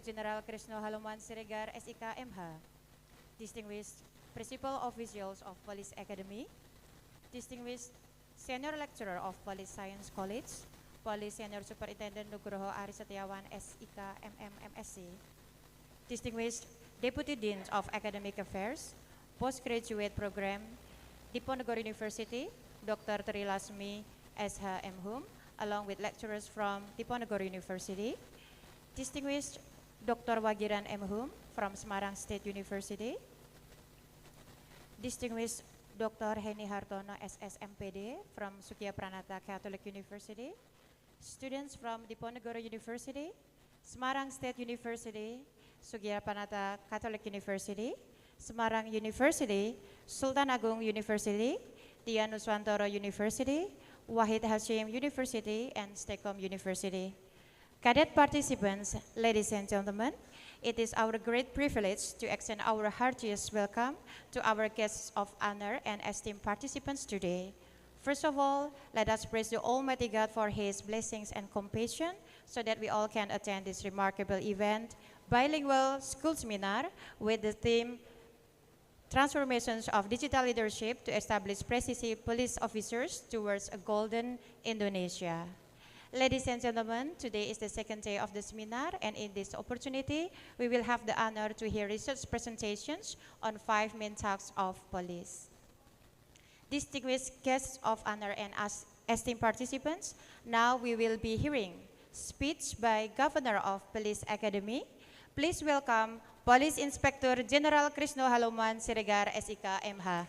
General Krisno Haluman Siregar SIK MH, distinguished Principal Officials of Police Academy, distinguished Senior Lecturer of Police Science College, Police Senior Superintendent Nugroho Ari Setiawan SIK MM MSc, distinguished Deputy Dean of Academic Affairs, Postgraduate Program, Diponegoro University, Dr. Tri Lasmi SH Hum, along with lecturers from Diponegoro University, distinguished Dr. Wagiran M. Hum from Semarang State University, distinguished Dr. Heni Hartono SSMPD from Sukiya Pranata Catholic University, students from Diponegoro University, Semarang State University, Sukiya Pranata Catholic University, Semarang University, Sultan Agung University, Tia Nuswantoro University, Wahid Hashim University, and Stekom University. Cadet participants, ladies and gentlemen, it is our great privilege to extend our heartiest welcome to our guests of honor and esteemed participants today. First of all, let us praise the Almighty God for His blessings and compassion so that we all can attend this remarkable event, Bilingual School Seminar, with the theme Transformations of Digital Leadership to Establish Precise Police Officers Towards a Golden Indonesia. Ladies and gentlemen, today is the second day of the seminar, and in this opportunity, we will have the honor to hear research presentations on 5 main tasks of police. Distinguished guests of honor and esteemed participants, now we will be hearing speech by Governor of Police Academy. Please welcome Police Inspector General Krisno Haluman Siregar SIK MH.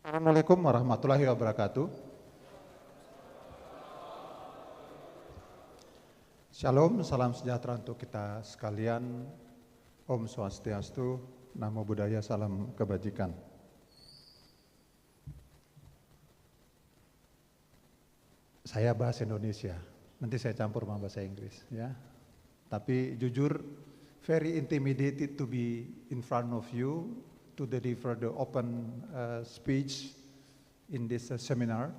Assalamualaikum warahmatullahi wabarakatuh. Shalom, salam sejahtera untuk kita sekalian. Om Swastiastu, Namo Buddhaya, salam kebajikan. Saya bahasa Indonesia, nanti saya campur sama bahasa Inggris ya. Tapi jujur, very intimidated to be in front of you to deliver the open speech in this seminar,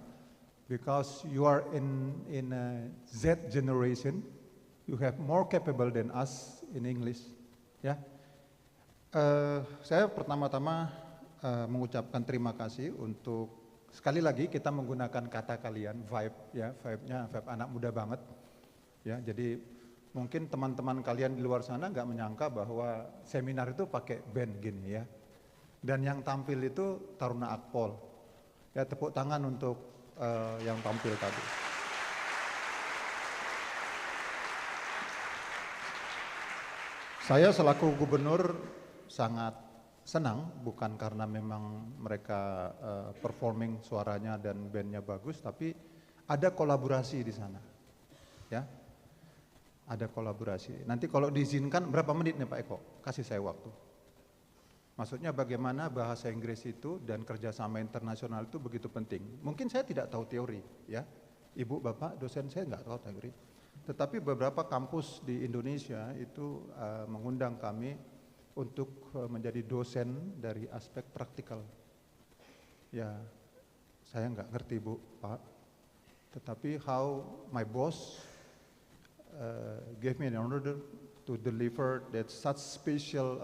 because you are in a Z generation, you have more capable than us in English. Ya, saya pertama-tama mengucapkan terima kasih untuk sekali lagi kita menggunakan kata kalian vibe, ya, vibe-nya vibe anak muda banget. Ya, jadi mungkin teman-teman kalian di luar sana nggak menyangka bahwa seminar itu pakai band gini ya. Dan yang tampil itu Taruna Akpol. Ya, tepuk tangan untuk yang tampil tadi. Saya selaku gubernur sangat senang, bukan karena memang mereka performing suaranya dan bandnya bagus, tapi ada kolaborasi di sana. Ya, ada kolaborasi. Nanti kalau diizinkan berapa menit nih Pak Eko? Kasih saya waktu. Maksudnya bagaimana bahasa Inggris itu dan kerjasama internasional itu begitu penting. Mungkin saya tidak tahu teori, ya. Ibu, Bapak, dosen saya nggak tahu teori. Tetapi beberapa kampus di Indonesia itu mengundang kami untuk menjadi dosen dari aspek praktikal. Ya, saya nggak ngerti Bu, Pak. Tetapi how my boss gave me an order to deliver that such special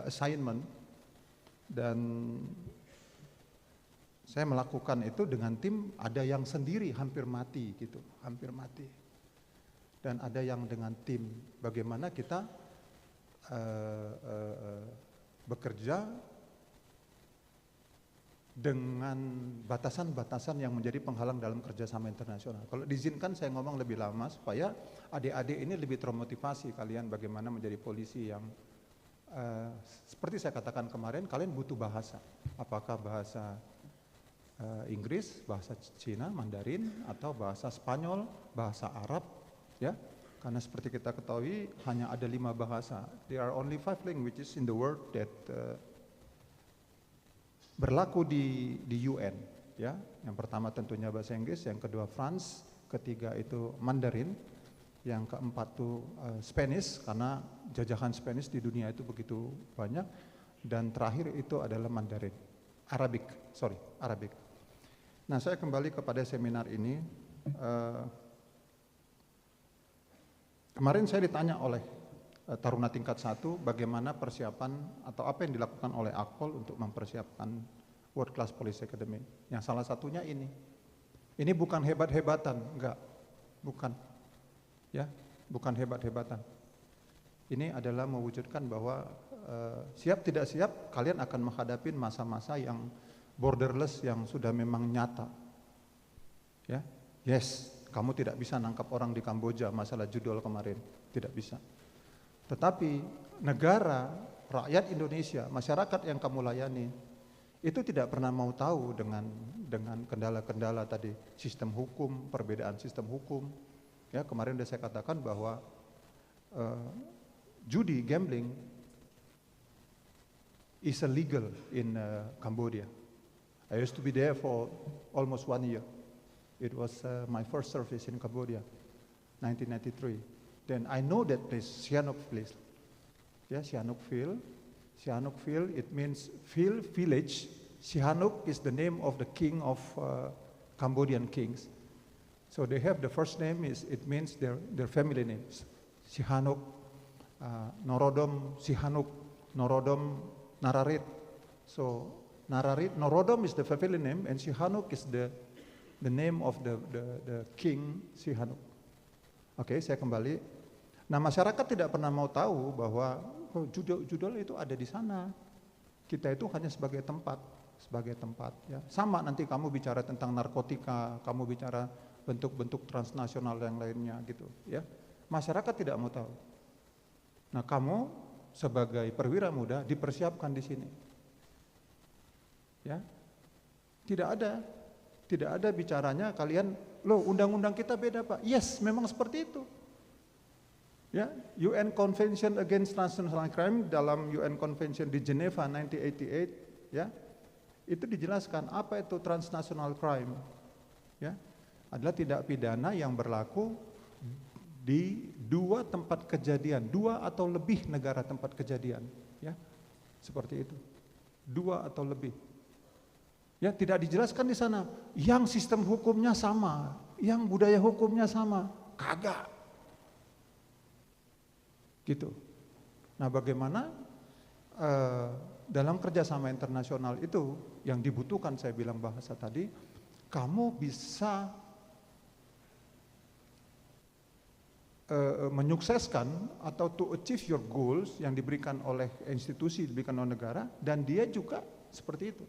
assignment, dan saya melakukan itu dengan tim. Ada yang sendiri hampir mati gitu, hampir mati, dan ada yang dengan tim. Bagaimana kita bekerja dengan batasan-batasan yang menjadi penghalang dalam kerjasama internasional. Kalau diizinkan saya ngomong lebih lama supaya adik-adik ini lebih termotivasi kalian bagaimana menjadi polisi yang seperti saya katakan kemarin, kalian butuh bahasa. Apakah bahasa Inggris, bahasa Cina, Mandarin, atau bahasa Spanyol, bahasa Arab, ya. Karena seperti kita ketahui hanya ada 5 bahasa. There are only 5 languages in the world that berlaku di UN. Ya, yang pertama tentunya bahasa Inggris, yang kedua Frans, ketiga itu Mandarin, yang keempat tuh Spanish karena jajahan Spanish di dunia itu begitu banyak, dan terakhir itu adalah Mandarin, Arabic. Nah, saya kembali kepada seminar ini. Kemarin saya ditanya oleh taruna tingkat 1 bagaimana persiapan atau apa yang dilakukan oleh akpol untuk mempersiapkan World Class Police Academy. Yang salah satunya ini. Ini bukan hebat-hebatan, enggak. Bukan. Ya, bukan hebat-hebatan. Ini adalah mewujudkan bahwa siap tidak siap kalian akan menghadapi masa-masa yang borderless yang sudah memang nyata. Ya. Yes, kamu tidak bisa nangkap orang di Kamboja masalah judul kemarin, tidak bisa. Tetapi negara, rakyat Indonesia, masyarakat yang kamu layani itu tidak pernah mau tahu dengan kendala-kendala tadi, sistem hukum, perbedaan sistem hukum. Ya, kemarin sudah saya katakan bahwa judi, gambling is illegal in Cambodia. I used to be there for almost 1 year. It was my first service in Cambodia, 1993. Then I know that place, Sihanouk place. Yeah, Sihanoukville. Sihanoukville, it means village. Sihanouk is the name of the king of Cambodian kings. So they have the first name it means their family names. Sihanouk, Norodom, Sihanouk, Norodom, Nararit. So Nararit, Norodom is the family name, and Sihanouk is the name of the king Sihanouk. Oke, saya kembali. Nah, masyarakat tidak pernah mau tahu bahwa judul itu ada di sana. Kita itu hanya sebagai tempat ya. Sama nanti kamu bicara tentang narkotika, kamu bicara bentuk-bentuk transnasional yang lainnya gitu ya. Masyarakat tidak mau tahu. Nah, kamu sebagai perwira muda dipersiapkan di sini. Ya. Tidak ada bicaranya kalian, loh undang-undang kita beda Pak. Yes, memang seperti itu. Ya, UN Convention Against Transnational Crime dalam UN Convention di Geneva 1988, ya, itu dijelaskan apa itu transnational crime. Ya, adalah tindak pidana yang berlaku di 2 tempat kejadian, 2 atau lebih negara tempat kejadian. Ya, seperti itu. 2 atau lebih. Ya, tidak dijelaskan di sana yang sistem hukumnya sama, yang budaya hukumnya sama, kagak. Gitu. Nah, bagaimana dalam kerjasama internasional itu yang dibutuhkan, saya bilang bahasa tadi, kamu bisa menyukseskan atau to achieve your goals yang diberikan oleh institusi, diberikan oleh negara, dan dia juga seperti itu.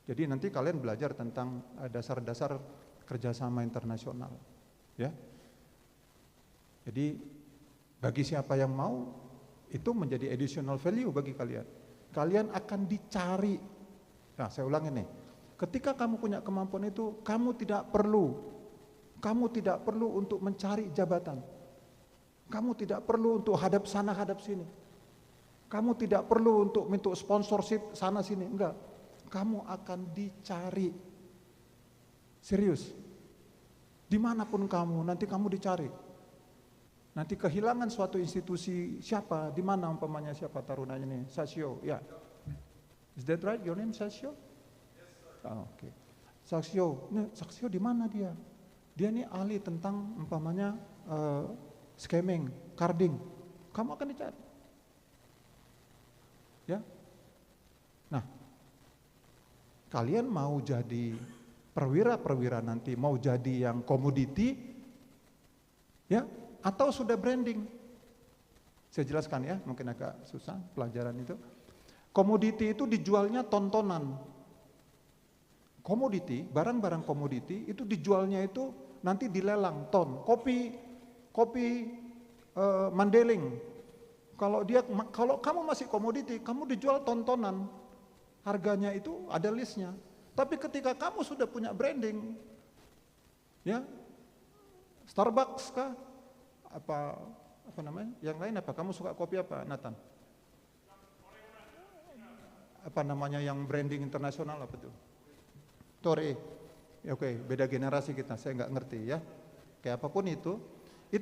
Jadi nanti kalian belajar tentang dasar-dasar kerjasama internasional, ya. Jadi bagi siapa yang mau, itu menjadi additional value bagi kalian. Kalian akan dicari. Nah, saya ulangi nih. Ketika kamu punya kemampuan itu, kamu tidak perlu untuk mencari jabatan. Kamu tidak perlu untuk hadap sana, hadap sini. Kamu tidak perlu untuk minta sponsorship sana sini, enggak. Kamu akan dicari. Serius. Dimanapun kamu, nanti kamu dicari. Nanti kehilangan suatu institusi, siapa, di mana umpamanya, siapa tarunanya nih, Sasio, ya. Is that right, your name Sasio? Yes, sir. Oh, oke. Sasio di mana dia? Dia nih ahli tentang umpamanya scamming, carding. Kamu akan dicari. Ya. Nah, kalian mau jadi perwira-perwira nanti, mau jadi yang komoditi, ya, atau sudah branding? Saya jelaskan ya, mungkin agak susah pelajaran itu. Komoditi itu dijualnya tontonan. Komoditi, barang-barang komoditi itu dijualnya itu nanti dilelang ton. Kopi Mandeling. Kalau kamu masih komoditi, kamu dijual tontonan. Harganya itu ada listnya. Tapi ketika kamu sudah punya branding, ya, Starbucks kah, apa namanya? Yang lain apa? Kamu suka kopi apa, Nathan? Apa namanya yang branding internasional apa tuh? Tore. Ya, oke, beda generasi kita, saya nggak ngerti ya. Kayak apapun itu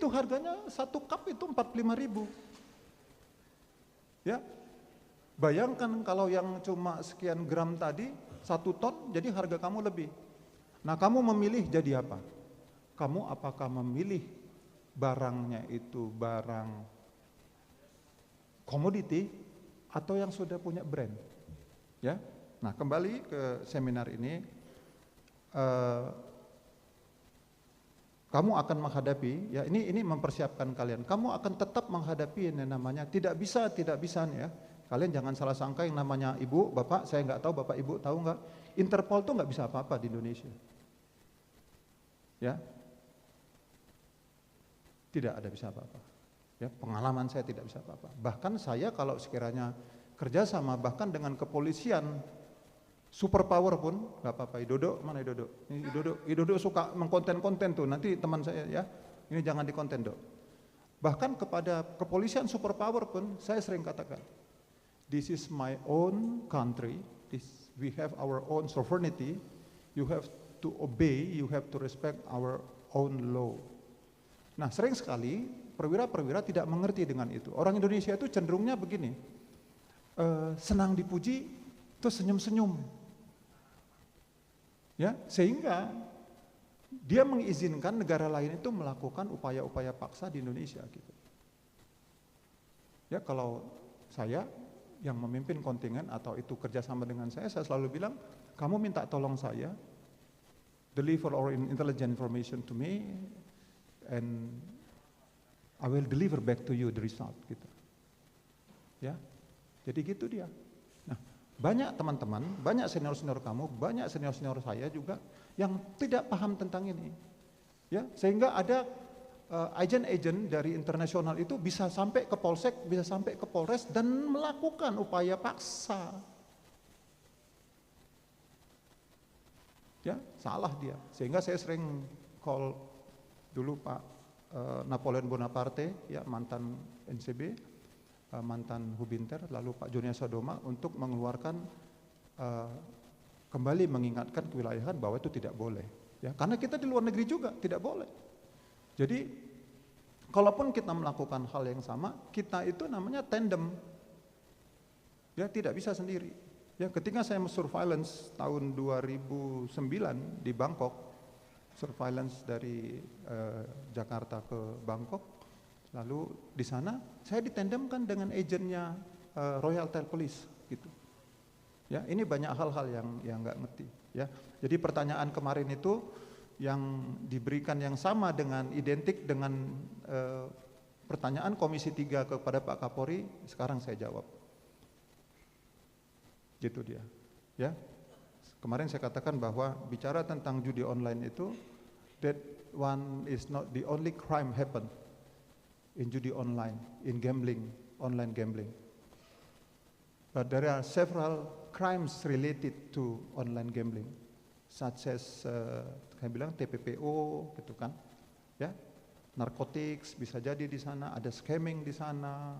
harganya 1 cup itu 45.000. Ya, bayangkan kalau yang cuma sekian gram tadi 1 ton, jadi harga kamu lebih. Nah, kamu memilih jadi apa? Kamu apakah memilih barangnya itu barang komoditi atau yang sudah punya brand? Ya, nah kembali ke seminar ini. Kamu akan menghadapi, ya ini mempersiapkan kalian. Kamu akan tetap menghadapi yang namanya tidak bisa ya. Kalian jangan salah sangka yang namanya ibu, bapak, saya nggak tahu, bapak ibu tahu nggak? Interpol tuh nggak bisa apa-apa di Indonesia. Ya, tidak ada bisa apa-apa. Ya, pengalaman saya tidak bisa apa-apa. Bahkan saya kalau sekiranya kerjasama bahkan dengan kepolisian superpower pun nggak apa-apa. Idodo, mana Idodo? Ini Idodo suka mengkonten-konten tuh. Nanti teman saya ya, ini jangan dikonten dok. Bahkan kepada kepolisian superpower pun saya sering katakan, this is my own country. We have our own sovereignty. You have to obey. You have to respect our own law. Nah, sering sekali perwira-perwira tidak mengerti dengan itu. Orang Indonesia itu cenderungnya begini, senang dipuji, terus senyum-senyum. Ya, sehingga dia mengizinkan negara lain itu melakukan upaya-upaya paksa di Indonesia gitu. Ya, kalau saya yang memimpin kontingen atau itu kerjasama dengan saya selalu bilang, kamu minta tolong saya, deliver our intelligent information to me, and I will deliver back to you the result gitu. Ya, jadi gitu dia. Nah, banyak teman-teman, banyak senior-senior kamu, banyak senior-senior saya juga yang tidak paham tentang ini. Ya, sehingga ada agen-agen dari internasional itu bisa sampai ke Polsek, bisa sampai ke Polres dan melakukan upaya paksa. Ya, salah dia. Sehingga saya sering call dulu Pak Napoleon Bonaparte, ya mantan NCB, mantan Hubinter, lalu Pak Joni Sodoma untuk mengeluarkan kembali mengingatkan kewilayahan bahwa itu tidak boleh. Ya, karena kita di luar negeri juga tidak boleh. Jadi, kalaupun kita melakukan hal yang sama, kita itu namanya tandem. Ya, tidak bisa sendiri. Ya, ketika saya surveillance tahun 2009 di Bangkok, surveillance dari Jakarta ke Bangkok, lalu di sana saya ditandemkan dengan agennya Royal Thai Police gitu. Ya, ini banyak hal-hal yang nggak ngerti. Ya, jadi pertanyaan kemarin itu yang diberikan yang sama dengan identik dengan pertanyaan Komisi 3 kepada Pak Kapolri, sekarang saya jawab. Gitu dia. Ya. Kemarin saya katakan bahwa bicara tentang judi online itu, that one is not the only crime happen in judi online, in gambling, online gambling. But there are several crimes related to online gambling, such as saya bilang TPPO, gitu kan, ya, narkotics bisa jadi di sana, ada scamming di sana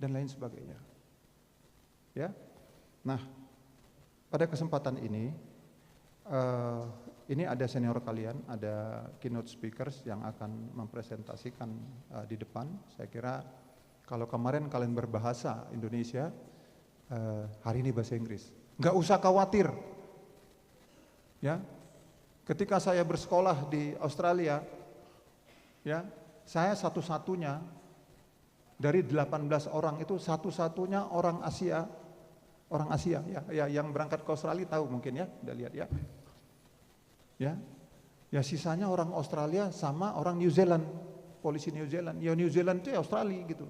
dan lain sebagainya. Ya, nah pada kesempatan ini ada senior kalian, ada keynote speakers yang akan mempresentasikan di depan. Saya kira kalau kemarin kalian berbahasa Indonesia, hari ini bahasa Inggris. Nggak usah khawatir. Ya, ketika saya bersekolah di Australia, ya, saya satu-satunya dari 18 orang itu satu-satunya orang Asia ya, yang berangkat ke Australia tahu mungkin ya, udah lihat ya. Ya, sisanya orang Australia sama orang New Zealand, polisi New Zealand. Ya, New Zealand itu ya Australia gitu.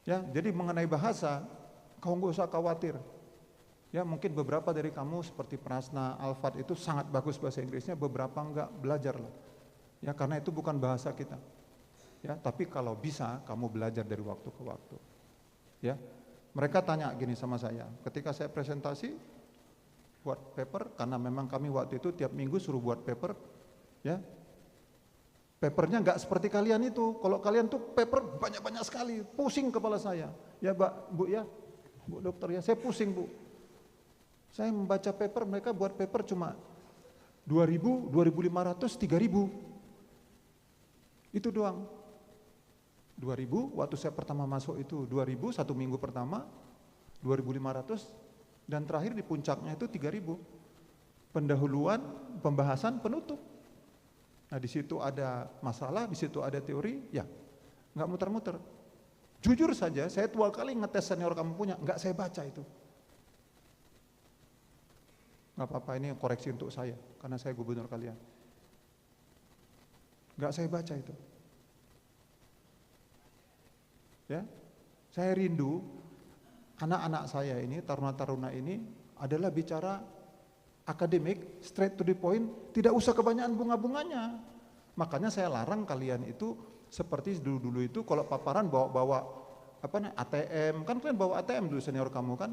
Ya, jadi mengenai bahasa, kamu nggak usah khawatir. Ya, mungkin beberapa dari kamu seperti Prasna, Alfat itu sangat bagus bahasa Inggrisnya, beberapa enggak, belajar lah. Ya, karena itu bukan bahasa kita. Ya, tapi kalau bisa kamu belajar dari waktu ke waktu. Ya, mereka tanya gini sama saya, ketika saya presentasi buat paper, karena memang kami waktu itu tiap minggu suruh buat paper, ya. Papernya nggak seperti kalian itu. Kalau kalian tuh paper banyak-banyak sekali, pusing kepala saya. Ya Mbak, Bu ya, Bu dokter ya, saya pusing Bu. Saya membaca paper, mereka buat paper cuma 2.000, 2.500, 3.000. Itu doang. 2.000, waktu saya pertama masuk itu 2.000, 1 minggu pertama, 2.500, dan terakhir di puncaknya itu 3.000. Pendahuluan, pembahasan, penutup. Nah di situ ada masalah, di situ ada teori, ya nggak muter-muter. Jujur saja, saya 2 kali ngetes senior kamu punya, nggak saya baca itu. Nggak apa-apa, ini koreksi untuk saya, karena saya gubernur kalian. Nggak saya baca itu. Ya, saya rindu anak-anak saya ini, taruna-taruna ini adalah bicara akademik, straight to the point, tidak usah kebanyakan bunga-bunganya. Makanya saya larang kalian itu seperti dulu-dulu itu kalau paparan bawa ATM, kan kalian bawa ATM dulu senior kamu kan,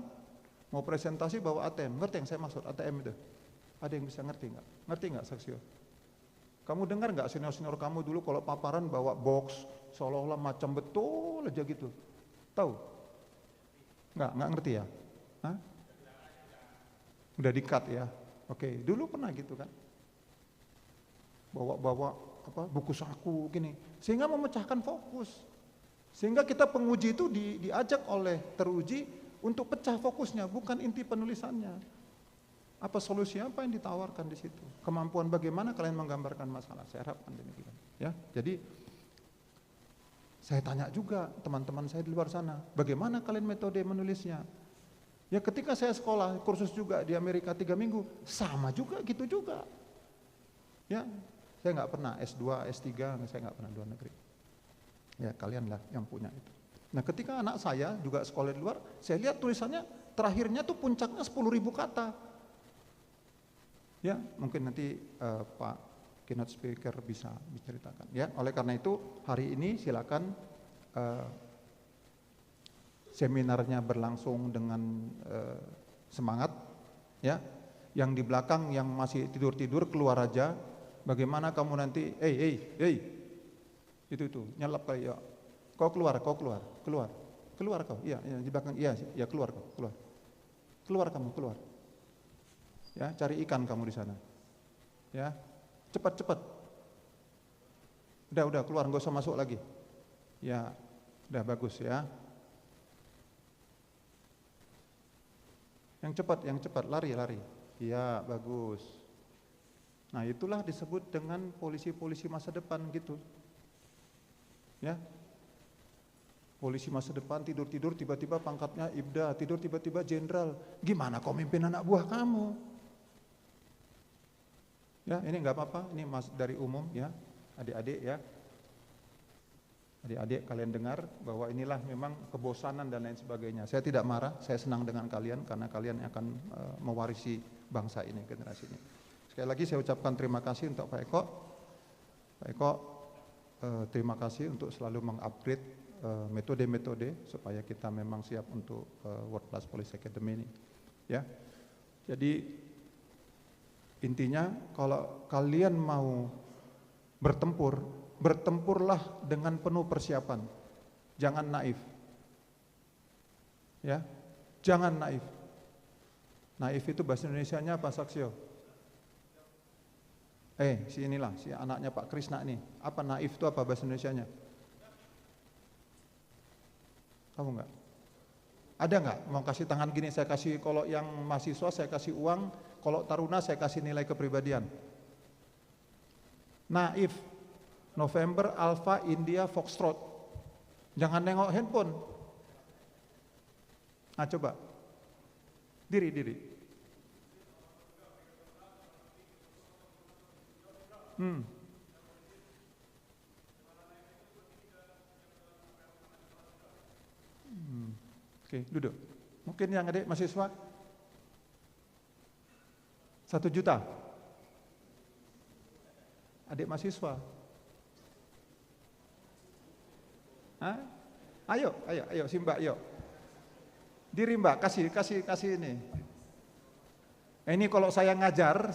mau presentasi bawa ATM, ngerti yang saya maksud ATM itu? Ada yang bisa ngerti nggak? Ngerti nggak Saksio? Kamu dengar nggak senior-senior kamu dulu kalau paparan bawa box, seolah-olah macam betul aja gitu, tahu? Nggak ngerti ya? Hah? Udah di-cut ya? Oke, dulu pernah gitu kan? Bawa buku saku gini, sehingga memecahkan fokus. Sehingga kita penguji itu diajak oleh teruji untuk pecah fokusnya, bukan inti penulisannya. Apa solusi apa yang ditawarkan di situ? Kemampuan bagaimana kalian menggambarkan masalah? Saya harapkan demikian. Ya, jadi saya tanya juga teman-teman saya di luar sana, bagaimana kalian metode menulisnya? Ya ketika saya sekolah, kursus juga di Amerika 3 minggu, sama juga, gitu juga. Ya, saya nggak pernah S2, S3, saya nggak pernah luar negeri. Ya kalianlah yang punya itu. Nah ketika anak saya juga sekolah di luar, saya lihat tulisannya terakhirnya tuh puncaknya 10.000 kata. Ya mungkin nanti Pak Keynote Speaker bisa diceritakan. Ya, oleh karena itu hari ini silakan seminarnya berlangsung dengan semangat, ya. Yang di belakang yang masih tidur-tidur keluar aja. Bagaimana kamu nanti, itu nyelap kayak, ya. Kau keluar kau, iya di belakang, iya keluar kau, keluar kamu, keluar. Ya, cari ikan kamu di sana, ya, cepat. Udah keluar, nggak usah masuk lagi. Ya, udah bagus ya. Yang cepat, lari. Iya, bagus. Nah, itulah disebut dengan polisi masa depan gitu. Ya. Polisi masa depan tidur tiba-tiba pangkatnya ibda, tidur tiba-tiba jenderal. Gimana kau mimpin anak buah kamu? Ya, ini nggak apa-apa, ini dari umum ya, adik-adik ya. Adik-adik kalian dengar bahwa inilah memang kebosanan dan lain sebagainya. Saya tidak marah, saya senang dengan kalian karena kalian akan mewarisi bangsa ini, generasi ini. Sekali lagi saya ucapkan terima kasih untuk Pak Eko. Pak Eko, terima kasih untuk selalu mengupgrade metode-metode supaya kita memang siap untuk World Class Police Academy ini. Ya, jadi intinya kalau kalian mau bertempur, bertempurlah dengan penuh persiapan. Jangan naif. Ya, jangan naif. Naif itu bahasa Indonesianya apa, Saksio? Si anaknya Pak Krisna nih. Apa naif itu apa bahasa Indonesianya? Kamu enggak? Ada enggak? Mau kasih tangan gini saya kasih, kalau yang mahasiswa saya kasih uang, kalau taruna saya kasih nilai kepribadian. Naif. November, Alpha, India, Foxtrot. Jangan nengok handphone. Nah coba. Diri. Oke, duduk. Mungkin yang adik mahasiswa 1 juta. Adik mahasiswa. Hah? Ayo si Mbak, yuk. Diri Mbak, kasih ini. Ini kalau saya ngajar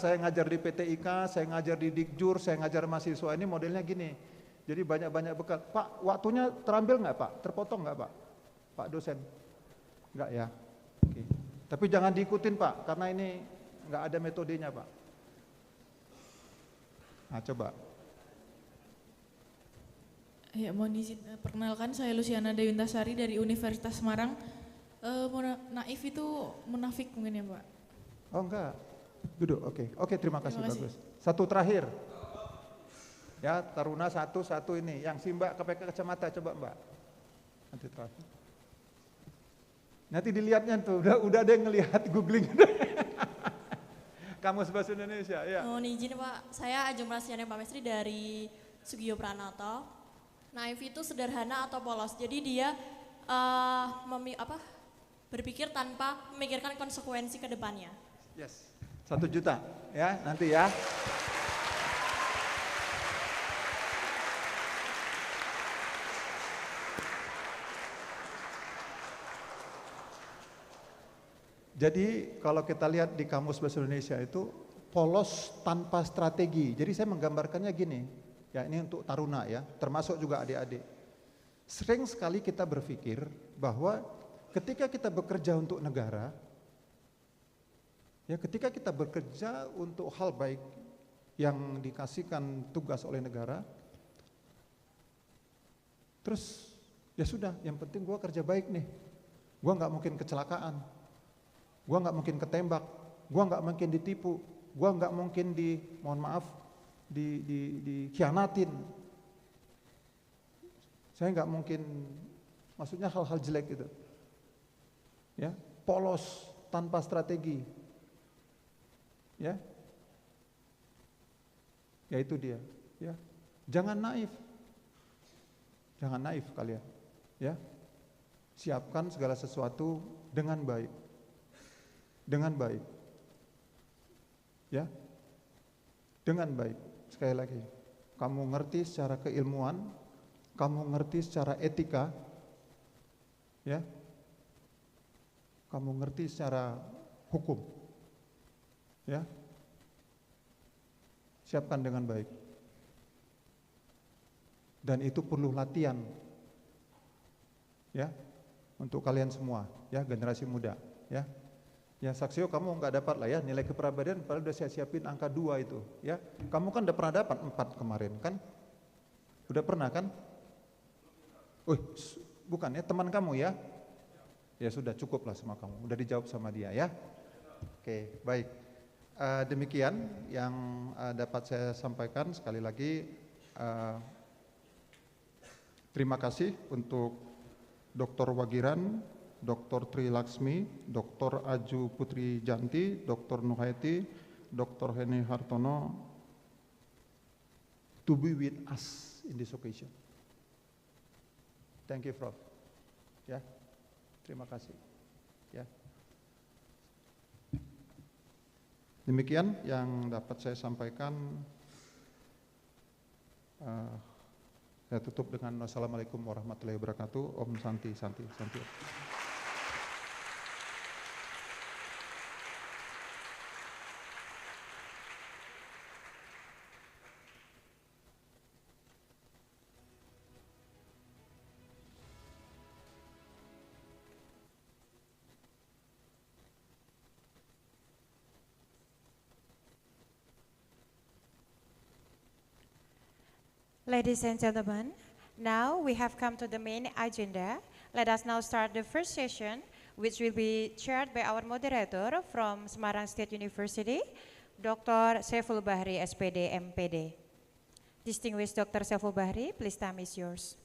di PTIK, saya ngajar di Dikjur, saya ngajar mahasiswa, ini modelnya gini. Jadi banyak-banyak bekal. Pak, waktunya terambil nggak Pak? Terpotong nggak Pak? Pak dosen? Nggak ya? Oke. Tapi jangan diikutin Pak, karena ini nggak ada metodenya Pak. Nah coba. Ya, mohon izin, perkenalkan saya Luciana Dewintasari dari Universitas Semarang. Naif itu munafik mungkin ya Pak? Oh enggak, duduk, oke terima kasih, bagus. Kasih. Satu terakhir. Ya, Taruna satu ini, yang si Mbak pakai kacamata, coba Mbak. Nanti terakhir. Nanti dilihatnya tuh, udah ada yang ngelihat googling. Kamus Bahasa Indonesia, ya. Mohon izin Pak, saya Ajeng Prasetyani Pamestri dari Sugiyo Pranoto. Naif itu sederhana atau polos, jadi dia berpikir tanpa memikirkan konsekuensi ke depannya. Yes, 1 juta ya nanti ya. Jadi kalau kita lihat di Kamus Bahasa Indonesia itu polos tanpa strategi. Jadi saya menggambarkannya gini, ya ini untuk taruna ya, termasuk juga adik-adik. Sering sekali kita berpikir bahwa ketika kita bekerja untuk negara, ya ketika kita bekerja untuk hal baik yang dikasihkan tugas oleh negara, terus ya sudah, yang penting gua kerja baik nih, gua nggak mungkin kecelakaan, gua nggak mungkin ketembak, gua nggak mungkin ditipu, gua nggak mungkin dikhianatin, saya nggak mungkin, maksudnya hal-hal jelek gitu, ya polos tanpa strategi, ya itu dia, ya jangan naif kalian, ya siapkan segala sesuatu dengan baik, ya dengan baik. Sekali lagi, kamu ngerti secara keilmuan, kamu ngerti secara etika, ya kamu ngerti secara hukum, ya siapkan dengan baik, dan itu perlu latihan, ya untuk kalian semua, ya generasi muda, ya Saksio kamu nggak dapat lah ya nilai kepribadian, padahal udah saya siapin angka 2 itu, ya kamu kan udah pernah dapat 4 kemarin kan, udah pernah kan? Bukan ya teman kamu ya? Ya sudah cukup lah sama kamu, udah dijawab sama dia ya. Oke, baik. Demikian yang dapat saya sampaikan. Sekali lagi terima kasih untuk Dr. Wagiran, Dr. Tri Laksmi, Dr. Aju Putri Janti, Dr. Nuhaiti, Dr. Heni Hartono to be with us in this occasion. Thank you, Prof. Ya, terima kasih. Ya. Demikian yang dapat saya sampaikan. Saya tutup dengan wassalamualaikum warahmatullahi wabarakatuh. Om Santi. Ladies and gentlemen, now we have come to the main agenda. Let us now start the first session, which will be chaired by our moderator from Semarang State University, Dr. Saiful Bahri, SPD, MPD. Distinguished Dr. Saiful Bahri, please, time is yours.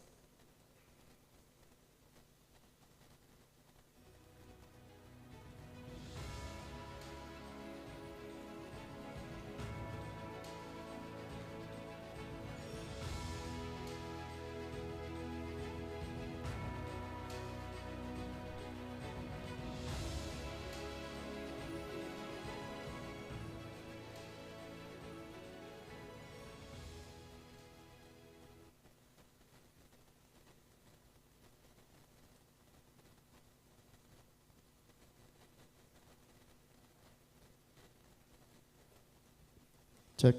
Check.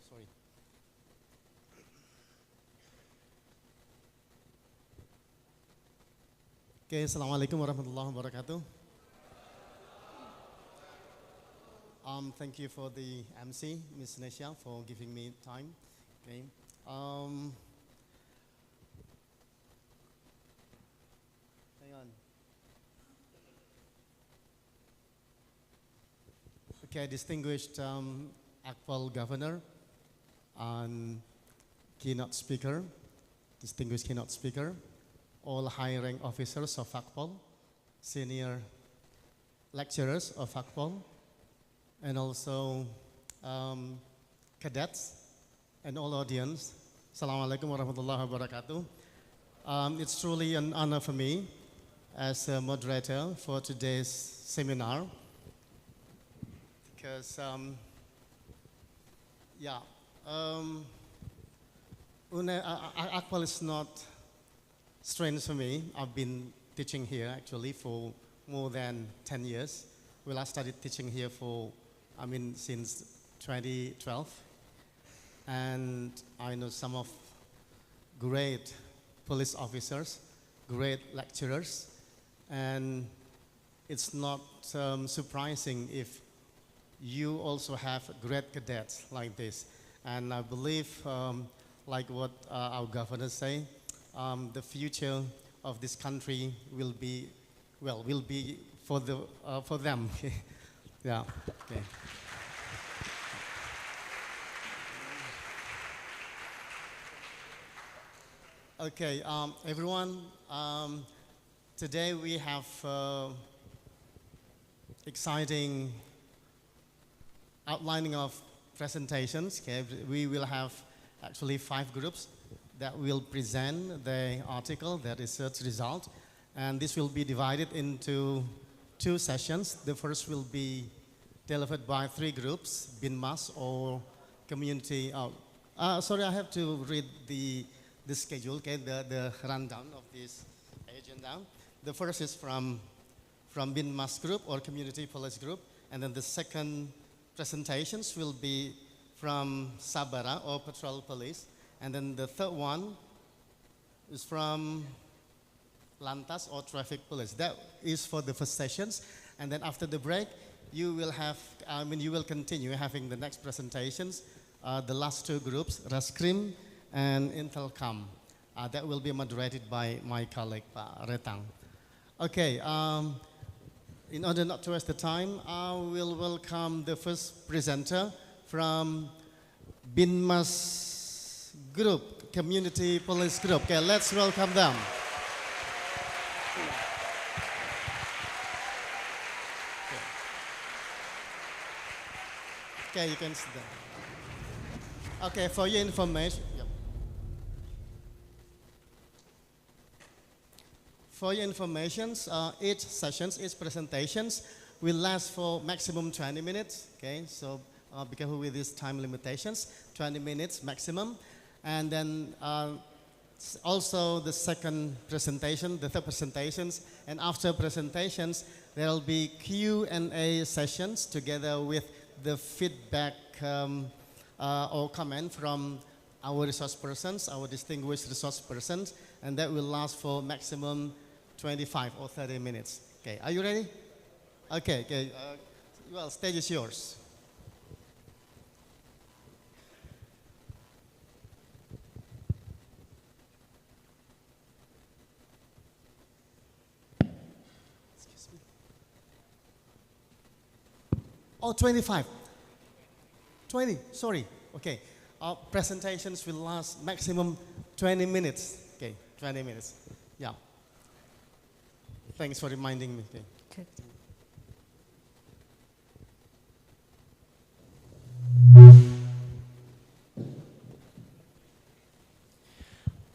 Sorry. Okay, Assalamualaikum warahmatullahi wabarakatuh. Thank you for the MC, Ms. Nesha, for giving me time. Okay. Hang on. Okay, distinguished akpol governor and keynote speaker, distinguished keynote speaker, all high-rank officers of akpol, senior lecturers of akpol, and also cadets and all audience. Assalamualaikum warahmatullahi wabarakatuh. It's truly an honor for me as a moderator for today's seminar because, akpol is not strange for me. I've been teaching here actually for more than 10 years. Well, I started teaching here since 2012. And I know some of great police officers, great lecturers, and it's not surprising if you also have great cadets like this. And I believe, like what our governor say, the future of this country will be for them. Yeah. Okay. Okay, everyone. Today we have exciting outlining of presentations. Okay, we will have actually 5 groups that will present the article, the research result, and this will be divided into 2 sessions. The first will be delivered by 3 groups, BINMAS or community. Sorry, I have to read the schedule, okay, the rundown of this agenda. The first is from BINMAS group or community police group, and then the second presentations will be from Sabara or patrol police, and then the third one is from Lantas or traffic police. That is for the first sessions, and then after the break, you will continue having the next presentations, the last 2 groups, Raskrim and Intelcam. That will be moderated by my colleague, Pak Retang. Okay, in order not to waste the time, I will welcome the first presenter from BINMAS group, Community Police Group. Okay, let's welcome them. Okay, you can sit down. Okay, for your information. For your information, each sessions, each presentations will last for maximum 20 minutes. Okay, so be careful with these time limitations, 20 minutes maximum. And then also the second presentation, the third presentations, and after presentations, there will be Q&A sessions together with the feedback or comment from our resource persons, our distinguished resource persons, and that will last for maximum 25 or 30 minutes. Okay, are you ready? Okay, okay. Well, stage is yours. Excuse me. Oh, 25. 20, sorry. Okay. Our presentations will last maximum 20 minutes. Okay, 20 minutes. Yeah. Thanks for reminding me. Okay.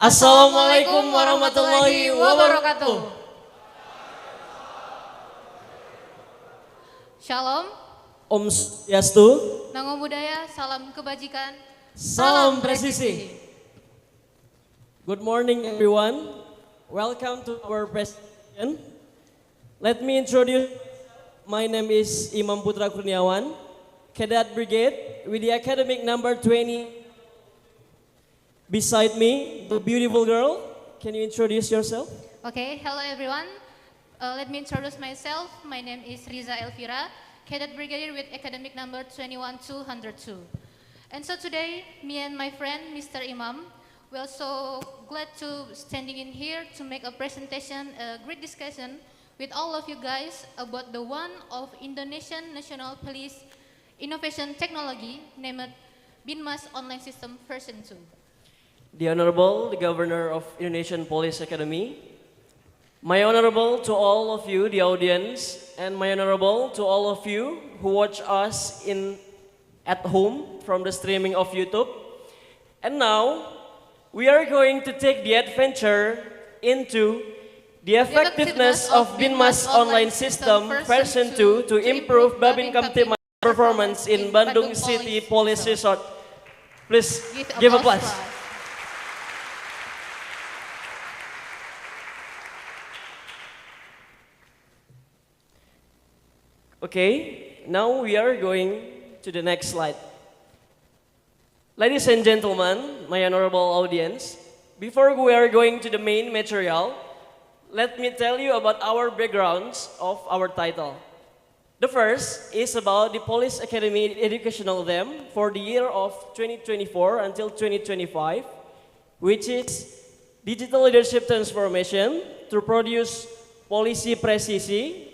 Assalamualaikum warahmatullahi wabarakatuh. Shalom. Om Swastiastu. Namo Buddhaya, salam kebajikan. Salam presisi. Good morning everyone. Welcome to our presentation. Let me introduce. My name is Imam Putra Kurniawan, Cadet Brigade with the academic number 20. Beside me, the beautiful girl. Can you introduce yourself? Okay, hello everyone. Let me introduce myself. My name is Riza Elvira, Cadet Brigadier with academic number 21202. And so today, me and my friend, Mr. Imam, we are so glad to standing in here to make a presentation, a great discussion with all of you guys about the one of Indonesian National Police Innovation Technology named BINMAS Online System version 2. The Honorable, the Governor of Indonesian Police Academy. My honorable to all of you, the audience, and my honorable to all of you who watch us at home from the streaming of YouTube. And now, we are going to take the adventure into the effectiveness of BINMAS online system version 2 to improve Babin Kamtipmas performance in Bandung City Police Resort. Please give applause. Okay, now we are going to the next slide. Ladies and gentlemen, my honorable audience, before we are going to the main material, let me tell you about our backgrounds of our title. The first is about the Police Academy educational theme for the year of 2024 until 2025, which is digital leadership transformation to produce polisi presisi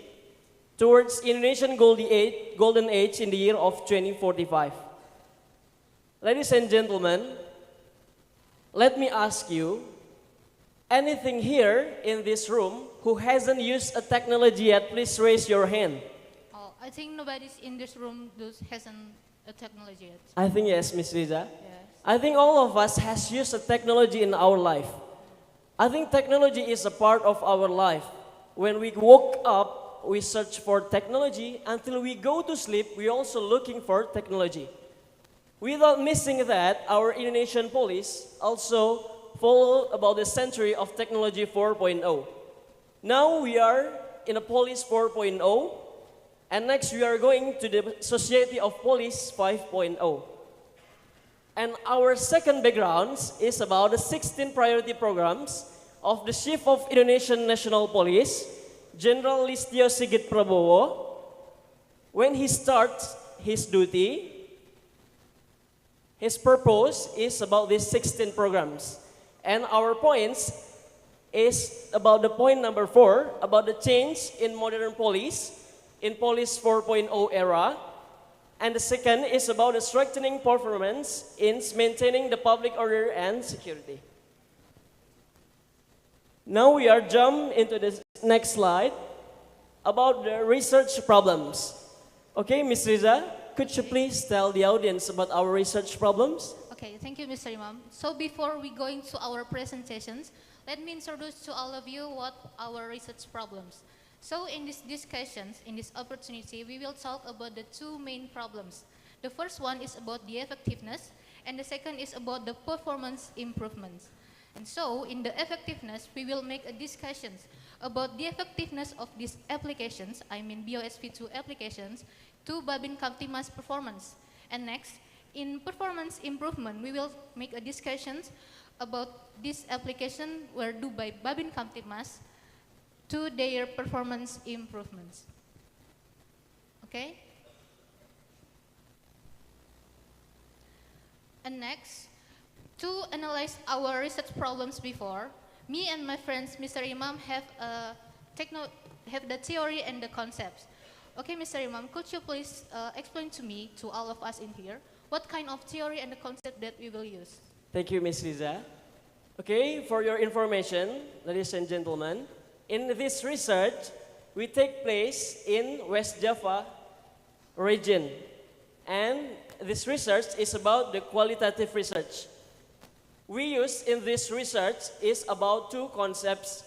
towards Indonesian golden age in the year of 2045. Ladies and gentlemen, let me ask you, anything here in this room who hasn't used a technology yet, please raise your hand. Oh, I think nobody in this room hasn't a technology yet. I think yes, Miss Riza. Yes. I think all of us has used a technology in our life. I think technology is a part of our life. When we woke up, we search for technology. Until we go to sleep, we also looking for technology. Without missing that, our Indonesian police also follow about the century of technology 4.0. Now we are in a police 4.0, and next we are going to the society of police 5.0. And our second background is about the 16 priority programs of the Chief of Indonesian National Police, General Listio Sigit Prabowo. When he starts his duty, his purpose is about these 16 programs. And our points is about the point number 4, about the change in modern police, in police 4.0 era. And the second is about the strengthening performance in maintaining the public order and security. Now we are jump into the next slide about the research problems. Okay, Ms. Riza, could you please tell the audience about our research problems? Okay, thank you, Mr. Imam. So before we go into our presentations, let me introduce to all of you what our research problems. So in these discussions, in this opportunity, we will talk about the two main problems. The first one is about the effectiveness, and the second is about the performance improvements. And so in the effectiveness, we will make a discussions about the effectiveness of these applications, I mean BOSP2 applications, to Babin Kamtipmas performance. And next, in performance improvement, we will make a discussions about this application were due by Babin Kamtipmas to their performance improvements. Okay? And next, to analyze our research problems before, me and my friends, Mr. Imam, have the theory and the concepts. Okay, Mr. Imam, could you please explain to me, to all of us in here, what kind of theory and the concept that we will use? Thank you, Ms. Riza. Okay, for your information, ladies and gentlemen, in this research, we take place in West Java region. And this research is about the qualitative research. We use in this research is about two concepts,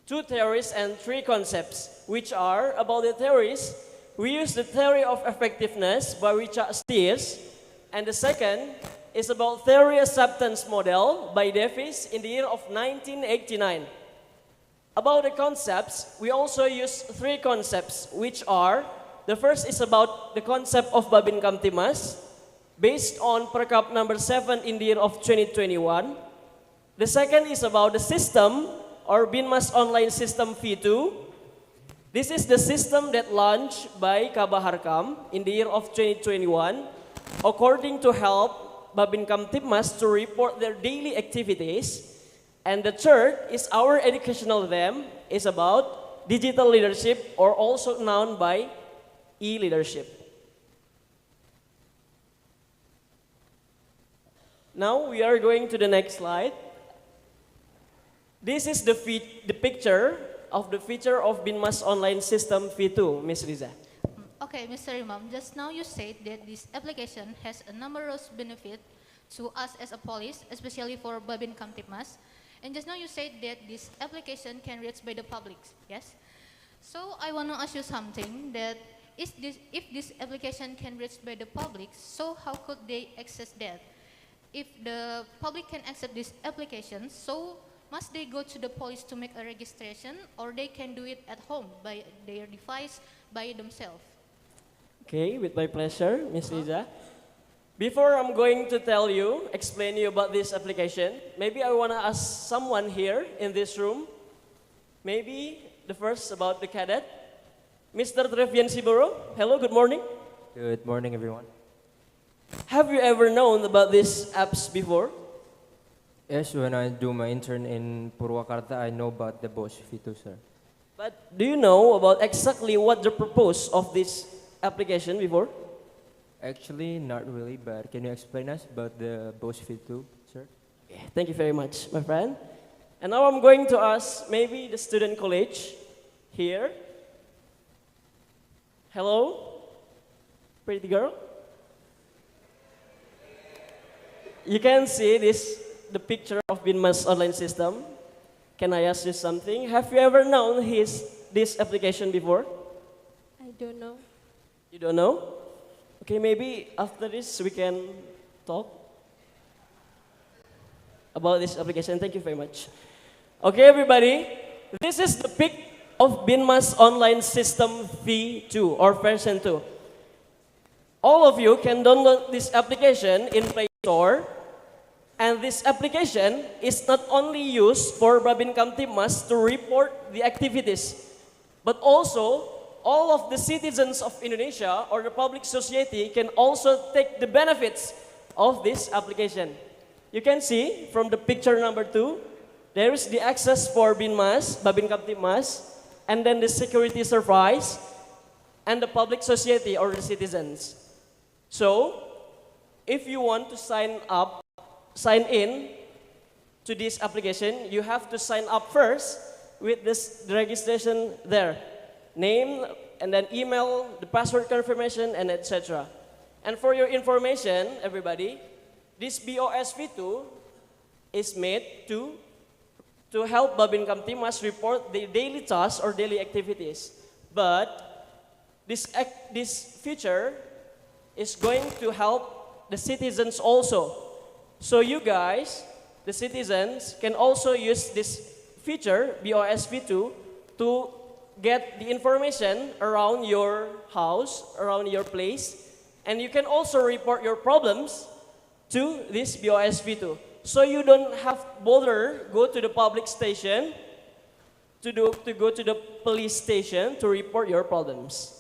two theories and three concepts, which are about the theories. We use the theory of effectiveness by Richard Steers, and the second is about theory acceptance model by Davis in the year of 1989. About the concepts, we also use three concepts, which are The first is about the concept of Babin Kamtibmas, based on Perkap number 7 in the year of 2021. The second is about the system, or Binmas online system V2. This is the system that launched by Kabaharkam in the year of 2021, according to help Babin Kamtibmas to report their daily activities. And the third is our educational theme is about digital leadership, or also known by e-leadership. Now we are going to the next slide. This is the picture of the feature of Binmas online system V2, Ms. Riza. Okay, Mr. Imam, just now you said that this application has a numerous benefit to us as a police, especially for Babin Kamtibmas. And just now you said that this application can reach by the public, yes? So I want to ask you something, that if this application can reach by the public, so how could they access that? If the public can access this application, so must they go to the police to make a registration, or they can do it at home by their device by themselves? Okay, with my pleasure, Ms. Riza. Before I'm going to explain you about this application, maybe I want to ask someone here in this room, maybe the first about the cadet, Mr. Trevian Siboro. Hello, good morning. Good morning, everyone. Have you ever known about these apps before? Yes, when I do my intern in Purwakarta, I know about the Bosch V2, sir. But do you know about exactly what the purpose of this application before? Actually, not really, but can you explain us about the Bosch V2, sir? Okay, thank you very much, my friend. And now I'm going to ask maybe the student college here. Hello, pretty girl. You can see the picture of Binmas online system. Can I ask you something? Have you ever known this application before? I don't know. You don't know? Okay, maybe after this we can talk about this application. Thank you very much. Okay, everybody, this is the pic of Binmas online system V2 or version 2. All of you can download this application in Play Store, and this application is not only used for Babin Kamtibmas to report the activities, but also all of the citizens of Indonesia or the public society can also take the benefits of this application. You can see from the picture number 2, there is the access for Binmas, Babin Kamtibmas, and then the security service, and the public society or the citizens. So, if you want to sign in to this application, you have to sign up first with this registration there. Name, and then email, the password confirmation, and etc. And for your information, everybody, this BOSV2 is made to help Babin Kamtibmas report the daily tasks or daily activities. But this feature is going to help the citizens also. So you guys, the citizens, can also use this feature, BOSV2, to get the information around your house, around your place, and you can also report your problems to this BOSV2. So you don't have to bother go to the public station, to go to the police station to report your problems.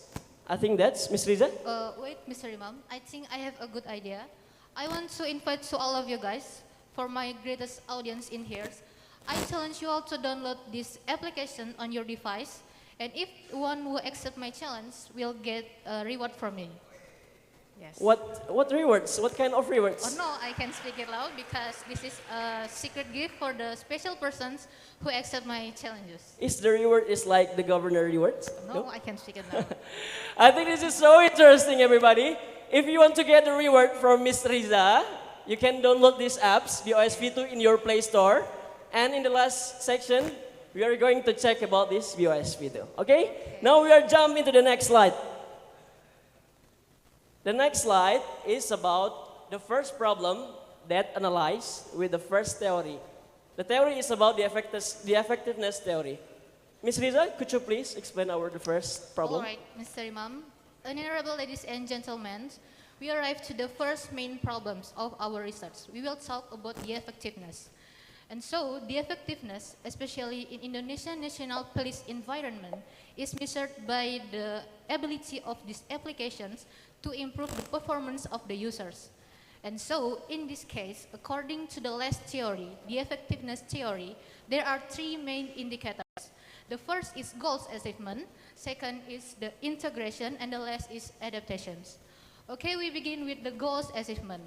I think that's Ms. Riza. Wait, Mr. Imam, I think I have a good idea. I want to invite to all of you guys, for my greatest audience in here, I challenge you all to download this application on your device, and if one who accept my challenge will get a reward from me. Yes. What rewards? What kind of rewards? Oh no, I can speak it loud because this is a secret gift for the special persons who accept my challenges. Is the reward is like the governor rewards? No, I can speak it loud. I think this is so interesting, everybody. If you want to get the reward from Ms. Riza, you can download these apps, the OSV2 in your Play Store. And in the last section, we are going to check about this BOSV2. Okay? Now we are jumping to the next slide. The next slide is about the first problem that analyzed with the first theory. The theory is about the effectiveness theory. Ms. Riza, could you please explain the first problem? All right, Mr. Imam. Honorable ladies and gentlemen, we arrived to the first main problems of our research. We will talk about the effectiveness. And so, the effectiveness, especially in Indonesian national police environment, is measured by the ability of these applications to improve the performance of the users. And so, in this case, according to the last theory, the effectiveness theory, there are three main indicators. The first is goals achievement, second is the integration, and the last is adaptations. Okay, we begin with the goals achievement.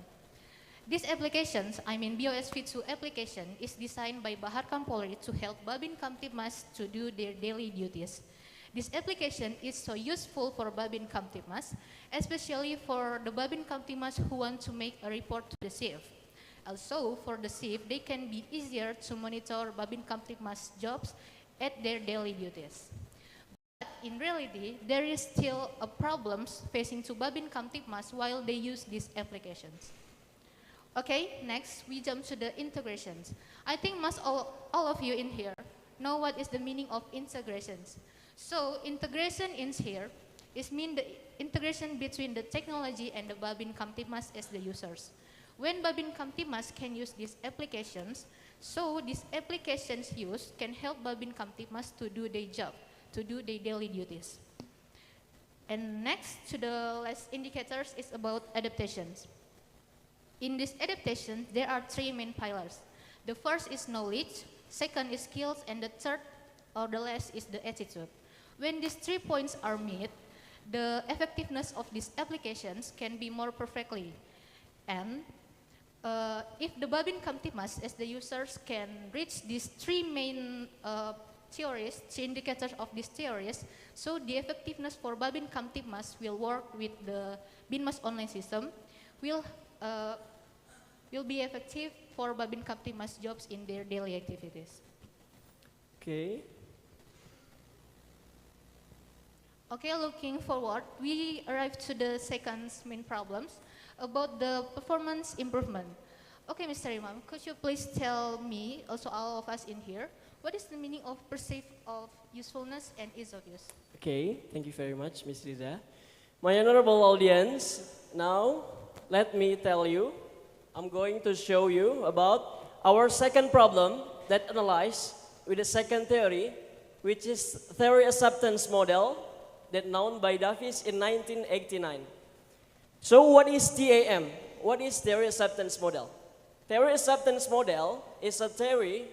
These applications, I mean BOSV2 application, is designed by Bahar Kampolri to help Babin Kamtibmas to do their daily duties. This application is so useful for Babin Kamtibmas, especially for the Babin Kamtibmas who want to make a report to the chief. Also, for the chief, they can be easier to monitor Babin Kamtibmas jobs at their daily duties. But in reality, there is still a problems facing to Babin Kamtibmas while they use these applications. Okay, next we jump to the integrations. I think most all of you in here know what is the meaning of integrations. So integration in here is mean the integration between the technology and the Babin Kamtibmas as the users. When Babin Kamtibmas can use these applications, so these applications used can help Babin Kamtibmas to do their job, to do their daily duties. And next to the last indicators is about adaptations. In this adaptation, there are three main pillars. The first is knowledge, second is skills, and the third or the last is the attitude. When these 3 points are met, the effectiveness of these applications can be more perfectly. And if the Babin Kamtibmas as the users can reach these three main theories, three indicators of these theories, so the effectiveness for Babin Kamtibmas will work with the Binmas online system, will be effective for Babin Kamtibmas jobs in their daily activities. Okay. Okay, looking forward, we arrived to the second main problems about the performance improvement. Okay, Mr. Imam, could you please tell me, also all of us in here, what is the meaning of perceived of usefulness and ease of use? Okay, thank you very much, Ms. Riza. My honorable audience, now let me tell you, I'm going to show you about our second problem that analyzes with the second theory, which is theory acceptance model that known by Davis in 1989. So what is TAM? What is theory acceptance model? Theory acceptance model is a theory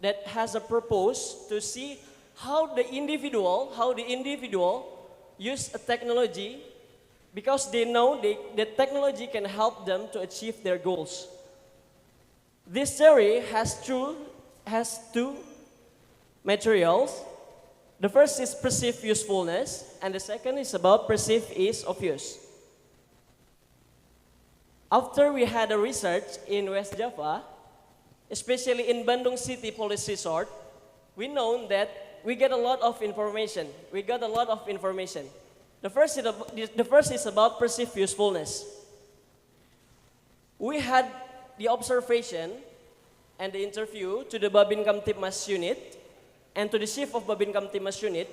that has a purpose to see how the individual use a technology because they know the technology can help them to achieve their goals. This theory has two materials. The first is perceived usefulness, and the second is about perceived ease of use. After we had a research in West Java, especially in Bandung City Police Resort, we know that we get a lot of information. The first is about perceived usefulness. We had the observation and the interview to the Babin Kamtibmas unit and to the chief of Babin Kamtibmas unit.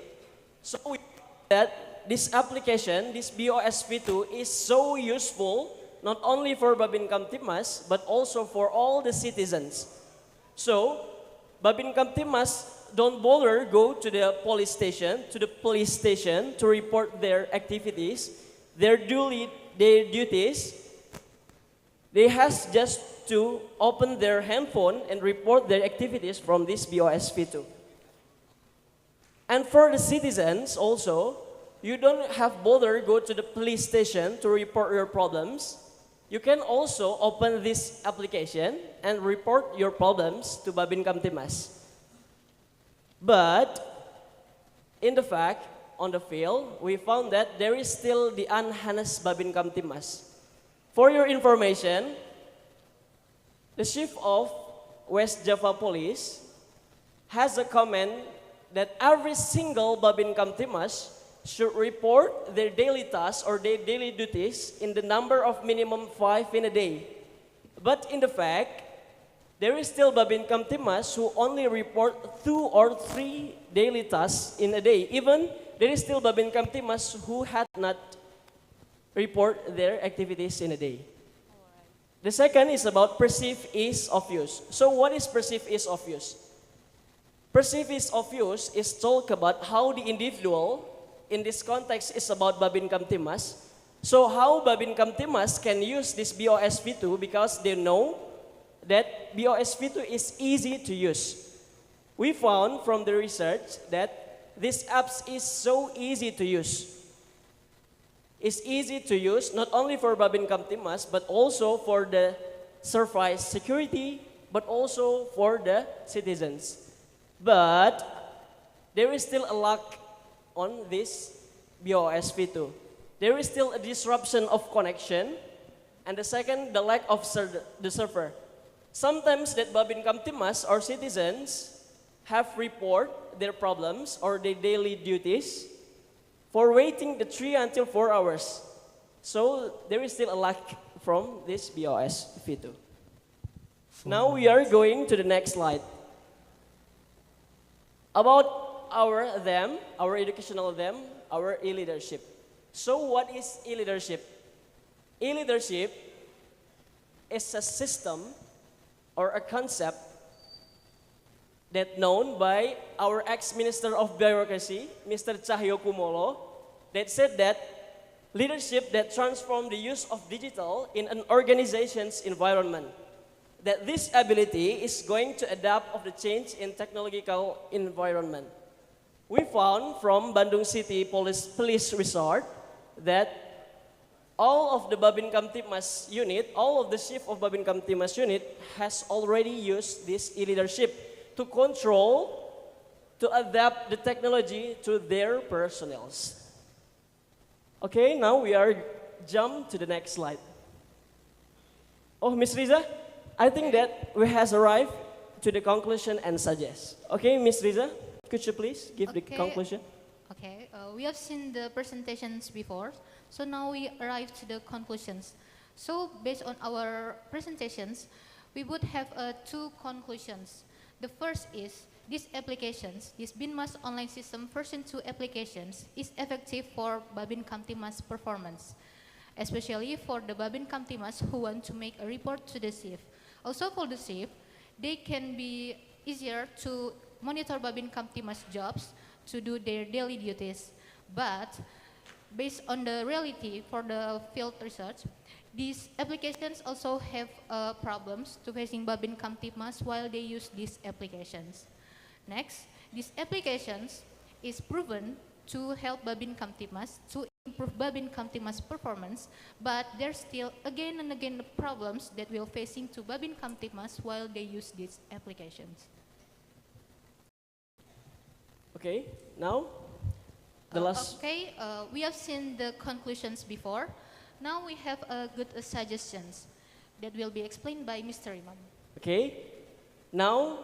So we found that this application, this BOSV2, is so useful not only for Babin Kamtibmas but also for all the citizens. So Babin Kamtibmas don't bother go to the police station, to report their activities, their duties. They has just to open their handphone and report their activities from this BOSV2. And for the citizens also, you don't have bother go to the police station to report your problems. You can also open this application and report your problems to Babin Kamtibmas. But in the fact, on the field, we found that there is still the unharnessed Babin Kamtibmas. For your information, the chief of West Java Police has a comment that every single Babin Kamtibmas should report their daily tasks or their daily duties in the number of minimum 5 in a day. But in the fact, there is still Babin Kamtibmas who only report 2 or 3 daily tasks in a day. Even there is still Babin Kamtimas who had not report their activities in a day. The second is about perceived ease of use. So what is perceived ease of use? Perceived ease of use is talk about how the individual, in this context is about Babin Kamtimas. So how Babin Kamtimas can use this BOS V2 because they know that BOS V2 is easy to use. We found from the research that this apps is so easy to use. It's easy to use not only for Babin Kamtimas but also for the service security but also for the citizens. But there is still a lack on this BOS V2. There is still a disruption of connection, and the second, the lack of the server. Sometimes that Babin Kamtimas or citizens have report their problems or their daily duties for waiting the 3 until 4 hours. So there is still a lack from this BOS V2. Now we are going to the next slide. About our educational them, our e-leadership. So what is e-leadership? E-leadership is a system or a concept that known by our ex-Minister of Bureaucracy, Mr. Cahyo Kumolo, that said that leadership that transforms the use of digital in an organization's environment. That this ability is going to adapt of the change in technological environment. We found from Bandung City Police Resort that all of the Babin Kamtimas unit, all of the shift of Babin Kamtimas unit has already used this e-leadership to control, to adapt the technology to their personnels. Okay, now we are jump to the next slide. Oh, Ms. Riza, I think that we has arrived to the conclusion and suggest. Okay, Ms. Riza, could you please give the conclusion? Okay, we have seen the presentations before, so now we arrive to the conclusions. So based on our presentations, we would have 2 conclusions. The first is these applications, this BINMAS online system version 2 applications is effective for Babin Kamtimas performance, especially for the Babin Kamtimas who want to make a report to the chief. Also for the chief, they can be easier to monitor Babin Kamtimas jobs to do their daily duties. But based on the reality for the field research, these applications also have problems to facing Babin Kamtimas while they use these applications. Next, these applications is proven to help Babin Kamtimas to improve Babin Kamtimas performance, but there's still again and again problems that we're facing to Babin Kamtimas while they use these applications. Okay, now the last. Okay, we have seen the conclusions before. Now we have good suggestions that will be explained by Mr. Imam. Okay, now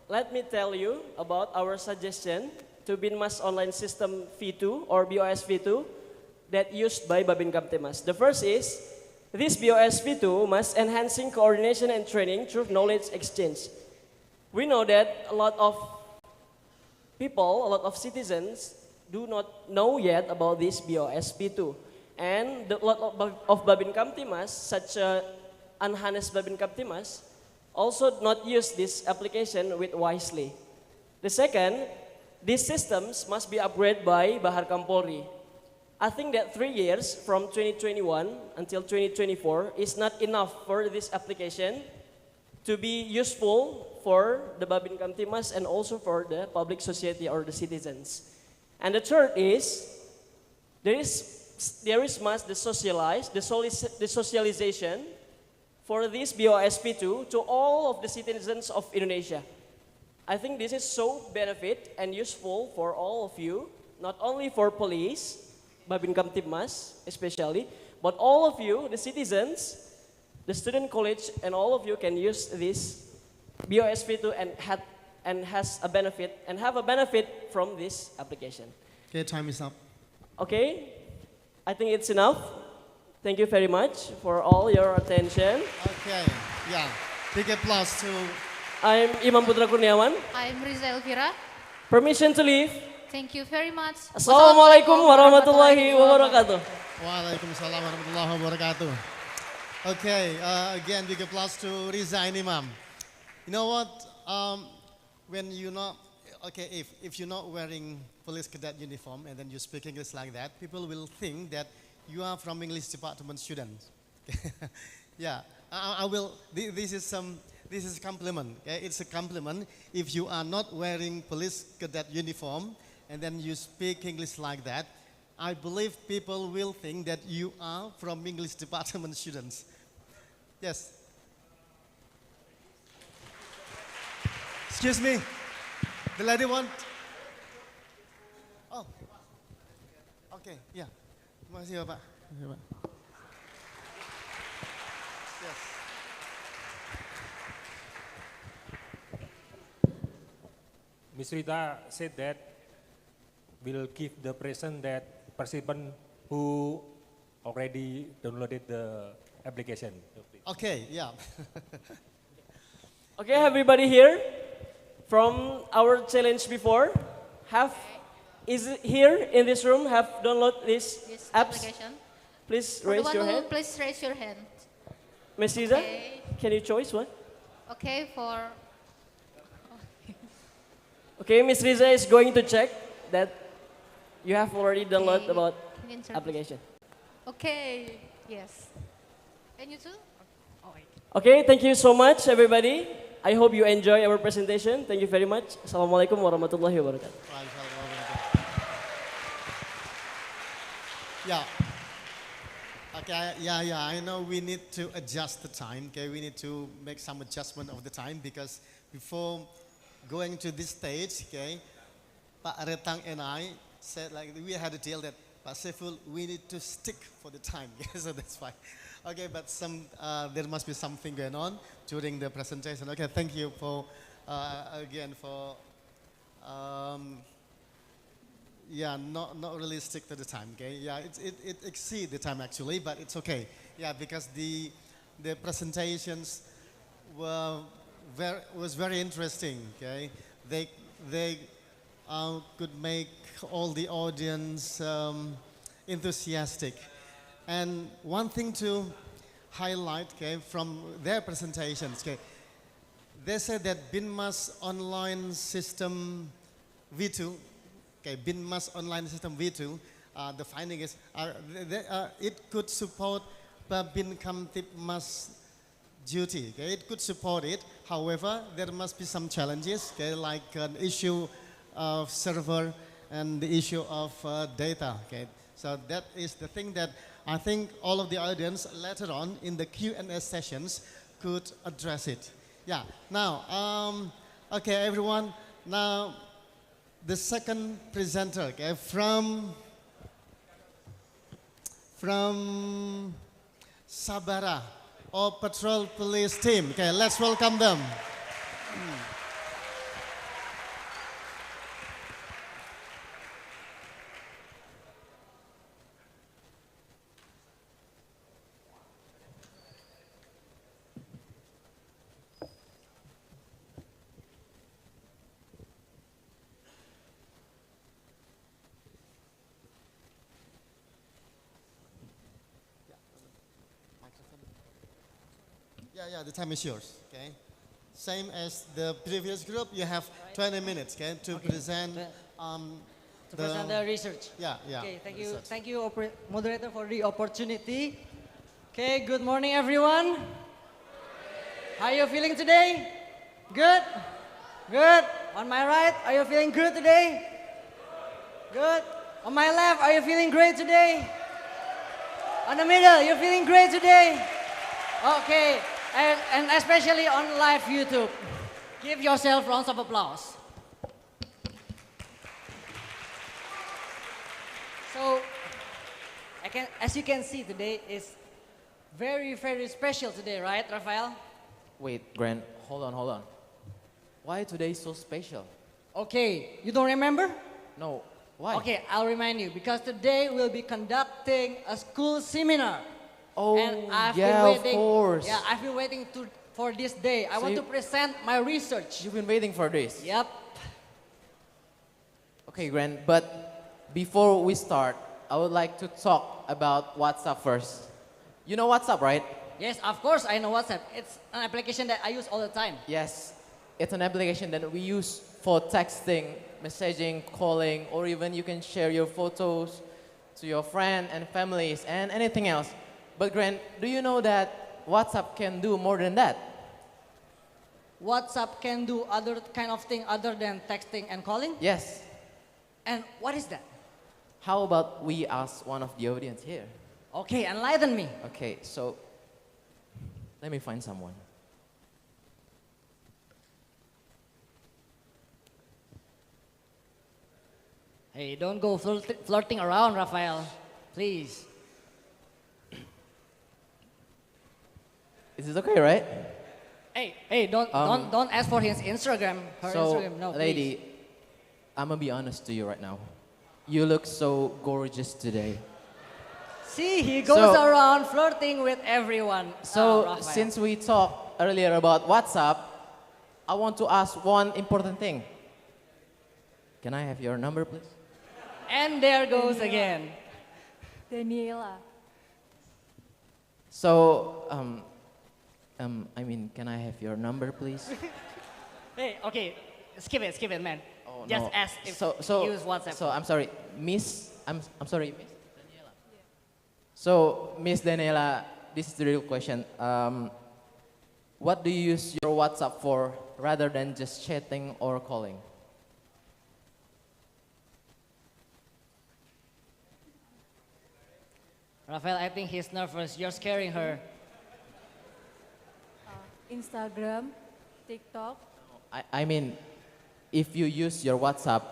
let me tell you about our suggestion to BINMAS online system V2 or BOS V2 that used by Babin Kamtimas. The first is, this BOS V2 must enhancing coordination and training through knowledge exchange. We know that a lot of people, a lot of citizens do not know yet about this BOS V2. And a lot of Babin Kamtimas, such unharnessed Babin Kamtimas, also not use this application with wisely. The second, these systems must be upgraded by Bahar Kampolri. I think that 3 years from 2021 until 2024 is not enough for this application to be useful for the Babin Kamtimas and also for the public society or the citizens. And the third is, there is must the socialization for this BOSP2 to all of the citizens of Indonesia. I think this is so benefit and useful for all of you, not only for police, Babin Kamtibmas especially, but all of you, the citizens, the student college, and all of you can use this BOSP2 and has a benefit and have a benefit from this application. Okay, time is up. Okay, I think it's enough. Thank you very much for all your attention. Okay, yeah. Big applause to... I'm Imam Putra Kurniawan. I'm Riza Elvira. Permission to leave. Thank you very much. Assalamualaikum warahmatullahi wabarakatuh. Waalaikumsalam warahmatullahi wabarakatuh. Okay, again big applause to Riza and Imam. You know what? When you're not, okay, if you're not wearing police cadet uniform and then you speak English like that, people will think that you are from English department students. Yeah, I will. This is a compliment. Okay? It's a compliment if you are not wearing police cadet uniform and then you speak English like that. I believe people will think that you are from English department students. Yes. Excuse me. The lady want. Oh. Okay. Yeah. Terima kasih Bapak. Yes. Ms. Rita said that we'll give the present that participant who already downloaded the application. Okay, yeah. Okay, everybody here from our challenge before is here in this room have downloaded this apps? Application. Please For the raise one your who- hand. Please raise your hand. Ms. Riza, Okay. can you choose one? Okay, for Okay, Ms. Riza is going to check that you have already downloaded Okay. about Insert. application. Okay, yes. And you too? Oh, wait. Okay, thank you so much, everybody. I hope you enjoy our presentation. Thank you very much. Assalamualaikum warahmatullahi wabarakatuh. Yeah. Okay, yeah, I know we need to adjust the time, okay? We need to make some adjustment of the time because before going to this stage, okay, Pak Retang and I said like we had a deal that Pak Saiful, we need to stick for the time, so that's fine. Okay, but there must be something going on during the presentation. Okay, thank you for, again for, yeah, not really stick to the time, okay? Yeah, it exceed the time actually, but it's okay. Yeah, because the presentations was very interesting, okay? They could make all the audience enthusiastic. And one thing to highlight, okay, from their presentations, okay, they said that BINMAS online system V2, okay, BINMAS online system V2, the finding is it could support Babinkamtipmas duty, okay, it could support it. However, there must be some challenges, okay, like an issue of server and the issue of data, okay. So that is the thing that I think all of the audience later on in the Q&A sessions could address it. Yeah, now, okay, everyone, now the second presenter, okay, from Sabara, or Patrol Police Team, okay, let's welcome them. Yeah, the time is yours, okay? Same as the previous group, you have 20 minutes, okay, to present present the research. Yeah. Okay, thank you. Research. Thank you, moderator, for the opportunity. Okay, good morning, everyone. How are you feeling today? Good? Good. On my right, are you feeling good today? Good. On my left, are you feeling great today? On the middle, you're feeling great today? Okay. And especially on live YouTube. Give yourself rounds of applause. So, as you can see, today is very, very special today, right, Rafael? Wait, Grant, hold on. Why today is so special? Okay, you don't remember? No, why? Okay, I'll remind you, because today we'll be conducting a school seminar. Oh, And I've yeah, been waiting, of course. Yeah, I've been waiting for this day. I want to present my research. You've been waiting for this? Yep. Okay, Gren, but before we start, I would like to talk about WhatsApp first. You know WhatsApp, right? Yes, of course I know WhatsApp. It's an application that I use all the time. Yes, it's an application that we use for texting, messaging, calling, or even you can share your photos to your friends and families and anything else. But Gren, do you know that WhatsApp can do more than that? WhatsApp can do other kind of thing other than texting and calling? Yes. And what is that? How about we ask one of the audience here? Okay, enlighten me. Okay, so let me find someone. Hey, don't go flirting around, Rafael. Please. Is this okay, right? Hey, don't ask for his Instagram. Her So, Instagram, no, lady, please. I'm gonna be honest to you right now. You look so gorgeous today. See, he goes So- around flirting with everyone. So, Rafael. since we talked earlier about WhatsApp, I want to ask one important thing. Can I have your number, please? And there goes again. Daniela. So, I mean, can I have your number, please? Hey, okay, skip it, man. Oh, Just no. ask if So, use WhatsApp. So, I'm sorry, I'm sorry, Miss Daniela. So, Miss Daniela, this is the real question. What do you use your WhatsApp for rather than just chatting or calling? Rafael, I think he's nervous. You're scaring her. Instagram, TikTok. I mean, if you use your WhatsApp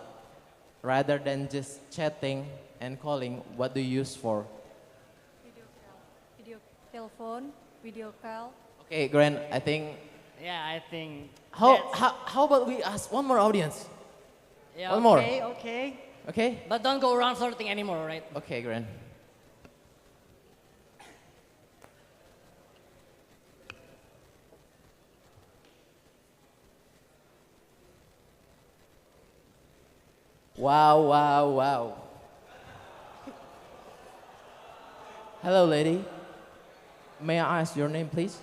rather than just chatting and calling, what do you use for? Video telepon, video call. Okay, Gren, I think. Yeah, I think. How about we ask one more audience? Yeah, One more. Okay. Okay? But don't go around flirting anymore, right? Okay, Gren. Wow. Hello, lady. May I ask your name, please?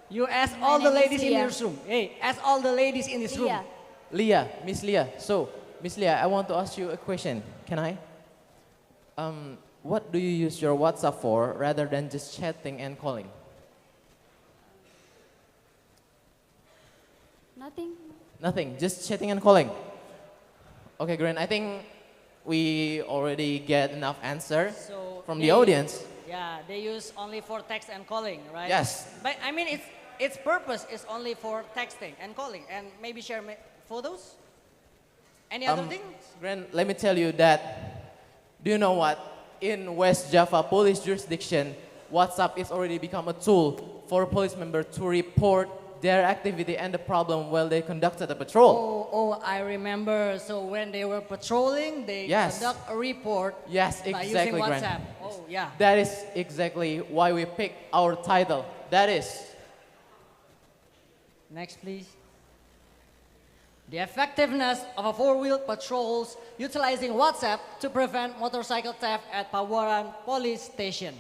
You ask all the name is ladies in Leah. this room. Hey, ask all the ladies in this room. Leah. Leah, Miss Leah. So, Miss Leah, I want to ask you a question. Can I? What do you use your WhatsApp for rather than just chatting and calling? Nothing, just chatting and calling. Okay, Gren, I think we already get enough answer So from they- the audience. Yeah, they use only for text and calling, right? Yes. But I mean, its purpose is only for texting and calling, and maybe share photos. Any other thing? Gren, let me tell you that, do you know what? In West Java police jurisdiction, WhatsApp is already become a tool for police members to report their activity and the problem while they conducted a patrol. Oh, I remember. So when they were patrolling, they Yes. conduct a report Yes, by using exactly, Gren. WhatsApp. Oh, yeah. That is exactly why we picked our title. That is, Next, please. The effectiveness of a four-wheel patrols utilizing WhatsApp to prevent motorcycle theft at Pabuaran Police Station.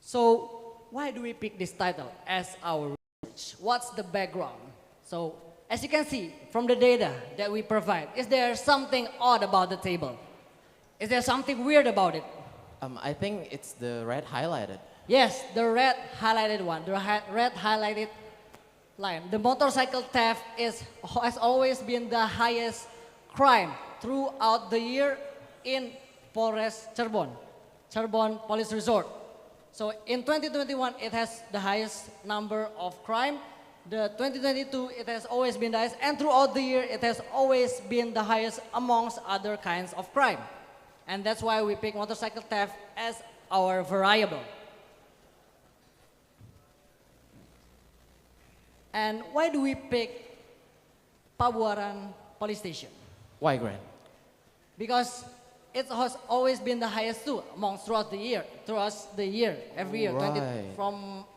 So, why do we pick this title as our research? What's the background? So, as you can see from the data that we provide, is there something odd about the table? Is there something weird about it? I think it's the red highlighted. Yes, the red highlighted one, the red highlighted line. The motorcycle theft has always been the highest crime throughout the year in Polres Cirebon Police Resort. So in 2021, it has the highest number of crime. The 2022, it has always been the highest. And throughout the year, it has always been the highest amongst other kinds of crime. And that's why we pick motorcycle theft as our variable. And why do we pick Pabuaran Police Station? Why, Gren? Because it has always been the highest too throughout the year, every year, Right.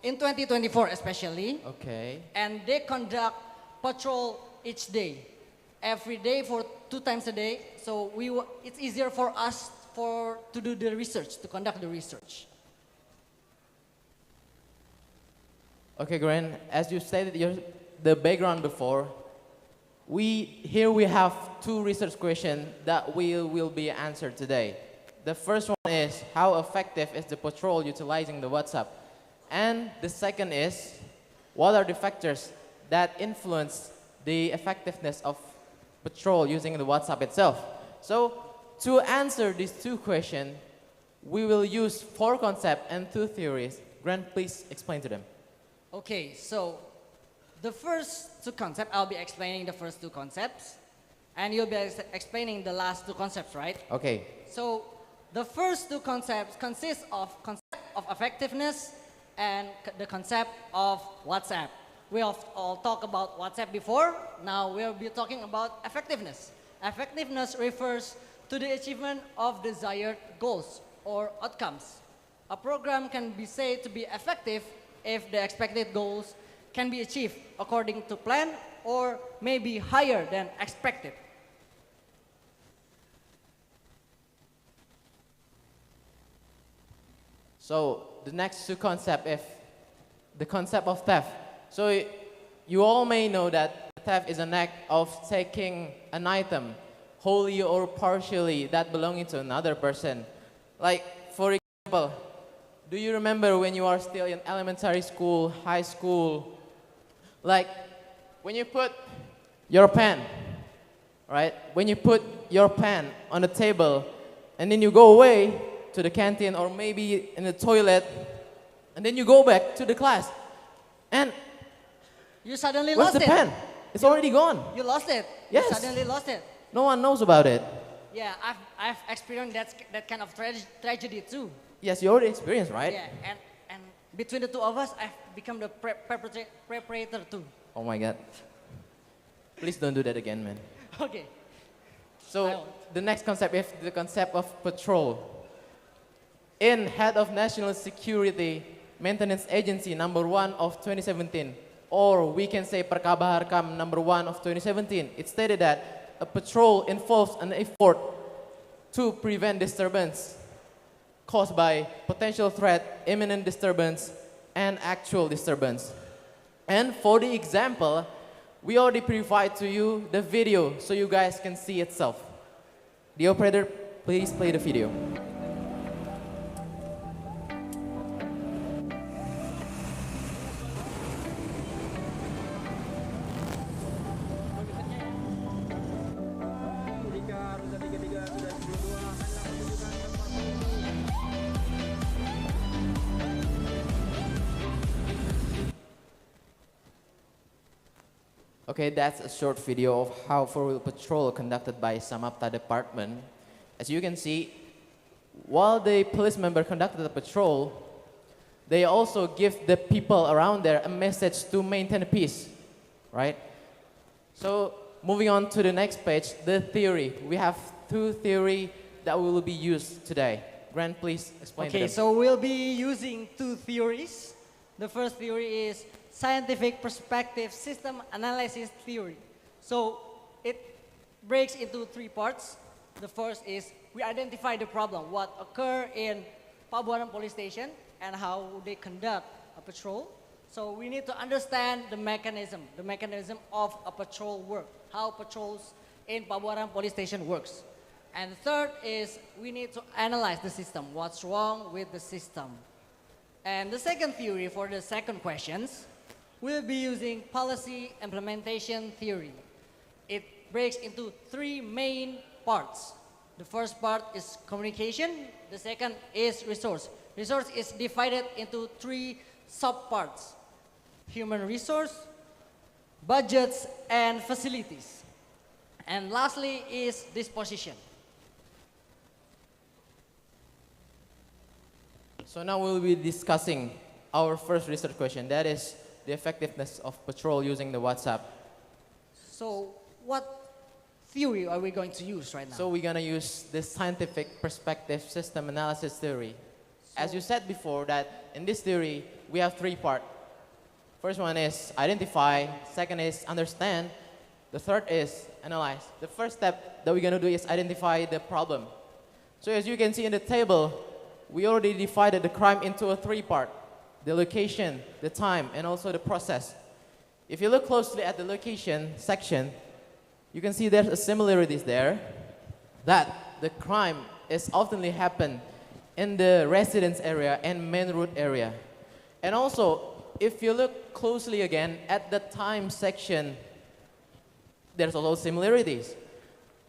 in 2024 especially. Okay. And they conduct patrol each day. every day for 2 times a day. So it's easier for us to do the research, to conduct the research. Okay, Gren, as you stated the background before, here we have 2 research questions that will be answered today. The first one is, how effective is the patrol utilizing the WhatsApp? And the second is, what are the factors that influence the effectiveness of patrol using the WhatsApp itself? So, to answer these 2 questions, we will use 4 concepts and 2 theories. Grant, please explain to them. Okay, so the first 2 concepts, I'll be explaining the first 2 concepts, and you'll be explaining the last 2 concepts, right? Okay. So the first 2 concepts consist of concept of effectiveness and the concept of WhatsApp. We have all talked about WhatsApp before. Now we'll be talking about effectiveness. Effectiveness refers to the achievement of desired goals or outcomes. A program can be said to be effective if the expected goals can be achieved according to plan or maybe higher than expected. So the next 2 concepts, if the concept of theft. So you all may know that theft is an act of taking an item wholly or partially that belonging to another person. Like, for example, do you remember when you are still in elementary school, high school, like when you put your pen, right? When you put your pen on the table and then you go away to the canteen or maybe in the toilet and then you go back to the class and you suddenly where's lost the it. pen? It's already gone. You lost it. Yes. You suddenly lost it. No one knows about it. Yeah, I've experienced that kind of tragedy too. Yes, you already experienced, right? Yeah, and between the 2 of us, I've become the preparator too. Oh my God. Please don't do that again, man. Okay. So the next concept is the concept of patrol. In Head of National Security Maintenance Agency number 1 of 2017, or we can say Perkaba Harkam number 1 of 2017, it stated that a patrol involves an effort to prevent disturbance caused by potential threat, imminent disturbance, and actual disturbance. And for the example, we already provide to you the video so you guys can see itself. The operator, please play the video. Okay, that's a short video of how four-wheel patrol conducted by Samapta department. As you can see, while the police member conducted the patrol, they also give the people around there a message to maintain peace, right? So moving on to the next page, the theory. We have two theories that will be used today. Grant, please explain to them. Okay, so we'll be using two theories. The first theory is scientific perspective system analysis theory. So it breaks into three parts. The first is we identify the problem, what occur in Pabuaran police station and how they conduct a patrol. So we need to understand the mechanism of a patrol work, how patrols in Pabuaran police station works. And the third is we need to analyze the system, what's wrong with the system. And the second theory for the second questions, we'll be using policy implementation theory. It breaks into three main parts. The first part is communication, the second is resource. Resource is divided into three subparts: human resource, budgets, and facilities. And lastly is disposition. So now we'll be discussing our first research question, that is the effectiveness of patrol using the WhatsApp. So what theory are we going to use right now? So we're gonna use the scientific perspective system analysis theory. As you said before, that in this theory, we have three parts. First one is identify, second is understand, The third is analyze. The first step that we're going to do is identify the problem. So as you can see in the table, we already divided the crime into a three-part: the location, the time, and also the process. If you look closely at the location section, you can see there's a similarities there, that the crime is oftenly happen in the residence area and main road area. And also, if you look closely again at the time section, there's also similarities.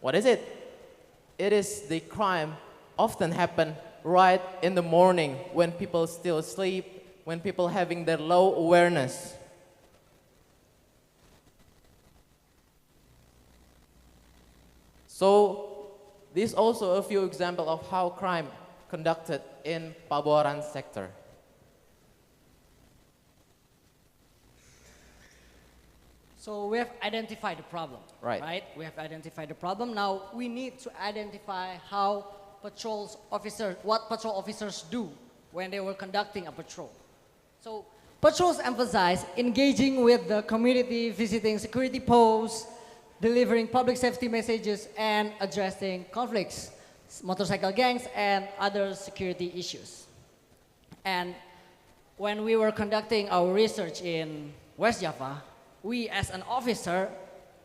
What is it? It is the crime often happen right in the morning when people still sleep, when people having their low awareness. So, this also a few examples of how crime conducted in Pabuaran sector. So we have identified the problem, right? We have identified the problem. Now we need to identify how what patrol officers do when they were conducting a patrol. So patrols emphasize engaging with the community, visiting security posts, delivering public safety messages, and addressing conflicts, motorcycle gangs, and other security issues. And when we were conducting our research in West Java, we as an officer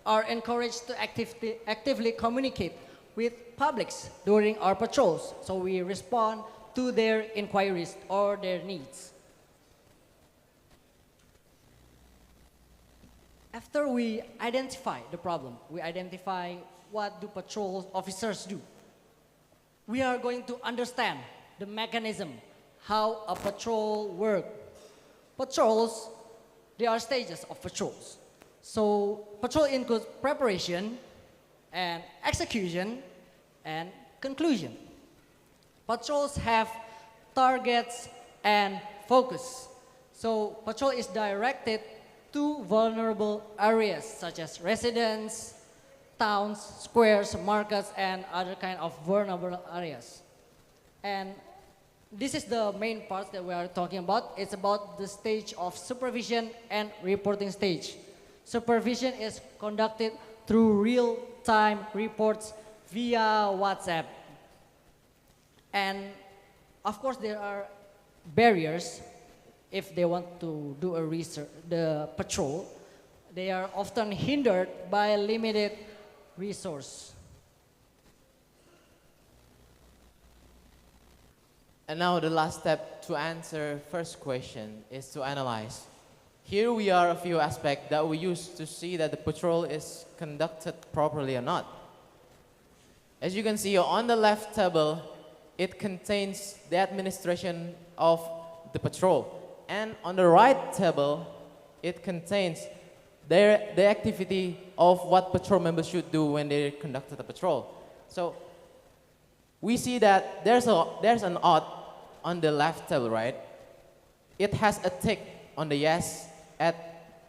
are encouraged to actively communicate with publics during our patrols. So we respond to their inquiries or their needs. After we identify the problem, we identify what do patrol officers do. We are going to understand the mechanism, how a patrol works. Patrols, there are stages of patrols. So patrol includes preparation and execution and conclusion. Patrols have targets and focus. So patrol is directed to vulnerable areas such as residents, towns, squares, markets, and other kind of vulnerable areas. And this is the main part that we are talking about. It's about the stage of supervision and reporting stage. Supervision is conducted through real-time reports via WhatsApp. And of course there are barriers if they want to do the patrol. They are often hindered by limited resource. And now the last step to answer first question is to analyze. Here we are a few aspects that we use to see that the patrol is conducted properly or not. As you can see on the left table, it contains the administration of the patrol. And on the right table, it contains the activity of what patrol members should do when they conducted a patrol. So we see that there's an odd on the left table, right? It has a tick on the yes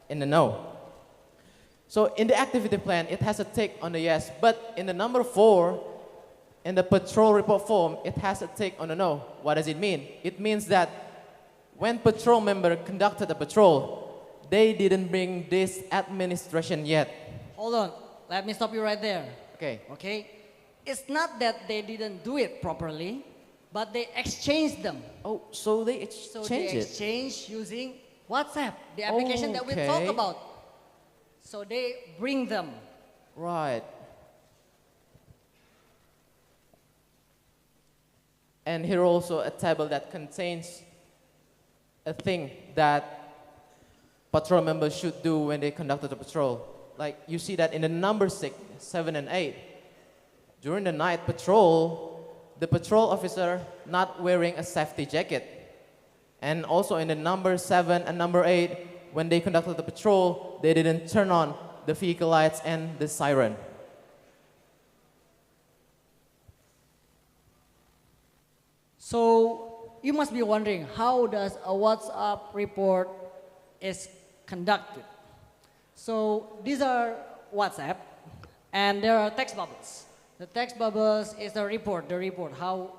in the no. So in the activity plan, it has a tick on the yes, but in the number 4, in the patrol report form, it has a tick on the no. What does it mean? It means that when patrol member conducted a patrol, they didn't bring this administration yet. Hold on, let me stop you right there. Okay. Okay, it's not that they didn't do it properly, but they exchanged them. Oh, so they exchange using WhatsApp, the application that we talk about. So they bring them. Right. And here also a table that contains a thing that patrol members should do when they conducted a patrol. Like you see that in the number 6, 7, and 8. During the night patrol, the patrol officer not wearing a safety jacket. And also in the number 7 and number 8, when they conducted the patrol, they didn't turn on the vehicle lights and the siren. So you must be wondering, how does a WhatsApp report is conducted? So these are WhatsApp, and there are text bubbles. The text bubbles is the report, how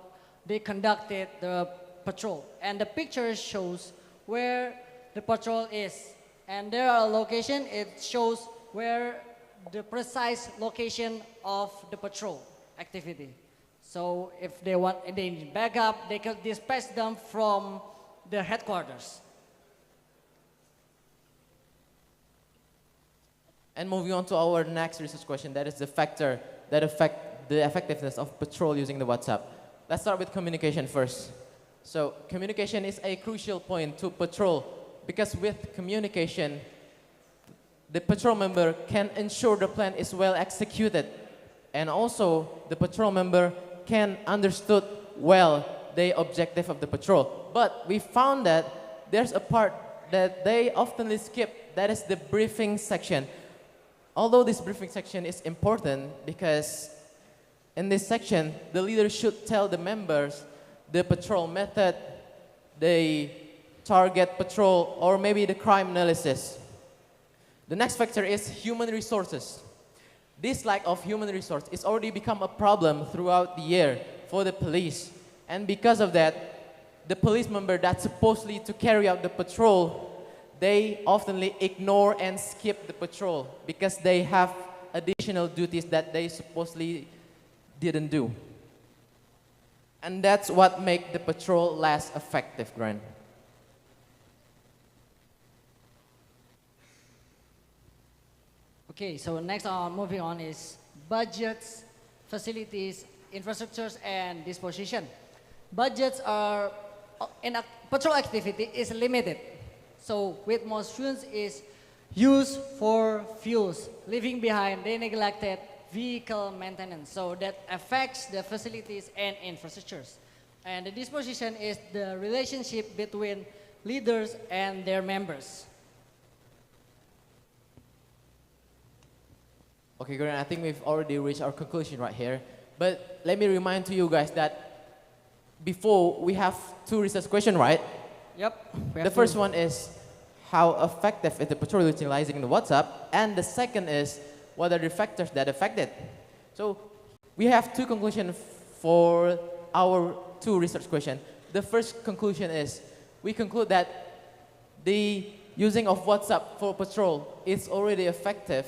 they conducted the patrol. And the picture shows where the patrol is. And there are location, it shows where the precise location of the patrol activity. So if they need backup, they could dispatch them from the headquarters. And moving on to our next research question, that is the factor that affect the effectiveness of patrol using the WhatsApp. Let's start with communication first. So communication is a crucial point to patrol because with communication, the patrol member can ensure the plan is well executed, and also the patrol member can understood well the objective of the patrol. But we found that there's a part that they often skip, that is the briefing section. Although this briefing section is important because in this section, the leader should tell the members the patrol method, the target patrol, or maybe the crime analysis. The next factor is human resources. This lack of human resource is already become a problem throughout the year for the police. And because of that, the police member that's supposedly to carry out the patrol, they oftenly ignore and skip the patrol because they have additional duties that they supposedly didn't do. And that's what makes the patrol less effective, Grant. Okay, so next on, moving on is budgets, facilities, infrastructures, and disposition. Budgets are, in a patrol activity is limited. So with most students is used for fuels, leaving behind the neglected vehicle maintenance. So that affects the facilities and infrastructures. And the disposition is the relationship between leaders and their members. Okay, Grant, I think we've already reached our conclusion right here. But let me remind to you guys that before we have two research questions, right? Yep. The first one is how effective is the patrol utilizing the WhatsApp? And the second is what are the factors that affect it? So we have two conclusions for our two research questions. The first conclusion is we conclude that the using of WhatsApp for patrol is already effective,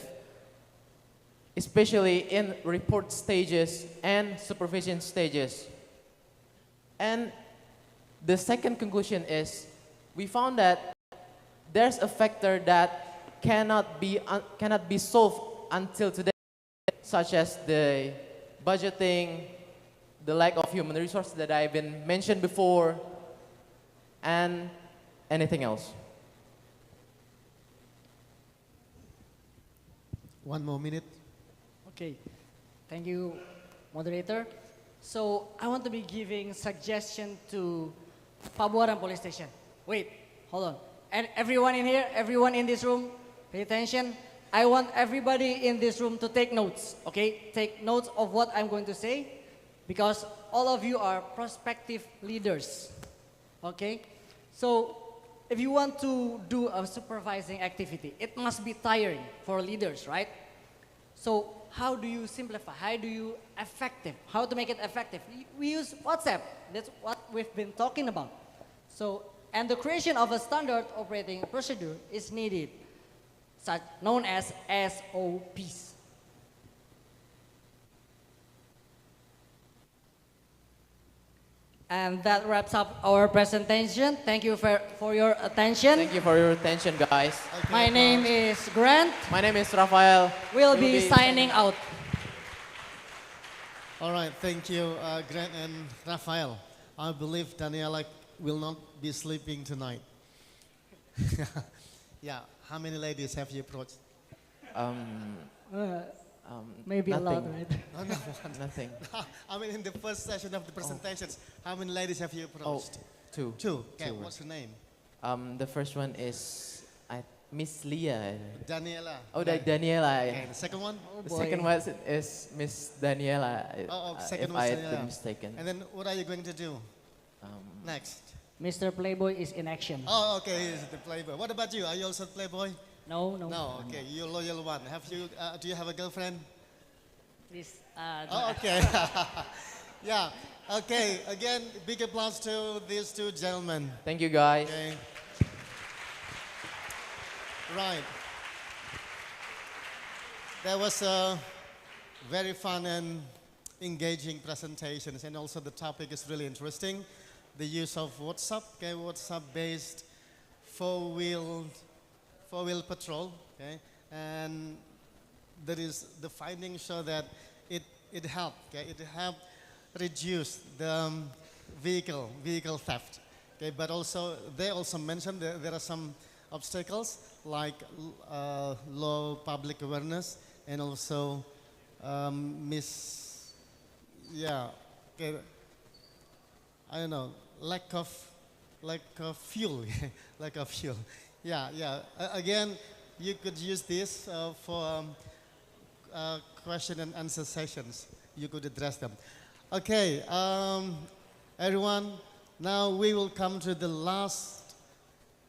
especially in report stages and supervision stages. And the second conclusion is we found that there's a factor that cannot be solved until today, such as the budgeting, the lack of human resources that I've been mentioned before, and anything else. One more minute. Okay, thank you, moderator. So I want to be giving suggestion to Pabuaran Police Station. Wait, hold on. And everyone in here, everyone in this room, pay attention. I want everybody in this room to take notes, okay? Take notes of what I'm going to say because all of you are prospective leaders, okay? So if you want to do a supervising activity, it must be tiring for leaders, right? So how do you simplify? How do you effective? How to make it effective? We use WhatsApp. That's what we've been talking about. So, and the creation of a standard operating procedure is needed, such known as SOPs. And that wraps up our presentation. Thank you for your attention. Thank you for your attention, guys. Okay, my name is Grant. My name is Rafael. We'll be signing out. All right, thank you, Grant and Rafael. I believe Daniela will not be sleeping tonight. Yeah, how many ladies have you approached? Maybe nothing. a lot, right? Oh, no, Nothing. I mean, in the first session of the presentations, how many ladies have you approached? Two. Two. Okay, Two. what's her name? The first one is Miss Leah. Daniela. Oh, Okay. Daniela. Okay, the second one? The second one is Miss Daniela. Second if was I have Daniela. been mistaken. And then what are you going to do next? Mr. Playboy is in action. Oh, okay, he's the playboy. What about you? Are you also playboy? No, no. No, okay, you're loyal one. Have you? Do you have a girlfriend? Please. Oh, okay. Yeah. Okay. Again, big applause to these two gentlemen. Thank you, guys. Okay. Right. That was a very fun and engaging presentations, and also the topic is really interesting. The use of WhatsApp, okay, WhatsApp-based four-wheel patrol, okay, and there is the findings show that it helped, okay, it helped reduce the vehicle theft, okay, but also they also mentioned that there are some obstacles like low public awareness and also okay, I don't know, lack of fuel, lack of fuel. Again, you could use this for question and answer sessions. You could address them. Okay, everyone. Now we will come to the last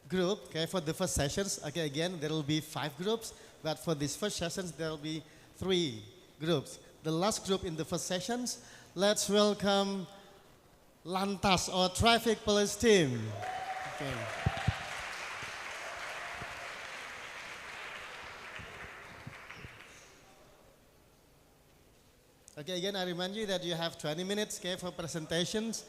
group. Okay, for the first sessions. Okay, again there will be 5 groups, but for these first sessions there will be 3 groups. The last group in the first sessions. Let's welcome Lantas or Traffic Police Team. Okay. Okay, again, I remind you that you have 20 minutes, okay, for presentations.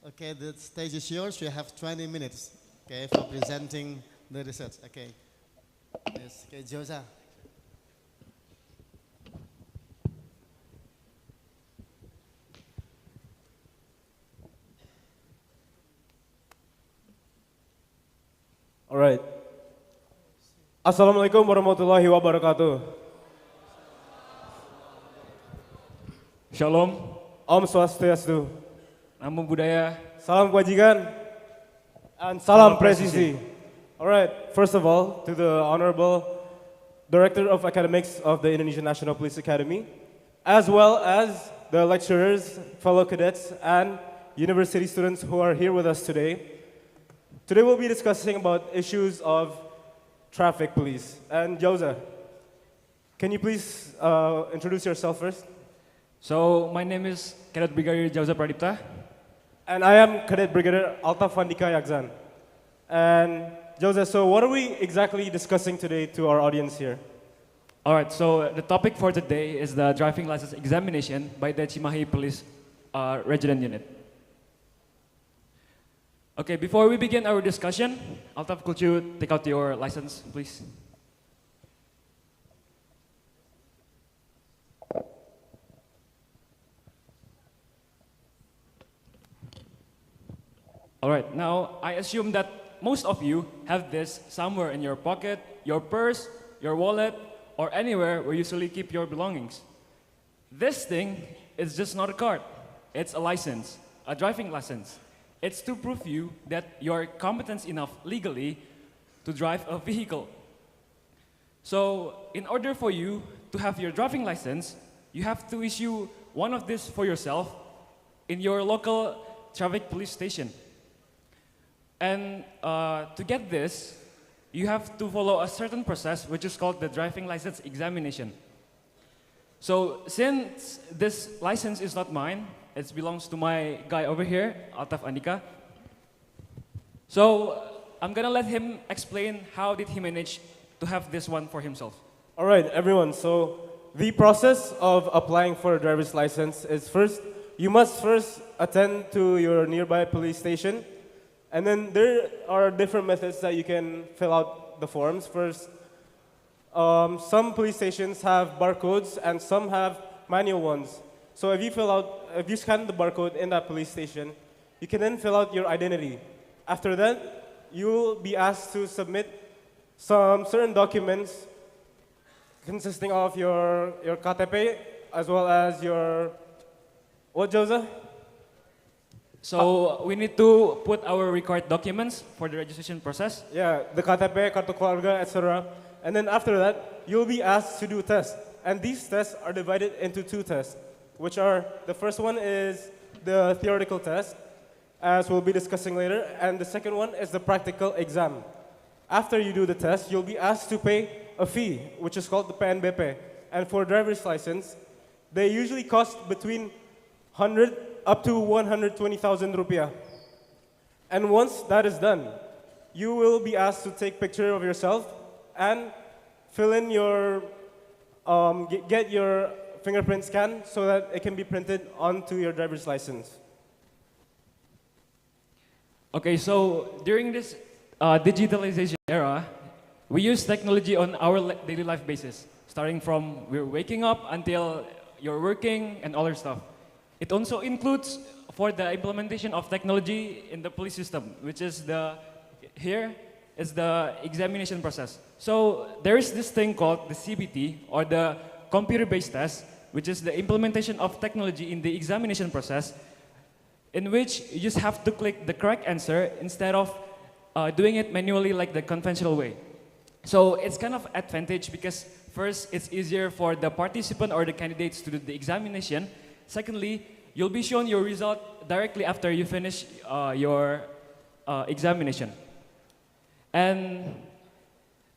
Okay, the stage is yours. You have 20 minutes, okay, for presenting the research. Okay. Yes, okay, Josa. All right. Assalamualaikum warahmatullahi wabarakatuh. Shalom. Om Swastiastu. Namo Buddhaya. Salam kebajikan. And salam presisi. All right. First of all, to the Honorable Director of Academics of the Indonesian National Police Academy, as well as the lecturers, fellow cadets, and university students who are here with us today. Today we'll be discussing about issues of traffic police. And Josa, can you please introduce yourself first? So, my name is Cadet Brigadier Josa Pradipta. And I am Cadet Brigadier Altaf Vandika Yakzan. And Josa, so what are we exactly discussing today to our audience here? All right, so the topic for today is the driving license examination by the Cimahi Police Resident Unit. Okay, before we begin our discussion, Altaf, could you take out your license, please? All right, now I assume that most of you have this somewhere in your pocket, your purse, your wallet, or anywhere where you usually keep your belongings. This thing is just not a card. It's a license, a driving license. It's to prove you that you're competent enough legally to drive a vehicle. So, in order for you to have your driving license, you have to issue one of these for yourself in your local traffic police station. And to get this, you have to follow a certain process which is called the driving license examination. So, since this license is not mine, it belongs to my guy over here, Altaf Andika. So I'm gonna let him explain how did he manage to have this one for himself. All right, everyone. So the process of applying for a driver's license is you must first attend to your nearby police station, and then there are different methods that you can fill out the forms. First, some police stations have barcodes and some have manual ones. So if you scan the barcode in that police station, you can then fill out your identity. After that, you will be asked to submit some certain documents consisting of your KTP as well as your, what, Josa? So we need to put our required documents for the registration process? Yeah, the KTP, kartu keluarga, etc. And then after that, you'll be asked to do tests. And these tests are divided into 2 tests, which are, the first one is the theoretical test, as we'll be discussing later, and the second one is the practical exam. After you do the test, you'll be asked to pay a fee, which is called the PNBP. And for driver's license, they usually cost between 100 up to 120,000 rupiah. And once that is done, you will be asked to take picture of yourself and fill in your, get your fingerprint scan so that it can be printed onto your driver's license. Okay, so during this digitalization era, we use technology on our daily life basis, starting from we're waking up until you're working and other stuff. It also includes for the implementation of technology in the police system, which is here is the examination process. So there is this thing called the CBT, or the computer-based test, which is the implementation of technology in the examination process, in which you just have to click the correct answer instead of doing it manually like the conventional way. So it's kind of advantage because first, it's easier for the participant or the candidates to do the examination. Secondly, you'll be shown your result directly after you finish your examination. And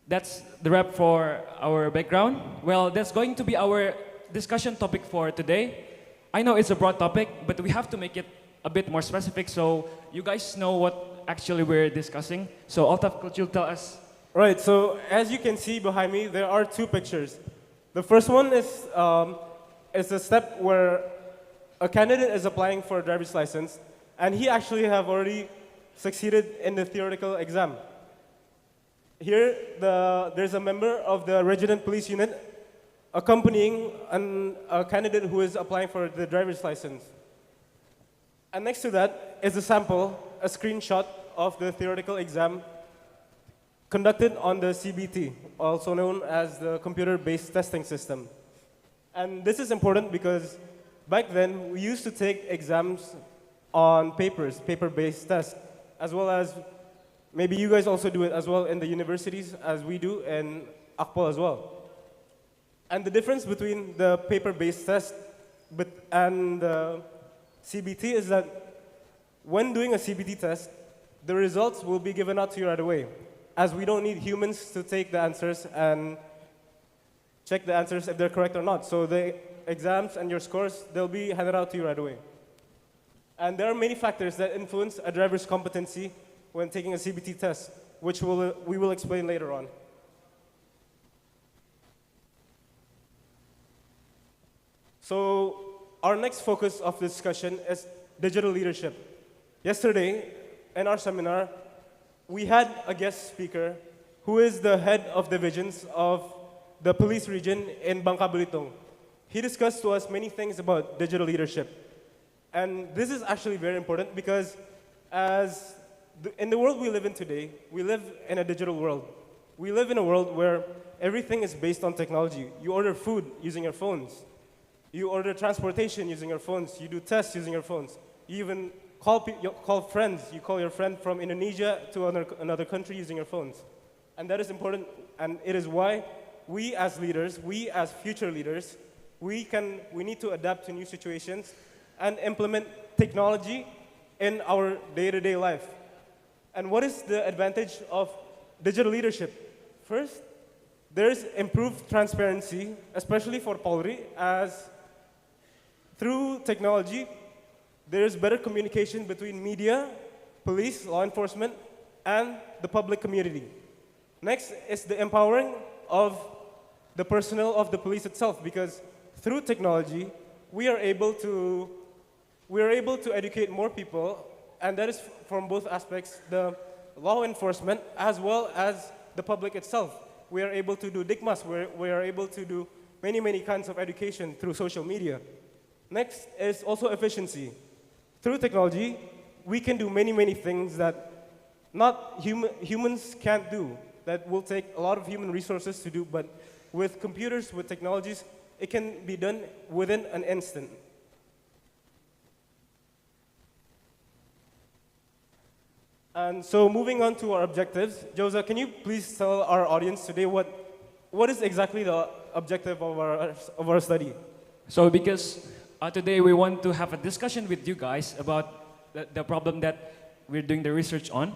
that's the wrap for our background. Well, that's going to be our discussion topic for today. I know it's a broad topic, but we have to make it a bit more specific so you guys know what actually we're discussing. So Altaf, could you tell us? Right, so as you can see behind me, there are two pictures. The first one is a step where a candidate is applying for a driver's license, and he actually have already succeeded in the theoretical exam. Here, there's a member of the resident police unit accompanying a candidate who is applying for the driver's license. And next to that is a sample, a screenshot of the theoretical exam conducted on the CBT, also known as the computer-based testing system. And this is important because back then, we used to take exams on paper-based tests, as well as maybe you guys also do it as well in the universities, as we do in akpol as well. And the difference between the paper-based test and the CBT is that when doing a CBT test, the results will be given out to you right away, as we don't need humans to take the answers and check the answers if they're correct or not. So the exams and your scores, they'll be handed out to you right away. And there are many factors that influence a driver's competency when taking a CBT test, which we will explain later on. So our next focus of discussion is digital leadership. Yesterday, in our seminar, we had a guest speaker who is the head of divisions of the police region in Bangka Belitung. He discussed to us many things about digital leadership. And this is actually very important because in the world we live in today, we live in a digital world. We live in a world where everything is based on technology. You order food using your phones. You order transportation using your phones. You do tests using your phones. You even call friends. You call your friend from Indonesia to another country using your phones. And that is important, and it is why we as leaders, we as future leaders, we need to adapt to new situations and implement technology in our day-to-day life. And what is the advantage of digital leadership? First, there's improved transparency, especially for Polri, as through technology, there's better communication between media, police, law enforcement, and the public community. Next is the empowering of the personnel of the police itself, because through technology, we are able to educate more people, and that is from both aspects, the law enforcement as well as the public itself. We are able to do dikmas, we are able to do many kinds of education through social media. Next is also efficiency. Through technology, we can do many things that humans can't do, that will take a lot of human resources to do, but with computers, with technologies, it can be done within an instant. And so moving on to our objectives, Josa, can you please tell our audience today what is exactly the objective of our study? So because today we want to have a discussion with you guys about the problem that we're doing the research on.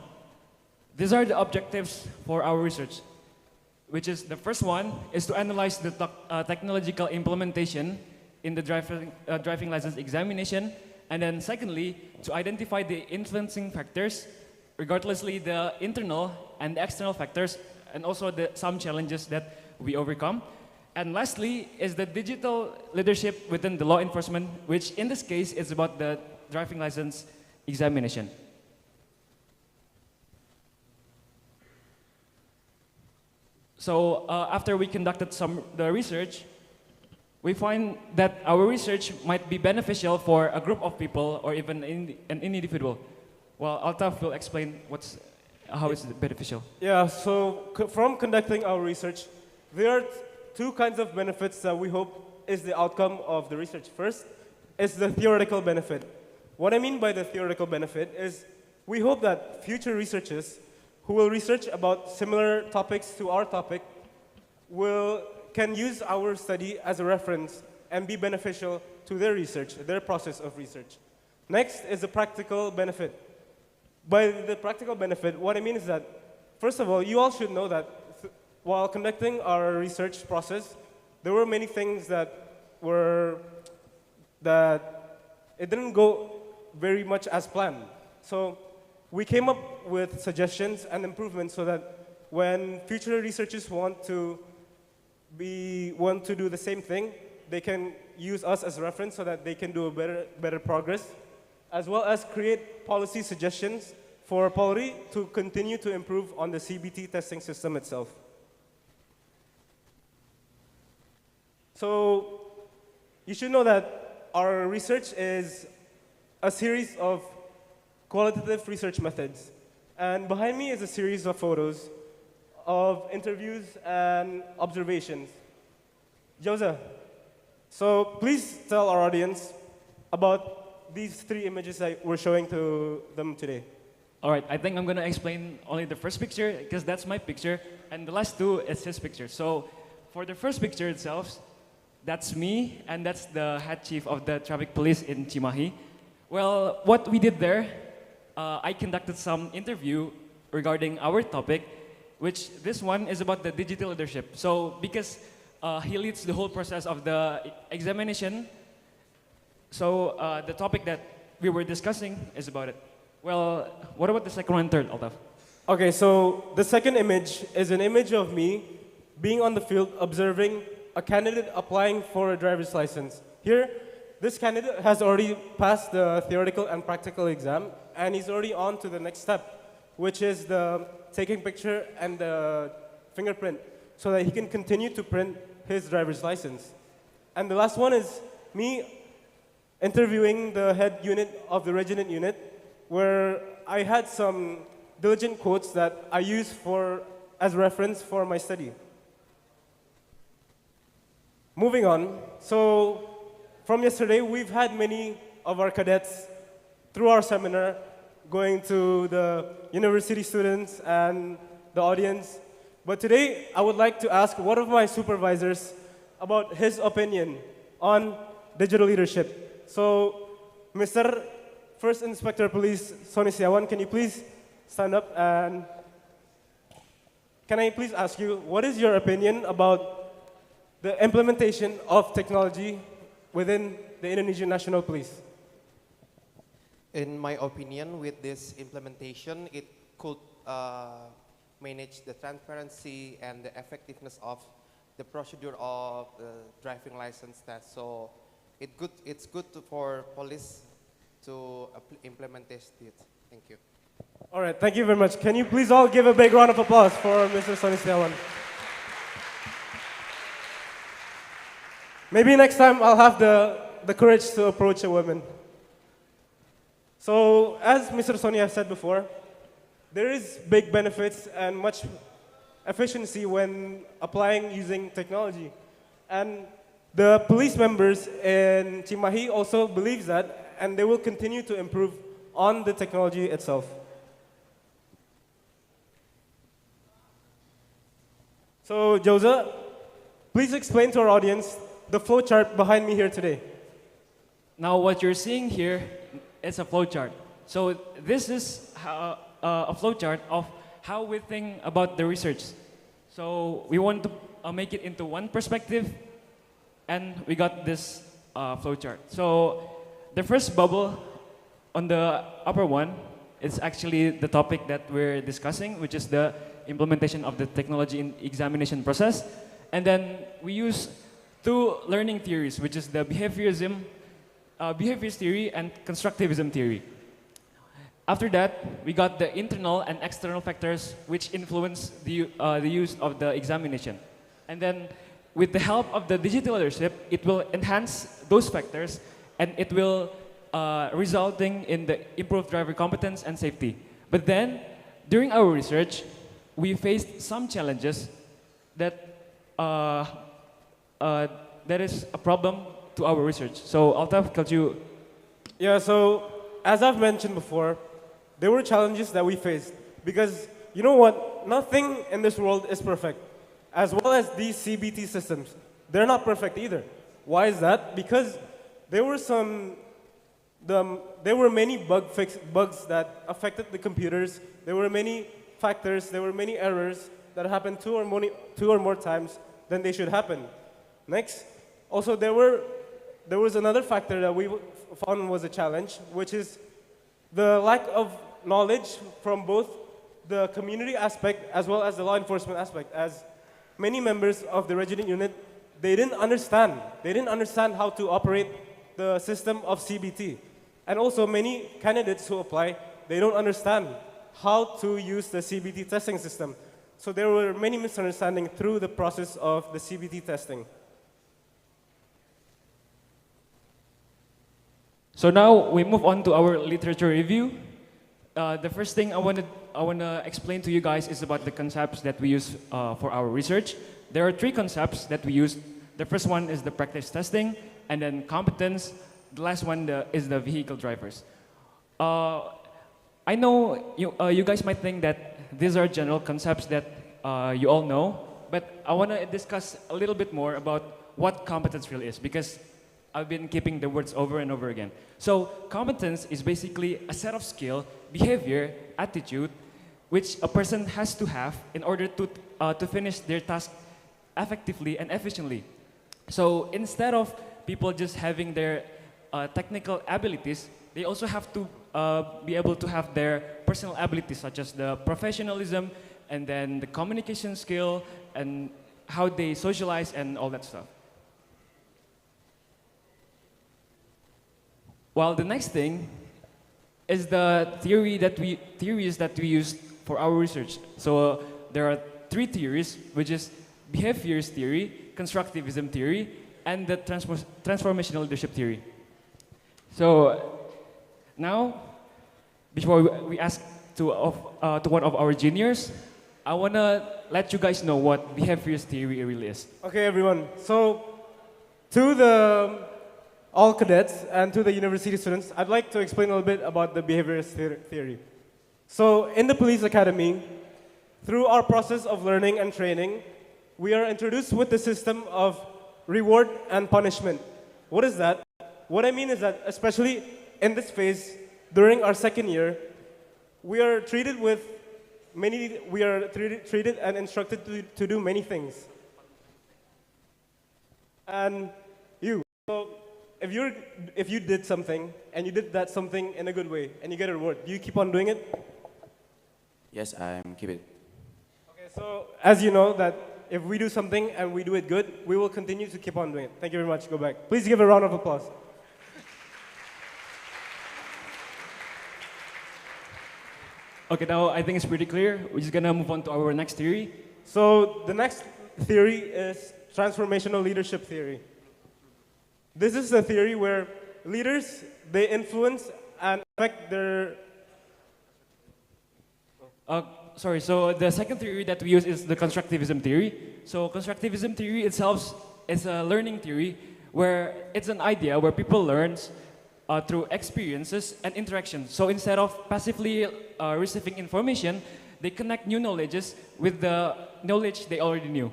These are the objectives for our research, which is the first one is to analyze the technological implementation in the driving license examination, and then secondly, to identify the influencing factors regardlessly the internal and the external factors, and also some challenges that we overcome. And lastly is the digital leadership within the law enforcement, which in this case is about the driving license examination. So after we conducted the research, we find that our research might be beneficial for a group of people or even an individual. Well, Altaf will explain how it's beneficial. Yeah, so from conducting our research, there are two kinds of benefits that we hope is the outcome of the research. First is the theoretical benefit. What I mean by the theoretical benefit is we hope that future researchers who will research about similar topics to our topic can use our study as a reference and be beneficial to their research, their process of research. Next is the practical benefit. By the practical benefit, what I mean is that, first of all, you all should know that while conducting our research process, there were many things that it didn't go very much as planned. So we came up with suggestions and improvements so that when future researchers want to do the same thing, they can use us as a reference so that they can do a better progress, as well as create policy suggestions for Polri to continue to improve on the CBT testing system itself. So you should know that our research is a series of qualitative research methods. And behind me is a series of photos of interviews and observations. Jose, so please tell our audience about these three images that we're showing to them today. All right, I think I'm going to explain only the first picture because that's my picture, and the last two is his picture. So for the first picture itself, that's me, and that's the head chief of the traffic police in Cimahi. Well, what we did there, I conducted some interview regarding our topic, which this one is about the digital leadership. So because he leads the whole process of the examination, so the topic that we were discussing is about it. Well, what about the second one and third, Altaf? Okay, so the second image is an image of me being on the field observing a candidate applying for a driver's license. Here, this candidate has already passed the theoretical and practical exam, and he's already on to the next step, which is the taking picture and the fingerprint, so that he can continue to print his driver's license. And the last one is me interviewing the head unit of the resident unit, where I had some diligent quotes that I use as reference for my study. Moving on, so from yesterday, we've had many of our cadets through our seminar going to the university students and the audience. But today, I would like to ask one of my supervisors about his opinion on digital leadership. So, Mr. First Inspector Police Sony Setiawan, can you please stand up, and can I please ask you, what is your opinion about the implementation of technology within the Indonesian National Police? In my opinion, with this implementation, it could manage the transparency and the effectiveness of the procedure of the driving license test. So it's good for police to implement it. Thank you. All right, thank you very much. Can you please all give a big round of applause for Mr. Sony Setiawan? Maybe next time I'll have the courage to approach a woman. So, as Mr. Sonia said before, there is big benefits and much efficiency when applying using technology. And the police members in Cimahi also believe that, and they will continue to improve on the technology itself. So, Jose, please explain to our audience the flow chart behind me here today. Now, what you're seeing here is a flow chart. So this is a flow chart of how we think about the research. So we want to make it into one perspective, and we got this flow chart. So the first bubble on the upper one It's actually the topic that we're discussing, which is the implementation of the technology in examination process. And then we use two learning theories, which is the behaviorism, behaviorist theory and constructivism theory. After that, we got the internal and external factors which influence the use of the examination. And then with the help of the digital leadership, it will enhance those factors and it will resulting in the improved driver competence and safety. But then, during our research, we faced some challenges that that is a problem to our research. So Altaf, could you? Yeah, so as I've mentioned before, there were challenges that we faced because you know what? Nothing in this world is perfect. As well as these CBT systems, they're not perfect either. Why is that? Because there were many bugs that affected the computers. There were many factors, there were many errors that happened two or more times than they should happen. Next, also there was another factor that we found was a challenge, which is the lack of knowledge from both the community aspect as well as the law enforcement aspect. As many members of the resident unit, they didn't understand how to operate the system of CBT. And also many candidates who apply, they don't understand how to use the CBT testing system. So there were many misunderstandings through the process of the CBT testing. So now we move on to our literature review. The first thing I want to explain to you guys is about the concepts that we use for our research. There are three concepts that we use. The first one is the practice testing, and then competence. The last one is the vehicle drivers. I know you guys might think that these are general concepts that you all know, but I want to discuss a little bit more about what competence really is, because I've been keeping the words over and over again. So competence is basically a set of skill, behavior, attitude, which a person has to have in order to finish their task effectively and efficiently. So instead of people just having their technical abilities, they also have to be able to have their personal abilities, such as the professionalism and then the communication skill and how they socialize and all that stuff. While the next thing is the theories that we use for our research. So there are three theories, which is behaviorist theory, constructivism theory, and the transformational leadership theory. So now, before we ask to one of our juniors, I want to let you guys know what behaviorist theory really is. Okay, everyone. So to all cadets and to the university students, I'd like to explain a little bit about the behaviorist theory. So in the police academy, through our process of learning and training, we are introduced with the system of reward and punishment. What is that? What I mean is that, especially in this phase, during our second year, we are treated and instructed to do many things. And so if you did something and you did that something in a good way and you get a reward, do you keep on doing it? Yes, I'm keep it. Okay, so as you know that if we do something and we do it good, we will continue to keep on doing it. Thank you very much. Go back. Please give a round of applause. Okay, now I think it's pretty clear. We're just gonna move on to our next theory. So the next theory is transformational leadership theory. This is a theory where leaders, they influence and affect their... Sorry, so the second theory that we use is the constructivism theory. So constructivism theory itself is a learning theory where it's an idea where people learn through experiences and interactions. So instead of passively receiving information, they connect new knowledges with the knowledge they already knew.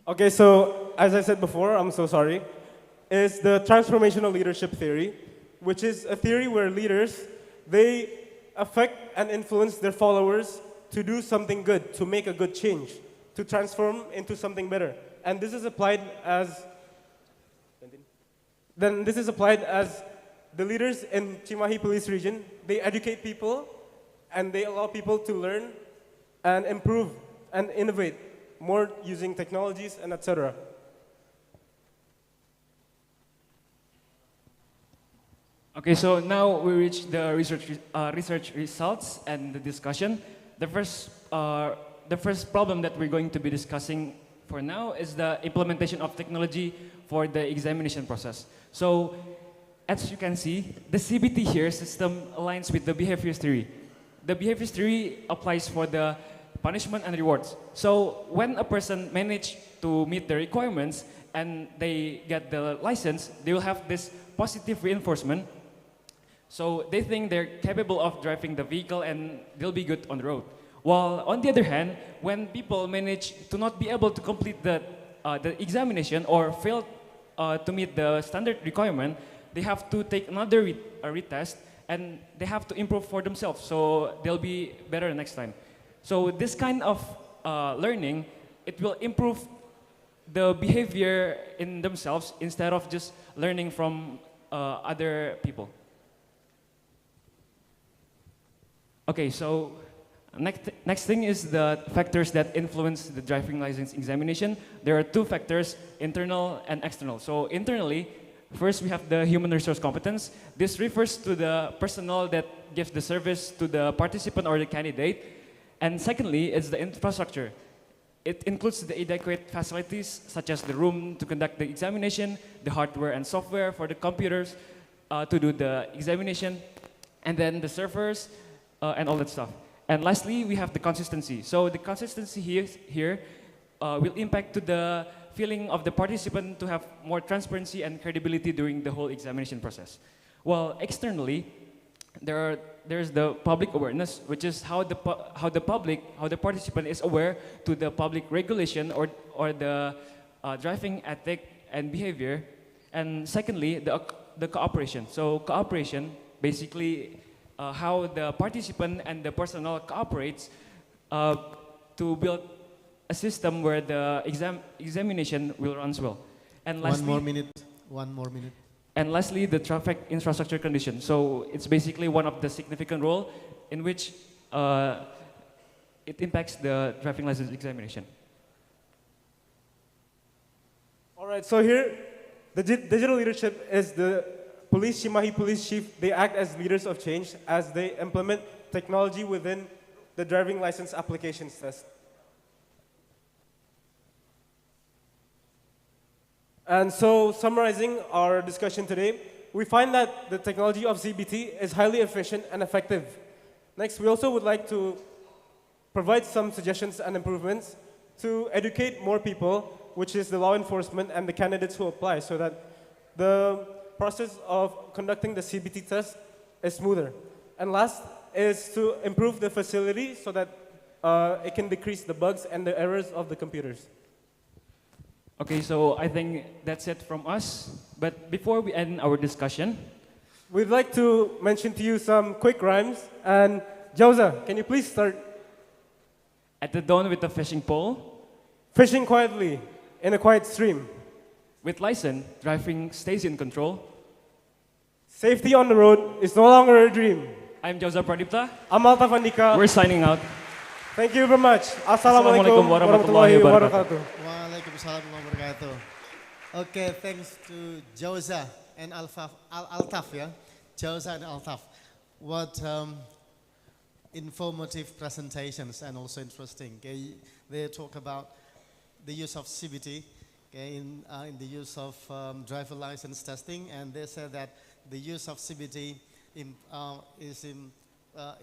Okay, so as I said before, I'm so sorry, is the transformational leadership theory, which is a theory where leaders, they affect and influence their followers to do something good, to make a good change, to transform into something better. And this is applied as the leaders in Cimahi Police Region, they educate people and they allow people to learn and improve and innovate more using technologies and etc. Okay, so now we reach the research results and the discussion. The first problem that we're going to be discussing for now is the implementation of technology for the examination process. So, as you can see, the CBT here system aligns with the behavior theory. The behavior theory applies for the punishment and rewards. So, when a person manages to meet the requirements and they get the license, they will have this positive reinforcement. So they think they're capable of driving the vehicle and they'll be good on the road. While on the other hand, when people manage to not be able to complete the examination or fail to meet the standard requirement, they have to take another retest and they have to improve for themselves. So they'll be better next time. So this kind of learning, it will improve the behavior in themselves instead of just learning from other people. Okay, so next thing is the factors that influence the driving license examination. There are two factors, internal and external. So internally, first we have the human resource competence. This refers to the personnel that gives the service to the participant or the candidate. And secondly, it's the infrastructure. It includes the adequate facilities such as the room to conduct the examination, the hardware and software for the computers to do the examination, and then the servers, and all that stuff. And lastly, we have the consistency. So the consistency here will impact to the feeling of the participant to have more transparency and credibility during the whole examination process. While externally, there's the public awareness, which is how the participant is aware to the public regulation or the driving ethic and behavior. And secondly, the cooperation. So cooperation basically how the participant and the personnel cooperates to build a system where the examination will run well. And lastly, One more minute. And lastly, the traffic infrastructure condition. So it's basically one of the significant role in which it impacts the driving license examination. All right, so here, the digital leadership is the Police Cimahi Police Chief. They act as leaders of change as they implement technology within the driving license applications test. And so, summarizing our discussion today, we find that the technology of CBT is highly efficient and effective. Next, we also would like to provide some suggestions and improvements to educate more people, which is the law enforcement and the candidates who apply, so that the process of conducting the CBT test is smoother. And last is to improve the facility so that it can decrease the bugs and the errors of the computers. Okay, so I think that's it from us. But before we end our discussion, we'd like to mention to you some quick rhymes. And Jauza, can you please start? At the dawn with a fishing pole. Fishing quietly in a quiet stream. With license, driving stays in control. Safety on the road is no longer a dream. I'm Jauza Pradipta. I'm Altaf Andika. We're signing out. Thank you very much. Assalamualaikum warahmatullahi wabarakatuh. Waalaikumsalam warahmatullahi wabarakatuh. Okay, thanks to Jauza and Altaf, yeah? Jauza and Altaf. What informative presentations and also interesting. Okay? They talk about the use of CBT, okay, in the use of driver license testing, and they said that the use of CBT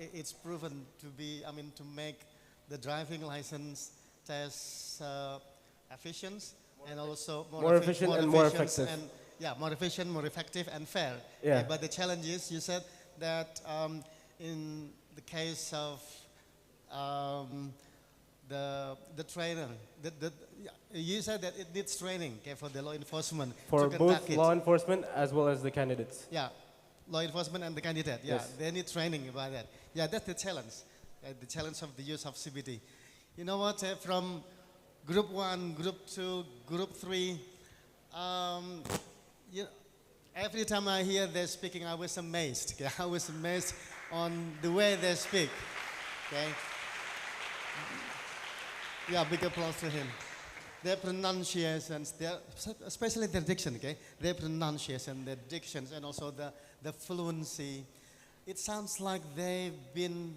it's proven to be, to make the driving license test efficient and also more efficient and more effective. And, yeah, more efficient, more effective, and fair. Yeah. Okay, but the challenge is, you said that in the case of the trainer, you said that it needs training, okay, for the law enforcement for to both law enforcement as well as the candidates. Yeah, law enforcement and the candidate. Yeah, yes. They need training about that. Yeah, that's the challenge. The challenge of the use of CBT. You know what? From Group 1, Group 2, Group 3, Every time I hear they're speaking, I was amazed. Okay? I was amazed on the way they speak. Okay? Yeah, big applause to him. Their pronunciations, especially their diction, okay? Their pronunciation, their dictions, and also the fluency. It sounds like they've been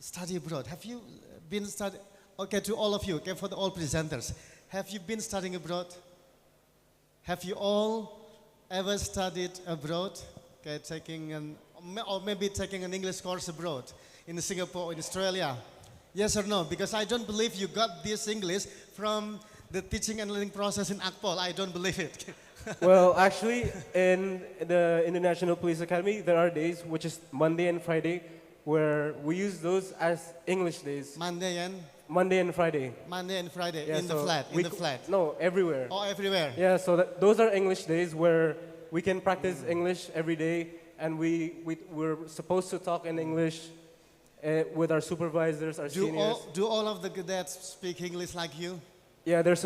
study abroad. Have you been study? Okay, to all of you, okay, for all presenters, have you been studying abroad? Have you all ever studied abroad? Okay, or maybe taking an English course abroad in Singapore, in Australia. Yes or no? Because I don't believe you got this English from the teaching and learning process in Akpol. I don't believe it. Well, actually, in the International Police Academy, there are days, which is Monday and Friday, where we use those as English days. Monday and Friday. Monday and Friday, Yeah, in so the flat. No, everywhere. Oh, everywhere. Yeah, so those are English days where we can practice English every day, and we're supposed to talk in English with our supervisors, our seniors. Do all of the cadets speak English like you? Yeah, that's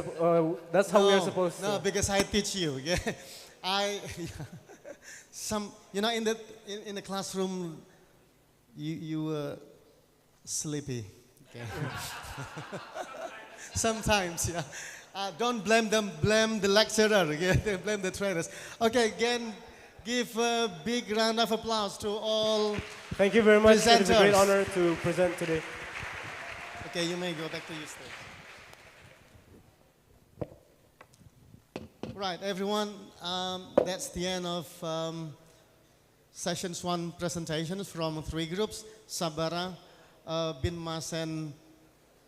how we are supposed to. No, because I teach you. Yeah, in the classroom, you were sleepy. Okay. Sometimes, yeah. Don't blame them. Blame the lecturer. Yeah, blame the trainers. Okay, again, give a big round of applause to all. Thank you very much. Presenters. It is a great honor to present today. Okay, you may go back to your stage. Right, everyone, that's the end of sessions 1 presentations from 3 groups, Sabara, Binmas, and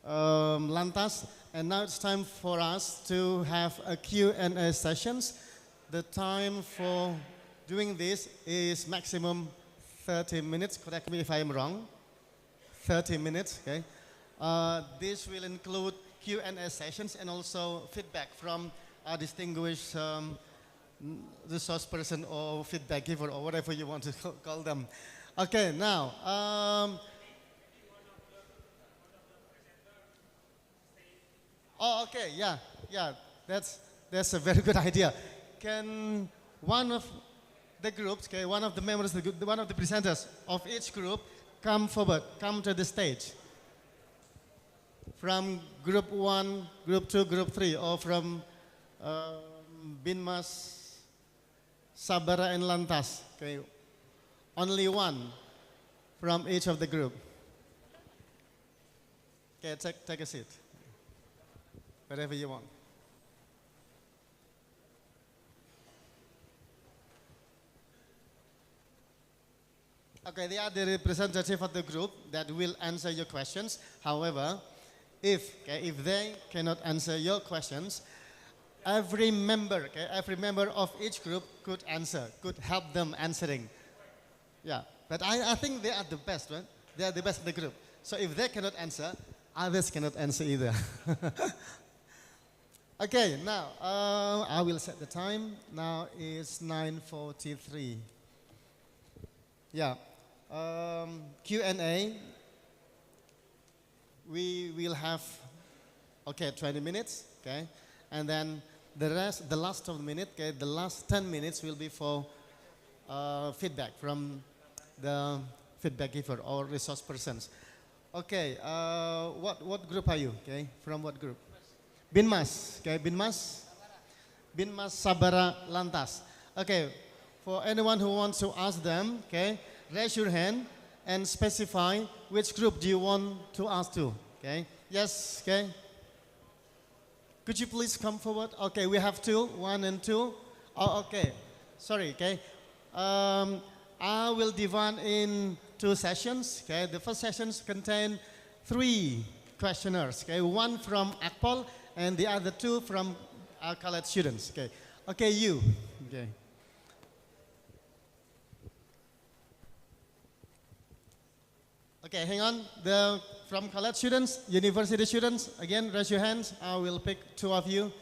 Lantas. And now it's time for us to have a Q&A sessions. The time for doing this is maximum 30 minutes. Correct me if I am wrong. 30 minutes, okay? This will include Q&A sessions and also feedback from a distinguished resource person or feedback giver or whatever you want to call them. Okay, now. Oh, okay, yeah, that's a very good idea. Can one of the groups, okay, one of the members, one of the presenters of each group come forward, come to the stage? From group 1, group 2, group 3, or from Binmas, Sabara, and Lantas. Okay, only one from each of the group. Okay, take a seat. Wherever you want. Okay, they are the representative of the group that will answer your questions. However, if they cannot answer your questions, every member of each group could answer, could help them answering. Yeah, but I think they are the best, right? They are the best in the group. So if they cannot answer, others cannot answer either. Okay, now I will set the time. Now it's 9:43. Yeah, Q&A. We will have, 20 minutes, okay? And then the last of the minute, okay, the last 10 minutes will be for feedback from the feedback giver or resource persons. Okay, what group are you, okay? From what group? Binmas, okay, Binmas, Sabara, Lantas. Okay, for anyone who wants to ask them, okay, raise your hand and specify which group do you want to ask to, okay? Yes, okay. Could you please come forward? Okay, we have 2, 1 and 2. Oh, okay, sorry, okay. I will divide in 2 sessions, okay. The first sessions contain 3 questionnaires, okay. 1 from Akpol and the other 2 from our college students, okay. Okay, you, okay. Okay, hang on. From college students, university students, again, raise your hands. I will pick 2 of you.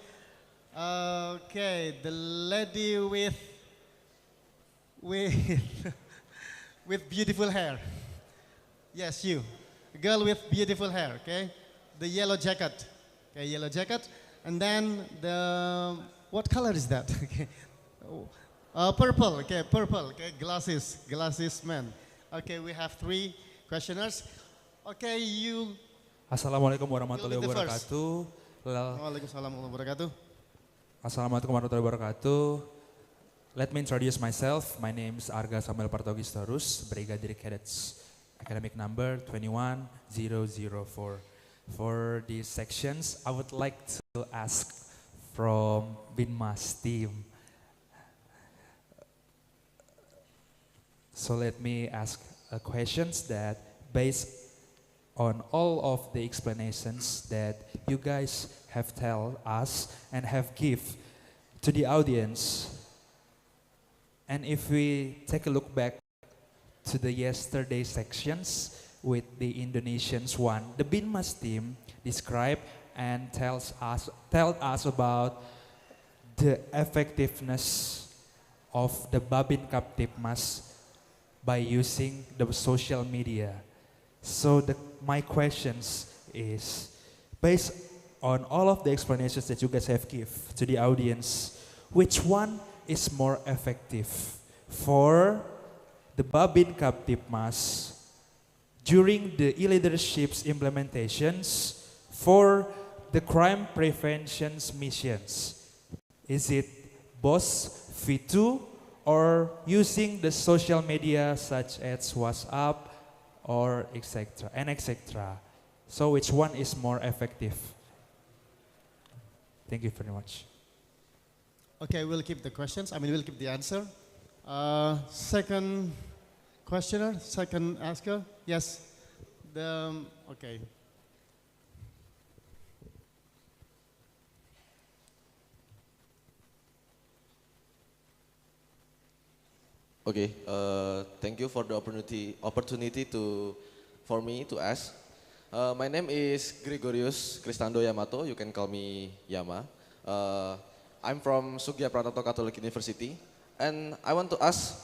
Okay, the lady with beautiful hair. Yes, you. The girl with beautiful hair, okay? The yellow jacket. Okay, yellow jacket. And then what color is that? Okay. Purple, okay, purple, okay, glasses man. Okay, we have 3 questioners. Okay, you. Assalamualaikum warahmatullahi You'll be the first. wabarakatuh. Waalaikumsalam warahmatullahi wabarakatuh. Assalamualaikum warahmatullahi wabarakatuh. Let me introduce myself. My name is Arga Samuel Partogistorus, Brigadier Cadets, academic number 21004. For these sections, I would like to ask from Binmas team. So let me ask questions that based on all of the explanations that you guys have tell us and have give to the audience. And if we take a look back to the yesterday sections with the Indonesians one, the Binmas team describe and tell us about the effectiveness of the Babin Kaptipmas by using the social media. So my questions is, based on all of the explanations that you guys have give to the audience, which one is more effective for the Babin Kaptipmas during the e-leadership's implementations for the crime prevention missions? Is it BOS V2 or using the social media such as WhatsApp or etc. and etc. So which one is more effective? Thank you very much. Okay, we'll keep the questions. We'll keep the answer. Second questioner, second asker. Yes. Okay. Okay, thank you for the opportunity for me to ask. My name is Gregorius Kristando Yamato. You can call me Yama. I'm from Sugya Pranoto Catholic University, and I want to ask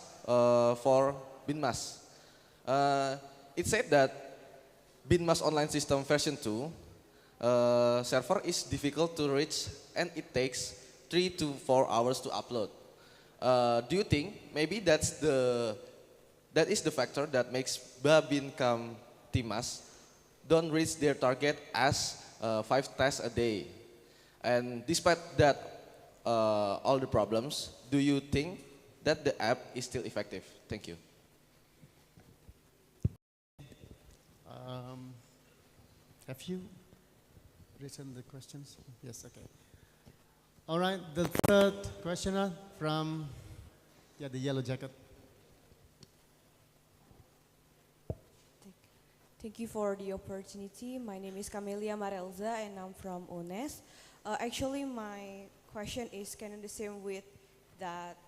for Binmas. It said that Binmas online system version 2 server is difficult to reach, and it takes 3 to 4 hours to upload. Do you think maybe that is the factor that makes Babin Kaptipmas don't reach their target as 5 tests a day? And despite that, all the problems, do you think that the app is still effective? Thank you. Have you written the questions? Yes, okay. All right, the third questioner from the yellow jacket. Thank you for the opportunity. My name is Camelia Marelza and I'm from UNES. Actually, my question is kind of the same with that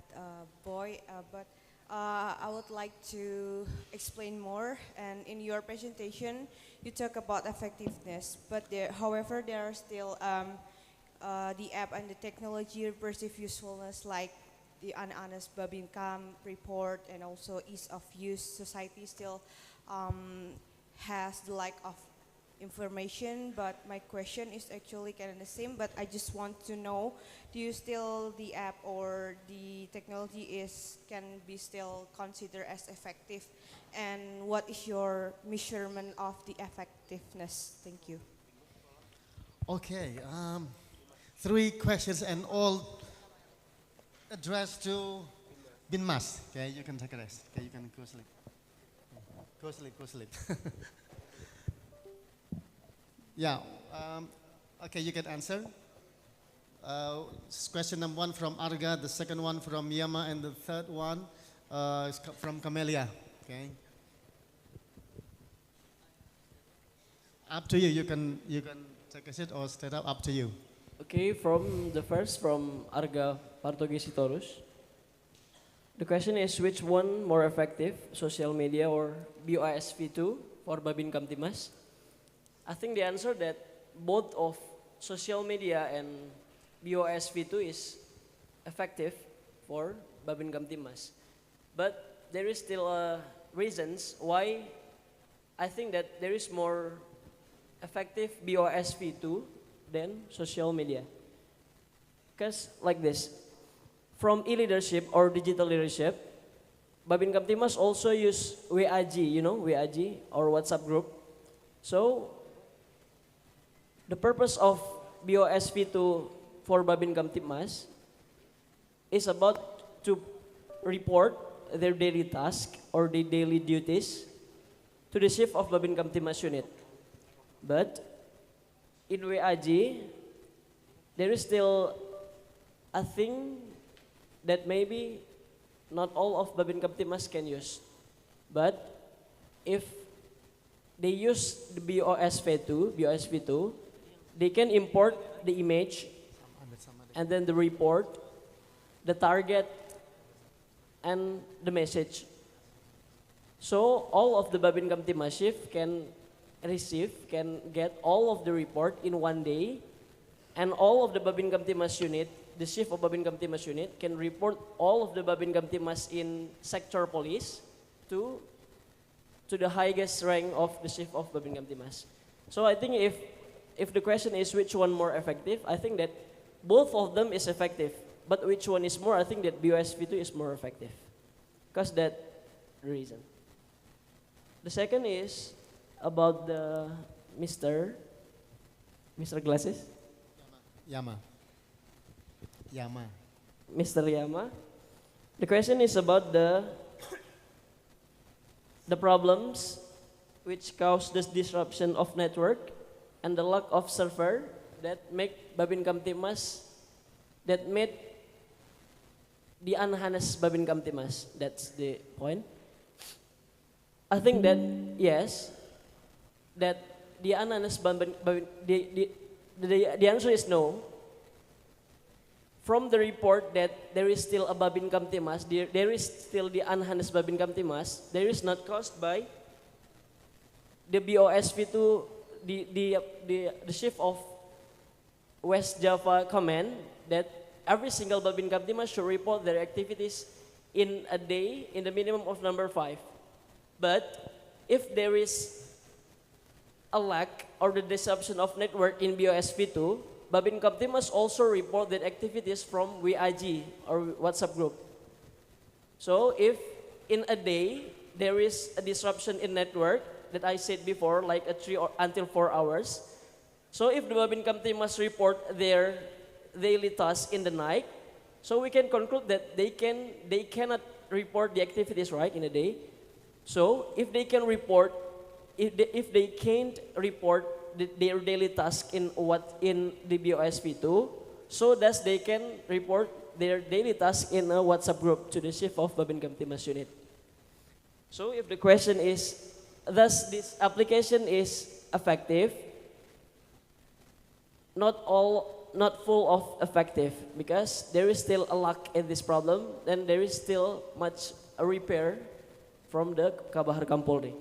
boy, but I would like to explain more. And in your presentation, you talk about effectiveness, but however, there are still the app and the technology perceived usefulness, like the honest Babin Kam report, and also ease of use. Society still has the lack of information, but my question is actually kind of the same, but I just want to know, do you still, the app or the technology can be still considered as effective, and what is your measurement of the effectiveness? Thank you. Okay, 3 questions and all addressed to Binmas. Okay, you can take a rest. Okay, you can go sleep. Go sleep. Yeah, okay, you can answer. Question number 1 from Arga, the second one from Yama, and the third one is from Camelia. Okay. Up to you. You can take a seat or stand up to you. Okay, from Arga Partogistorus. The question is, which one more effective, social media or BOS V2 for Babin Kaptipmas? I think the answer that both of social media and BOS V2 is effective for Babin Kaptipmas. But there is still reasons why I think that there is more effective BOS V2 than social media. Because like this, from e-leadership or digital leadership, Babin Kamtimas also use WAG, you know, WAG or WhatsApp group. So the purpose of BOSV2 for Babin Kamtimas is about to report their daily task or the daily duties to the chief of Babin Kamtimas unit. But in WAG, there is still a thing that maybe not all of Babin Kamtimas can use. But if they use the BOSV2, they can import the image and then the report, the target, and the message. So all of the Babin Kamtimas chief can get all of the report in one day, and all of the Babin Kamtimas unit, the chief of Babin Kamtimas unit, can report all of the Babin Kamtimas in sector police to the highest rank of the chief of Babin Kamtimas. So I think if the question is which one more effective, I think that both of them is effective. But which one is more? I think that BOSV2 is more effective. Because that reason. The second is about the Mr. Glasses. Yama. Mr. Yama. The question is about the problems which cause this disruption of network and the lack of server that make Babin Kamtimas, that made the unharnessed Babin Kamtimas. That's the point. I think that yes, that the unharnessed the answer is no. From the report that there is still a Babin Kamtimas, there is still the unharnessed Babin Kamtimas, there is not caused by the BOSV2, the chief of West Java Command, that every single Babin Kamtimas should report their activities in a day in the minimum of number 5. But if there is a lack or the disruption of network in BOSV2, Babin Kamtimas also report their activities from WAG or WhatsApp group. So if in a day there is a disruption in network that I said before, like a 3 or until 4 hours, so if the Babin Kamtimas report their daily tasks in the night, so we can conclude that they cannot report the activities right in a day. So if they can report, if they can't report their daily task in the BOSV2, so that they can report their daily task in a WhatsApp group to the chief of Babin Kamtimas unit. So if the question is, thus this application is effective, not full of effective, because there is still a lack in this problem, and there is still much a repair from the Kabahar Kampolri.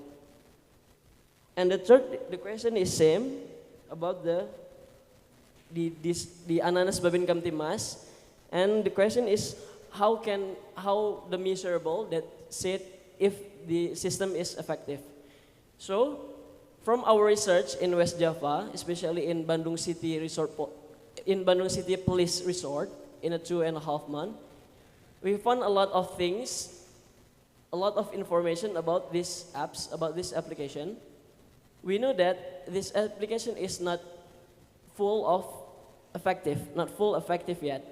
And the question is same about the unharnessed Babin Kamtimas, and the question is how the miserable that said if the system is effective. So from our research in West Java, especially in Bandung City Police Resort, in a 2.5 months, we found a lot of things, a lot of information about these apps, about this application. We know that this application is not full effective yet,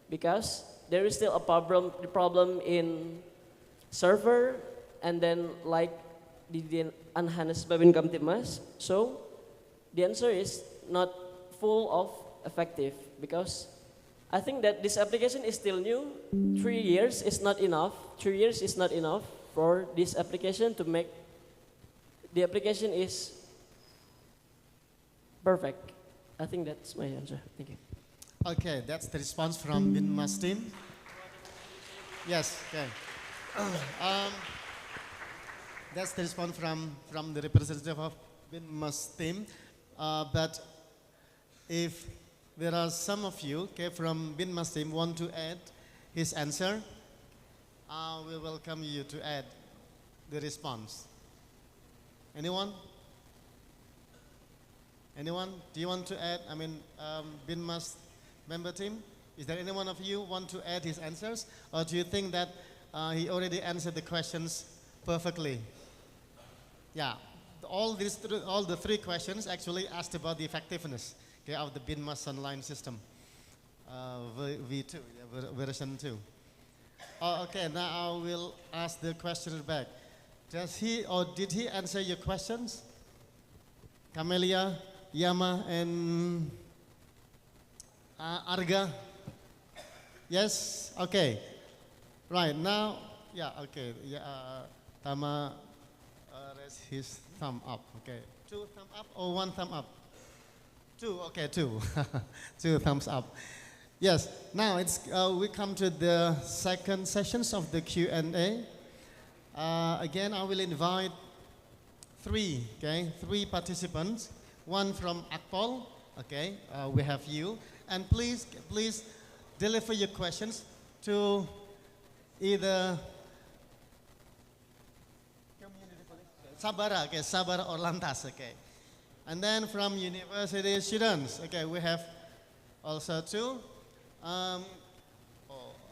because there is still a problem in server, and then like the unharnessed Babin Kamtimas. So the answer is not full of effective, because I think that this application is still new. 3 years is not enough. 3 years is not enough for this application to make the application is perfect. I think that's my answer. Thank you. Okay, that's the response from Binmas team. Yes, okay. That's the response from the representative of Binmas team. But if there are some of you, okay, from Binmas team want to add his answer, we welcome you to add the response. Anyone? Anyone? Do you want to add? I mean, Binmas member team? Is there any one of you want to add his answers? Or do you think that he already answered the questions perfectly? Yeah, all the three questions actually asked about the effectiveness, okay, of the BINMAS online system, V2, version 2. Oh, okay, now I will ask the questioner back. Does he or did he answer your questions? Camelia, Yama, and Arga? Yes? Okay. Right, now, yeah, okay. Yeah, Tama raised his thumb up. Okay. 2 thumb up or 1 thumb up? 2, okay, 2. 2 thumbs up. Yes, now we come to the second sessions of the Q&A. Again, I will invite three participants. One from akpol, okay, we have you. And please deliver your questions to either Sabara, okay, Sabara or Lantas, okay. And then from university students, okay, we have also two.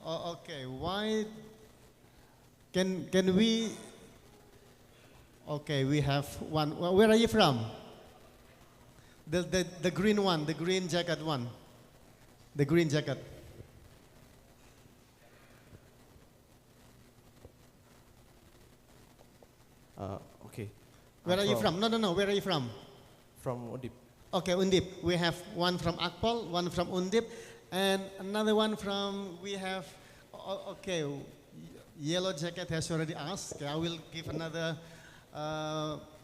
Okay, why can we? Okay, we have one. Where are you from? The green one, the green jacket one, the green jacket. Okay. Where are you from? No. Where are you from? From Undip. Okay, Undip. We have one from Akpol, one from Undip, and another one from, we have, okay, yellow jacket has already asked. Okay, I will give another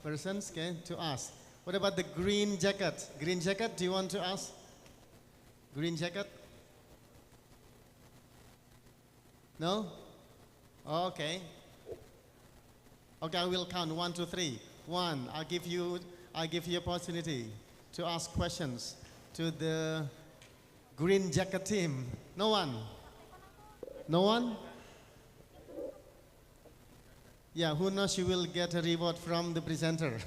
person, okay, to ask. What about the green jacket? Green jacket, do you want to ask? Green jacket? No? Okay. Okay, I will count 1, 2, 3. 1, I'll give you opportunity to ask questions to the green jacket team. No one? No one? Yeah, who knows you will get a reward from the presenter.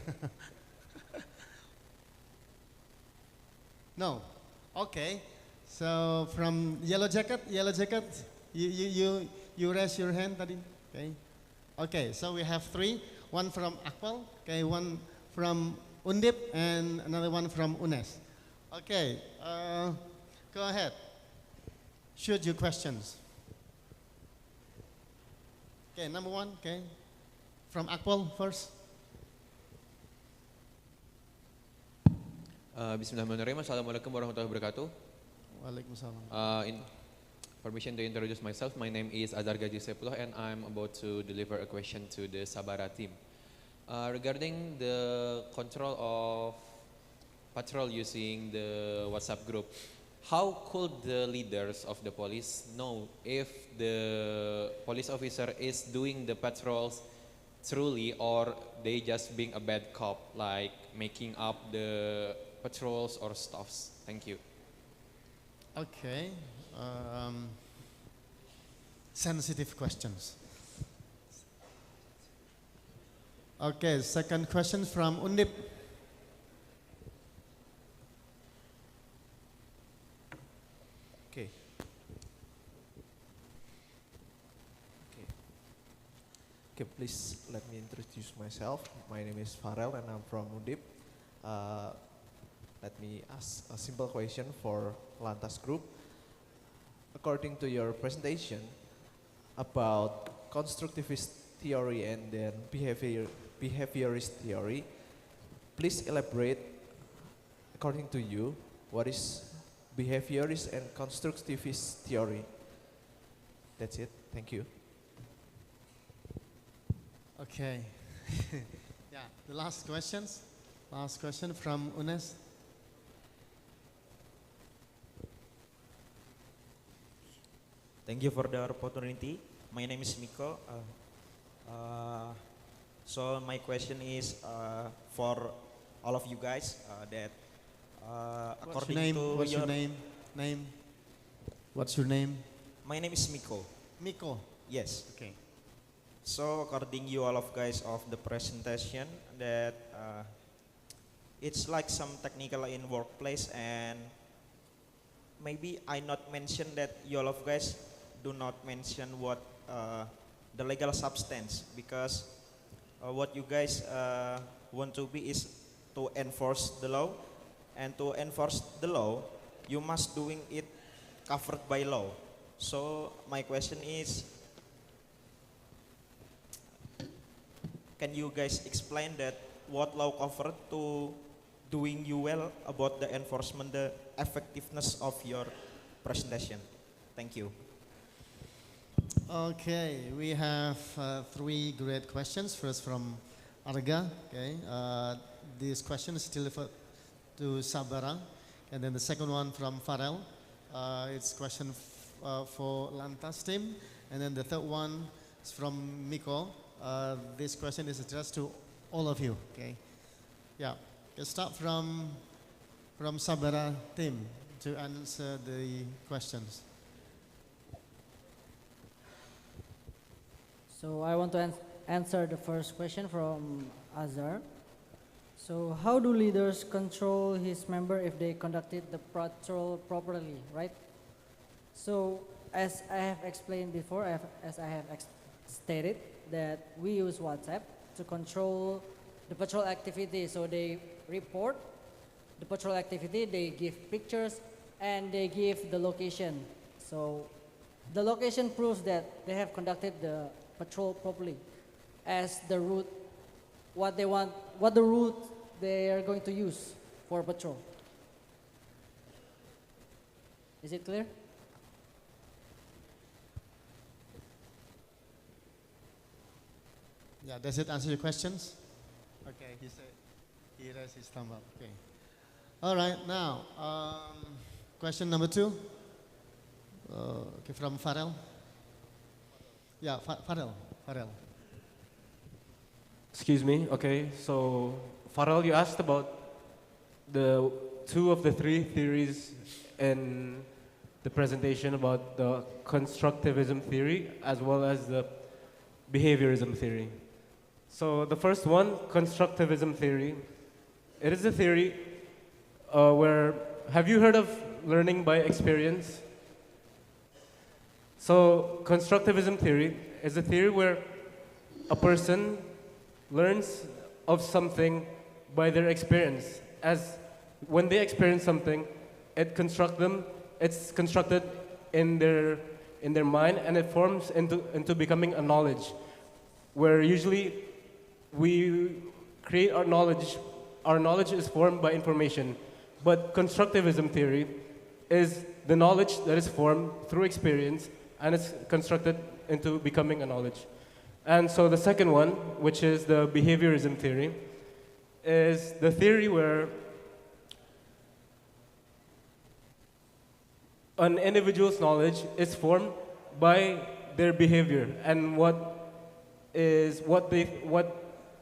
No? Okay. So from yellow jacket, you raise your hand tadi. Okay. Okay, so we have 3. One from Akpol, okay, one from Undip, and another one from UNES. Okay, go ahead. Shoot your questions. Okay, number 1, okay. From Akpol first. Bismillahirrahmanirrahim. Assalamualaikum warahmatullahi wabarakatuh. Waalaikumsalam. Permission to introduce myself. My name is Azhar Gaji Sepuluh and I'm about to deliver a question to the Sabara team. Regarding the control of patrol using the WhatsApp group, how could the leaders of the police know if the police officer is doing the patrols truly or they just being a bad cop, like making up the patrols or stuffs? Thank you. Okay. Sensitive questions. Okay, second question from Undip. Okay. Okay, please let me introduce myself. My name is Farel and I'm from Undip. Let me ask a simple question for Lantas Group. According to your presentation about constructivist theory and then behaviorist theory, please elaborate, according to you, what is behaviorist and constructivist theory? That's it. Thank you. Okay. Yeah, the last questions. Last question from UNES. Thank you for the opportunity. My name is Miko. So my question is for all of you guys that according to What's your name? Name? What's your name? My name is Miko. Miko. Yes. Okay. So according you all of guys of the presentation that it's like some technical in workplace and maybe I not mention that you all of guys do not mention what the legal substance, because what you guys want to be is to enforce the law, and to enforce the law you must doing it covered by law. So my question is, can you guys explain that what law covered to doing you well about the enforcement, the effectiveness of your presentation? Thank you. Okay, we have three great questions. First from Arga. Okay, this question is delivered to Sabara, and then the second one from Farel. It's question for Lantas team, and then the third one is from Miko. This question is addressed to all of you. Okay, yeah. Let's start from Sabara team to answer the questions. So I want to answer the first question from Azhar. So how do leaders control his member if they conducted the patrol properly, right? So as I have explained before, as I have stated, that we use WhatsApp to control the patrol activity. So they report the patrol activity, they give pictures, and they give the location. So the location proves that they have conducted the patrol properly, as the route, what they want, what the route they are going to use for patrol. Is it clear? Yeah, does it answer your questions? Okay, he said he raised his thumb up. Okay. All right, now question number 2. Okay, from Farel. Yeah, Farel. Excuse me. Okay, so Farrell, you asked about the 2 of the 3 theories in the presentation about the constructivism theory as well as the behaviorism theory. So the first one, constructivism theory, it is a theory where, have you heard of learning by experience? So constructivism theory is a theory where a person learns of something by their experience. As when they experience something, it's constructed in their mind, and it forms into becoming a knowledge, where usually we create our knowledge. Our knowledge is formed by information, but constructivism theory is the knowledge that is formed through experience, and it's constructed into becoming a knowledge. And so the second one, which is the behaviorism theory, is the theory where an individual's knowledge is formed by their behavior and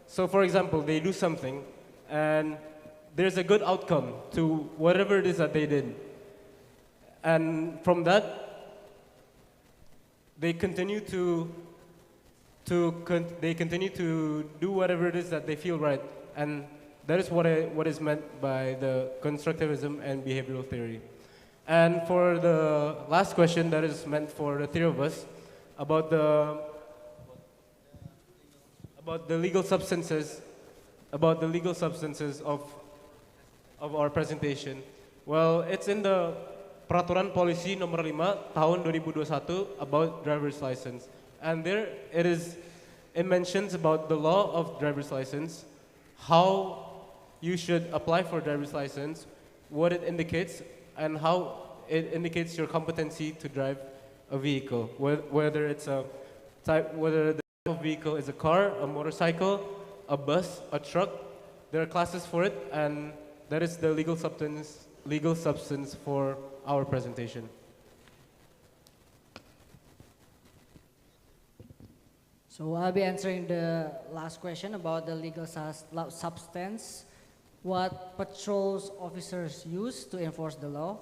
so for example, they do something and there's a good outcome to whatever it is that they did. And from that, they continue to do whatever it is that they feel right, and that is what is meant by the constructivism and behavioral theory. And for the last question, that is meant for the 3 of us, about the legal substances, of our presentation. Well, it's in the Peraturan Polisi nomor 5 tahun 2021 about driver's license. And there it mentions about the law of driver's license, how you should apply for driver's license, what it indicates, and how it indicates your competency to drive a vehicle, whether the type of vehicle is a car, a motorcycle, a bus, a truck. There are classes for it, and that is the legal substance for our presentation. So I'll be answering the last question about the legal substance, what patrols officers use to enforce the law.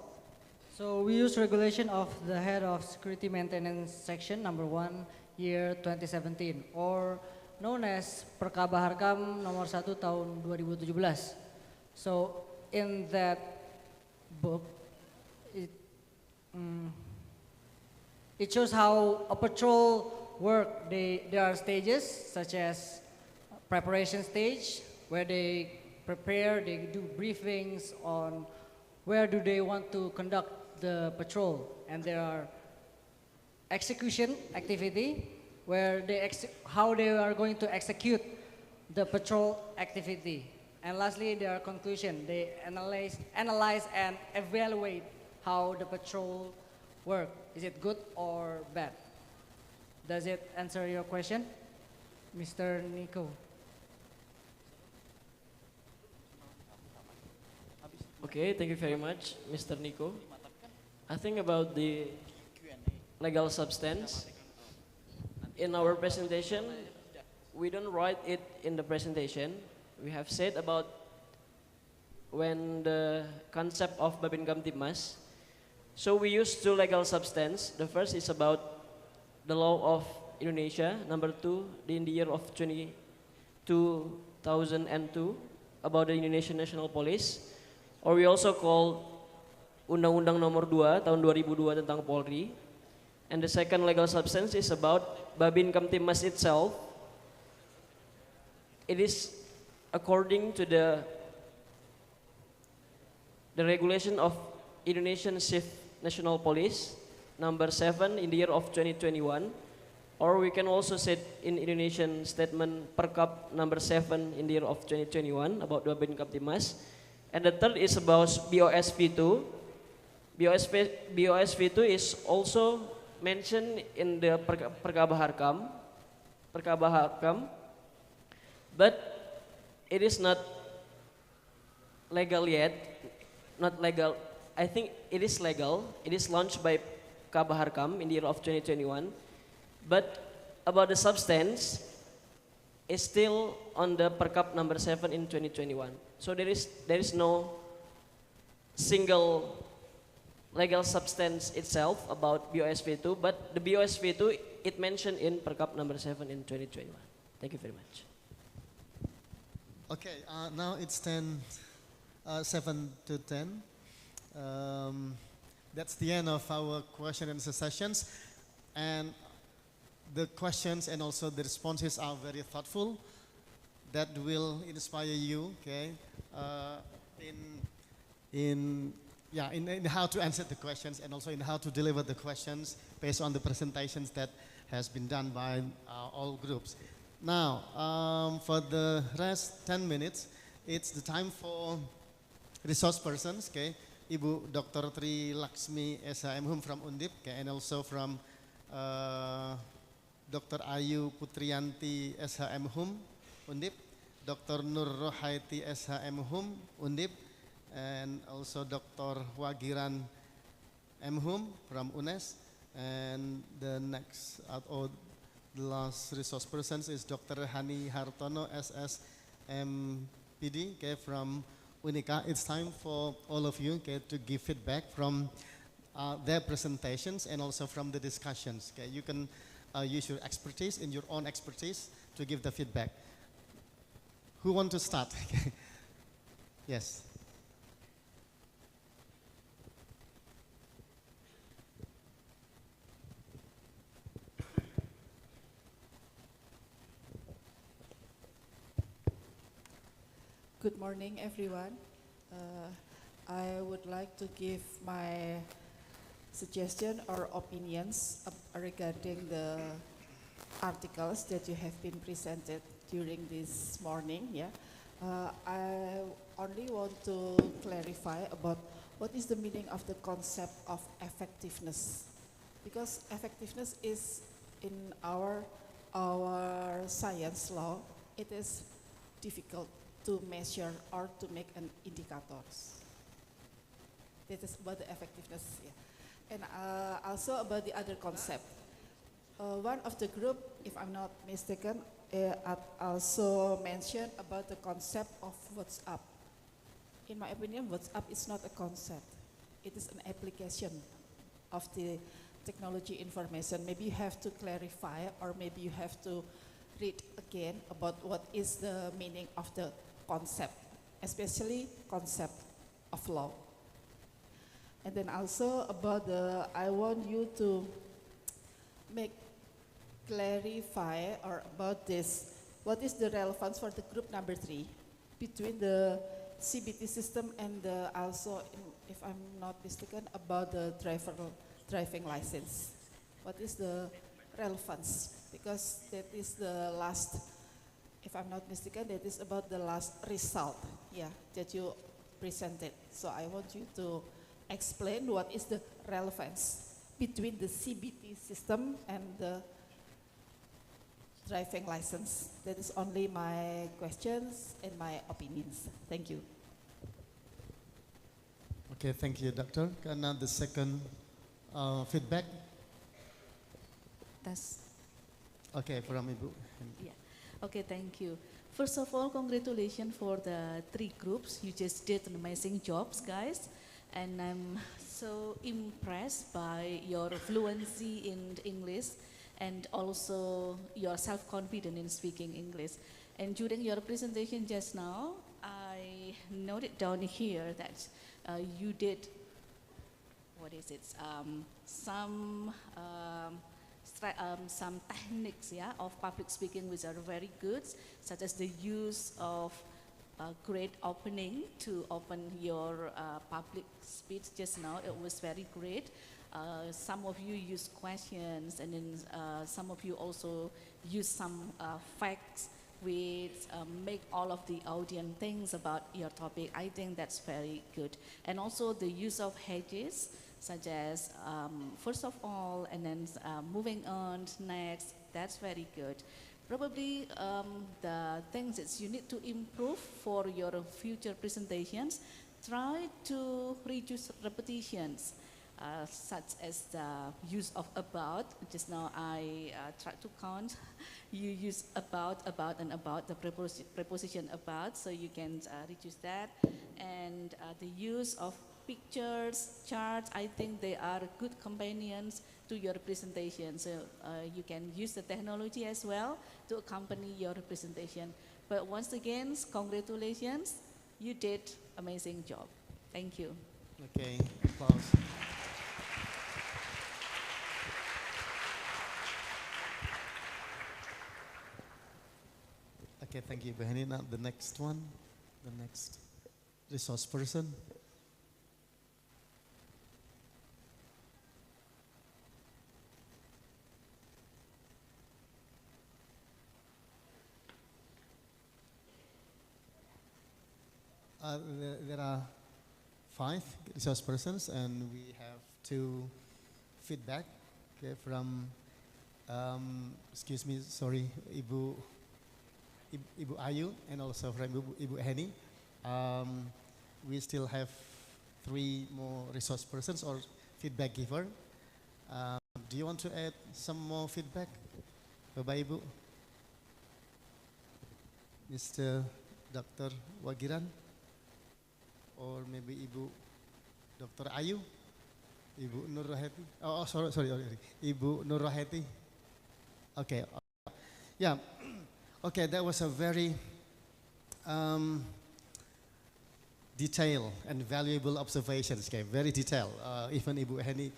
So we use regulation of the Head of Security Maintenance Section number 1, year 2017, or known as Perkaba Harkam nomor 1 tahun 2017. So in that book, mm, it shows how a patrol work. There are stages such as preparation stage where they prepare, they do briefings on where do they want to conduct the patrol, and there are execution activity where how they are going to execute the patrol activity, and lastly there are conclusion. They analyze and evaluate how the patrol work. Is it good or bad? Does it answer your question, Mr. Nico? Okay, thank you very much, Mr. Nico. I think about the legal substance. In our presentation, we don't write it in the presentation. We have said about when the concept of Babin Kamtibmas. So we use two legal substance. The first is about the law of Indonesia. Number two, in the year of 2002, about the Indonesian National Police. Or we also call Undang-Undang Nomor 2 tahun 2002 tentang Polri. And the second legal substance is about Babin Kamtibmas itself. It is according to the regulation of Indonesian Chief National Police, number 7 in the year of 2021. Or we can also say in Indonesian statement Perkap number 7 in the year of 2021 about Babin Kamtibmas. And the third is about BOSV2. BOSV2 is also mentioned in the Perkabaharkam, but it is not legal yet. Not legal. I think it is legal. It is launched by Kabaharkam in the year of 2021. But about the substance, is still on the Perkap number 7 in 2021. So there is no single legal substance itself about BOSV2, but the BOSV2 it mentioned in Perkap number 7 in 2021. Thank you very much. Okay, now it's 7 to 10. That's the end of our question and answer sessions, and the questions and also the responses are very thoughtful. That will inspire you, okay, in how to answer the questions and also in how to deliver the questions based on the presentations that has been done by all groups. Now, for the rest 10 minutes, it's the time for resource persons, okay. Ibu Dr. Tri Laksmi SHM from Undip, okay, and also from Dr. Ayu Putrianti SHM Undip, Dr. Nur Rohaiti SHM Undip, and also Dr. Wagiran M. from UNES, and the next the last resource persons is Dr. Hani Hartono SSMPD, okay, from Unica. It's time for all of you, okay, to give feedback from their presentations and also from the discussions. Okay, you can use your expertise in your own expertise to give the feedback. Who want to start? Yes. Good morning, everyone. I would like to give my suggestion or opinions regarding the articles that you have been presented during this morning. Yeah, I only want to clarify about what is the meaning of the concept of effectiveness, because effectiveness is in our science law. It is difficult to measure or to make an indicators. That is about the effectiveness, yeah. And also about the other concept. One of the group, if I'm not mistaken, also mentioned about the concept of WhatsApp. In my opinion, WhatsApp is not a concept. It is an application of the technology information. Maybe you have to clarify, or maybe you have to read again about what is the meaning of the concept, especially concept of law. And then also about I want you to make clarify or about this. What is the relevance for the group number 3 between the CBT system and also, if I'm not mistaken, about the driving license? What is the relevance? Because that is the last, if I'm not mistaken, that is about the last result, yeah, that you presented. So I want you to explain what is the relevance between the CBT system and the driving license. That is only my questions and my opinions. Thank you. Okay, thank you, Doctor. Now the second feedback. That's Okay, from Ibu. yeah. Okay, thank you. First of all, congratulations for the 3 groups. You just did an amazing jobs, guys. And I'm so impressed by your fluency in English and also your self-confidence in speaking English. And during your presentation just now, I noted down here that you did, what is it, some techniques, yeah, of public speaking which are very good, such as the use of great opening to open your public speech just now. It was very great. Some of you use questions, and then some of you also use some facts which make all of the audience think about your topic. I think that's very good. And also the use of hedges, such as first of all, and then moving on next, that's very good. Probably the things that you need to improve for your future presentations, try to reduce repetitions, such as the use of about. Just now I tried to count. You use about, and about, the preposition about, so you can reduce that. And the use of pictures, charts, I think they are good companions to your presentation. So you can use the technology as well to accompany your presentation. But once again, congratulations, you did amazing job. Thank you. Okay, applause. Okay, thank you, Behani. Now the next one, the next resource person. There are 5 resource persons, and we have 2 feedback, okay, from, excuse me, sorry, Ibu Ayu, and also from Ibu Heni. We still have 3 more resource persons or feedback giver. Do you want to add some more feedback, Bapak Ibu? Mr. Dr. Wagiran? Or maybe Ibu Dr. Ayu, Ibu Nur Rahati. Oh, sorry. Ibu Nur Rahati. Okay, yeah. Okay, that was a very detailed and valuable observations. Okay, very detailed. Even Ibu Heni,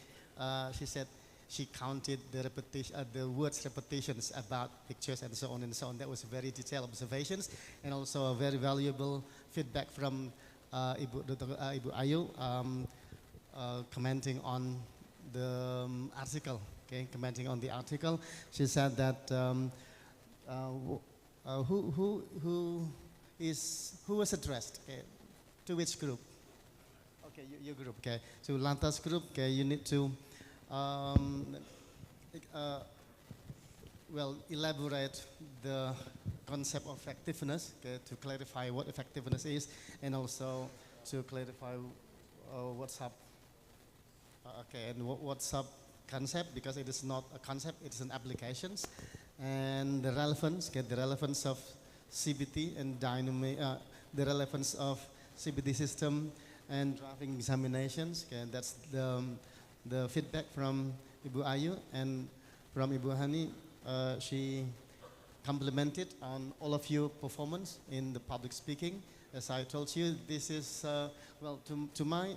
she said she counted the repetition, the words repetitions about pictures and so on and so on. That was very detailed observations, and also a very valuable feedback from Ibu Ayu, commenting on the article. Okay, commenting on the article, she said that who was addressed? Okay, to which group? Okay, your group. Okay, to Lantas group. Okay, you need to well, elaborate the concept of effectiveness, okay, to clarify what effectiveness is, and also to clarify what's up, okay, and what's up concept, because it is not a concept, it is an applications, and the relevance, okay, the relevance of CBT and dynamic, the relevance of CBT system and driving examinations. Okay, that's the feedback from Ibu Ayu, and from Ibu Hani. She complimented on all of your performance in the public speaking. As I told you, this is, well, to my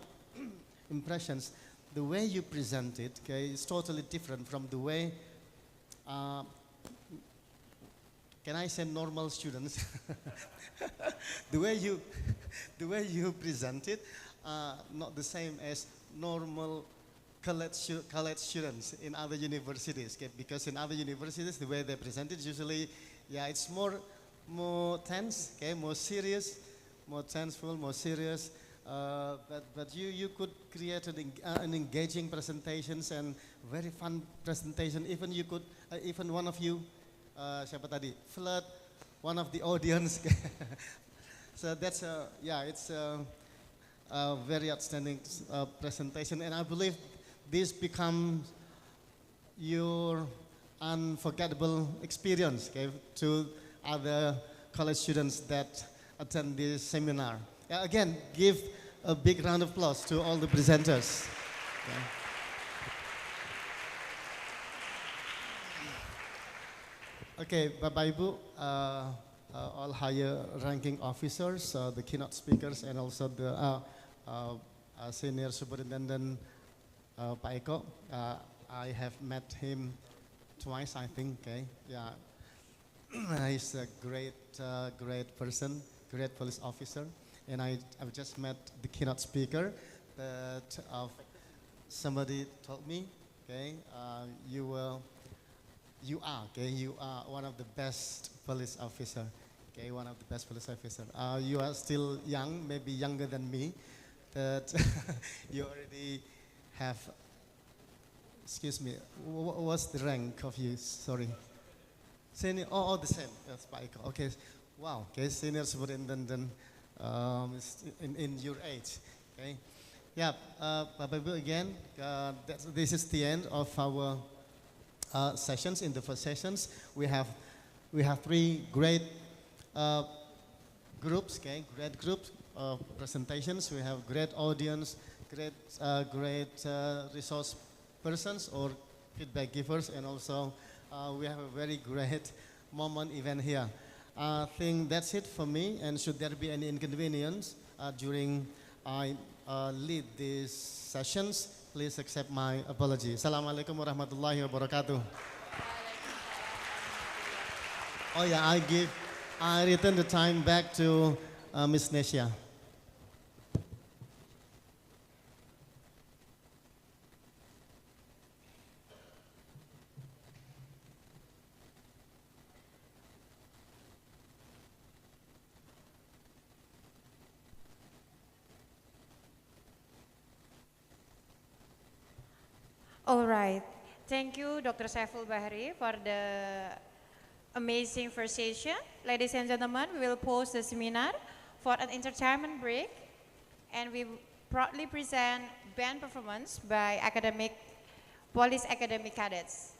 impressions, the way you present it, okay, is totally different from the way, can I say normal students? the way you present it, not the same as normal college students in other universities, okay? Because in other universities, the way they present it usually, yeah, it's more tense, okay, more serious, more tenseful, more serious. But you could create an engaging presentations and very fun presentation. Even you could, even one of you, siapa tadi, flirt one of the audience. So that's it's a very outstanding presentation, and I believe this becomes your unforgettable experience, okay, to other college students that attend this seminar. Again, give a big round of applause to all the presenters. Okay, Bapak Ibu, all higher ranking officers, the keynote speakers, and also the senior superintendent, Pak Eko. I have met him twice, I think. Okay, yeah, he's a great person, great police officer. And I've just met the keynote speaker, but somebody told me, okay, you are one of the best police officer, okay, one of the best police officer. You are still young, maybe younger than me, but you already have. Excuse me, what's the rank of you? Sorry, senior. Oh, the same. Yes, Pak Eko. Okay, wow. Okay, senior superintendent. In your age, okay, yeah. Bapak Ibu, again, this is the end of our sessions. In the first sessions, we have 3 great groups, okay, great group presentations. We have great audience, great resource persons or feedback givers, and also we have a very great moment event here. I think that's it for me, and should there be any inconvenience during I lead these sessions, please accept my apology. Assalamualaikum warahmatullahi wabarakatuh. Oh yeah, I return the time back to Miss Nesya. All right. Thank you, Dr. Saiful Bahri, for the amazing first session. Ladies and gentlemen, we will pause the seminar for an entertainment break, and we proudly present band performance by Police Academy cadets.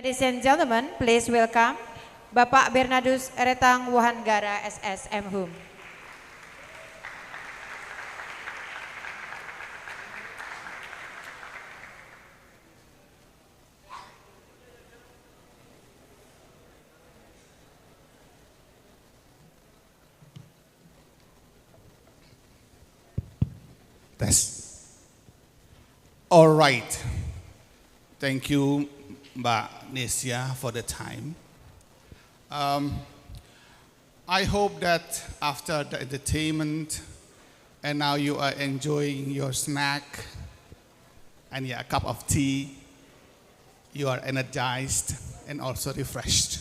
Ladies and gentlemen, please welcome Bapak Bernardus Retang Wuhanggara SSM Hum. All right. Thank you, Mbak Nesia, for the time. I hope that after the entertainment and now you are enjoying your snack and a cup of tea, you are energized and also refreshed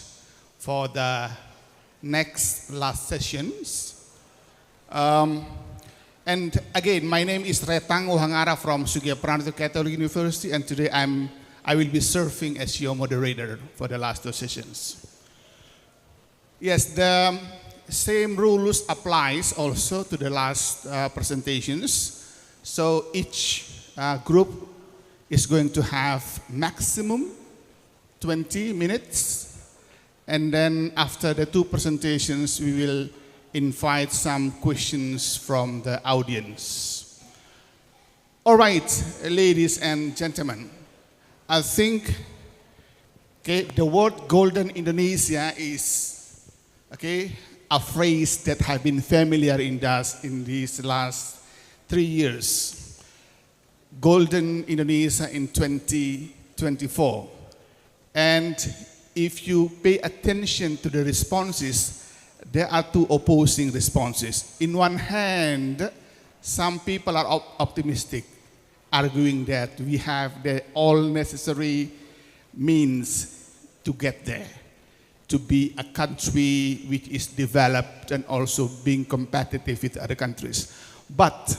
for the next last sessions. And again, my name is Retang Wuhanggara from Sugiyopranoto Catholic University, and today I will be serving as your moderator for the last two sessions. Yes, the same rules applies also to the last presentations. So each group is going to have maximum 20 minutes, and then after the two presentations, we will invite some questions from the audience. All right, ladies and gentlemen, I think the word golden Indonesia is a phrase that has been familiar in these last 3 years. Golden Indonesia in 2024. And if you pay attention to the responses, there are two opposing responses. In one hand, some people are optimistic, arguing that we have the all necessary means to get there, to be a country which is developed and also being competitive with other countries. But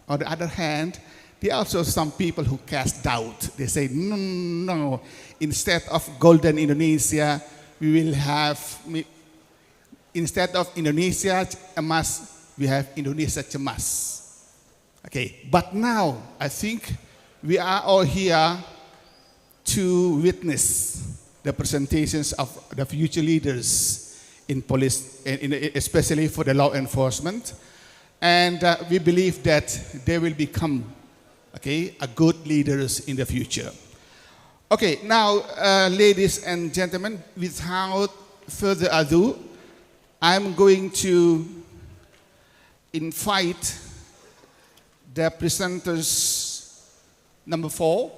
on the other hand, there are also some people who cast doubt. They say, no, instead of golden Indonesia, we will have, instead of Indonesia emas, we have Indonesia cemas. Okay, but now I think we are all here to witness the presentations of the future leaders in police, especially for the law enforcement. And we believe that they will become, a good leaders in the future. Okay, now, ladies and gentlemen, without further ado, I'm going to invite the presenters number 4.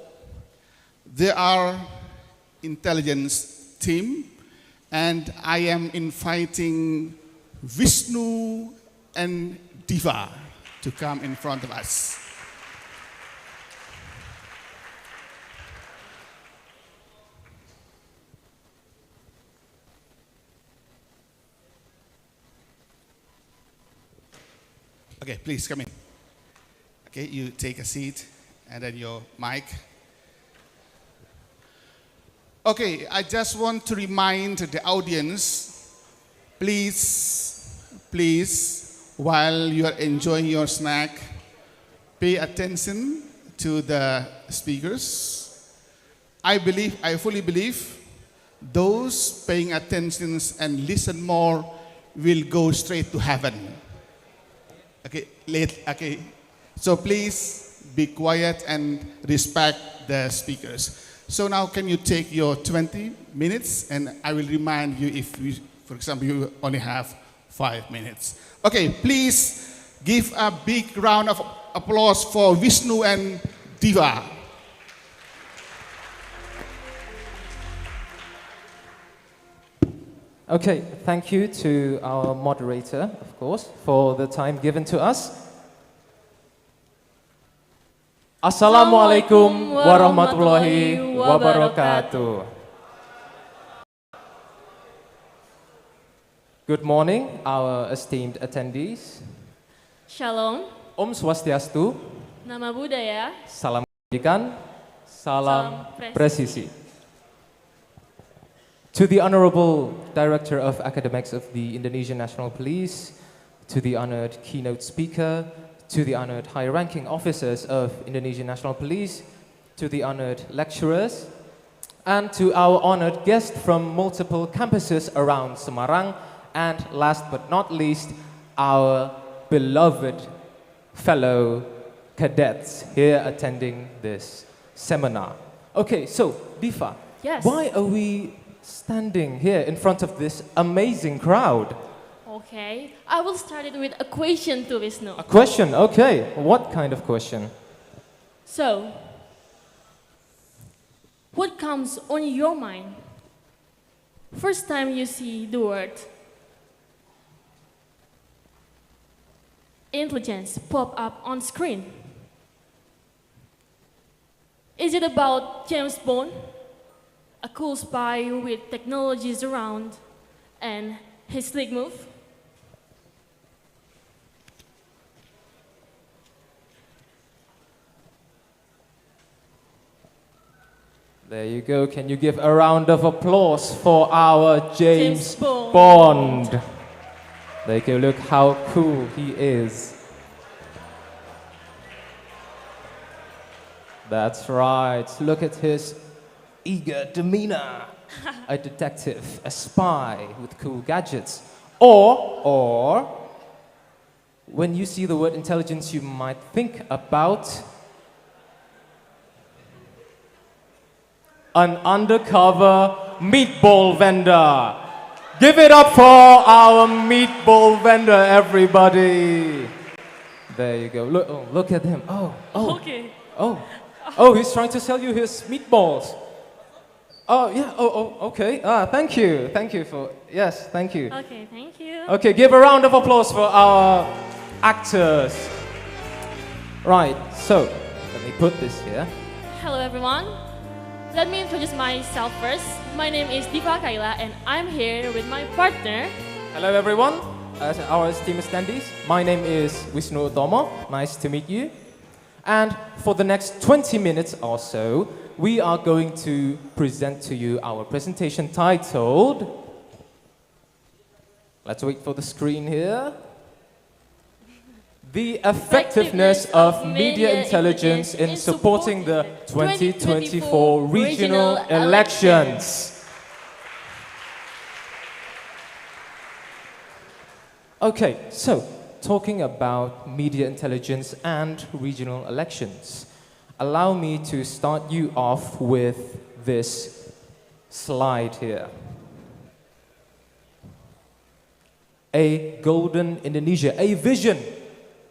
They are intelligence team, and I am inviting Vishnu and Diva to come in front of us. Okay, please come in. Okay, you take a seat and then your mic. Okay, I just want to remind the audience, please, while you are enjoying your snack, pay attention to the speakers. I fully believe, those paying attention and listen more will go straight to heaven. Okay, so please be quiet and respect the speakers. So now can you take your 20 minutes, and I will remind you if, for example, you only have 5 minutes. Okay, please give a big round of applause for Vishnu and Diva. Okay, thank you to our moderator, of course, for the time given to us. Assalamualaikum warahmatullahi wabarakatuh. Good morning, our esteemed attendees. Shalom. Om Swastiastu. Nama budaya. Salam kebajikan. Salam presisi. To the Honorable Director of Academics of the Indonesian National Police, to the honored keynote speaker, to the honored high-ranking officers of Indonesian National Police, to the honored lecturers, and to our honored guests from multiple campuses around Semarang, and last but not least, our beloved fellow cadets here attending this seminar. Okay, so Diva, Yes. why are we standing here in front of this amazing crowd? Okay, I will start it with a question to Wisnu. A question, okay. What kind of question? So, what comes on your mind first time you see the word intelligence pop up on screen? Is it about James Bond, a cool spy with technologies around and his slick move? There you go. Can you give a round of applause for our James James Bond. Bond? There you go. Look how cool he is. That's right. Look at his eager demeanor. A detective, a spy with cool gadgets. Or, when you see the word intelligence, you might think about an undercover meatball vendor. Give it up for our meatball vendor, everybody. There you go. Look, oh, look at him. Okay. Oh, he's trying to sell you his meatballs. Oh, yeah. Okay. Thank you. Thank you for, yes, thank you. Okay, thank you. Okay, give a round of applause for our actors. Right, so, let me put this here. Hello everyone. Let me introduce myself first. My name is Diva Kaila and I'm here with my partner. Hello everyone, our esteemed attendees. My name is Wisnu Utomo. Nice to meet you. And for the next 20 minutes or so, we are going to present to you our presentation titled, let's wait for the screen here, The Effectiveness of Media Intelligence in Supporting the 2024 Regional Elections. Okay, so talking about media intelligence and regional elections, allow me to start you off with this slide here. A golden Indonesia, a vision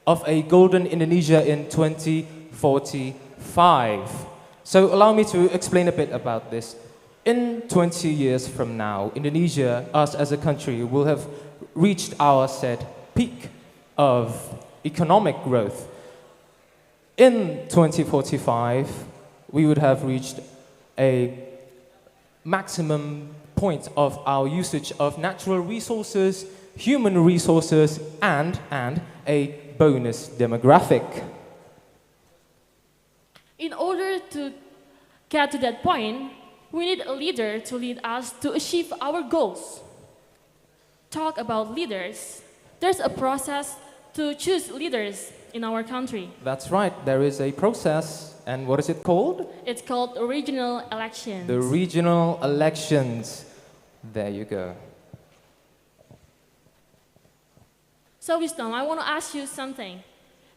of a golden Indonesia in 2045. So allow me to explain a bit about this. In 20 years from now, Indonesia, us as a country, will have reached our said peak of economic growth. In 2045, we would have reached a maximum point of our usage of natural resources, human resources, and a bonus demographic. In order to get to that point, we need a leader to lead us to achieve our goals. Talk about leaders. There's a process to choose leaders in our country. That's right, there is a process, and what is it called? It's called regional elections. The regional elections. There you go. So Wisdom, I want to ask you something.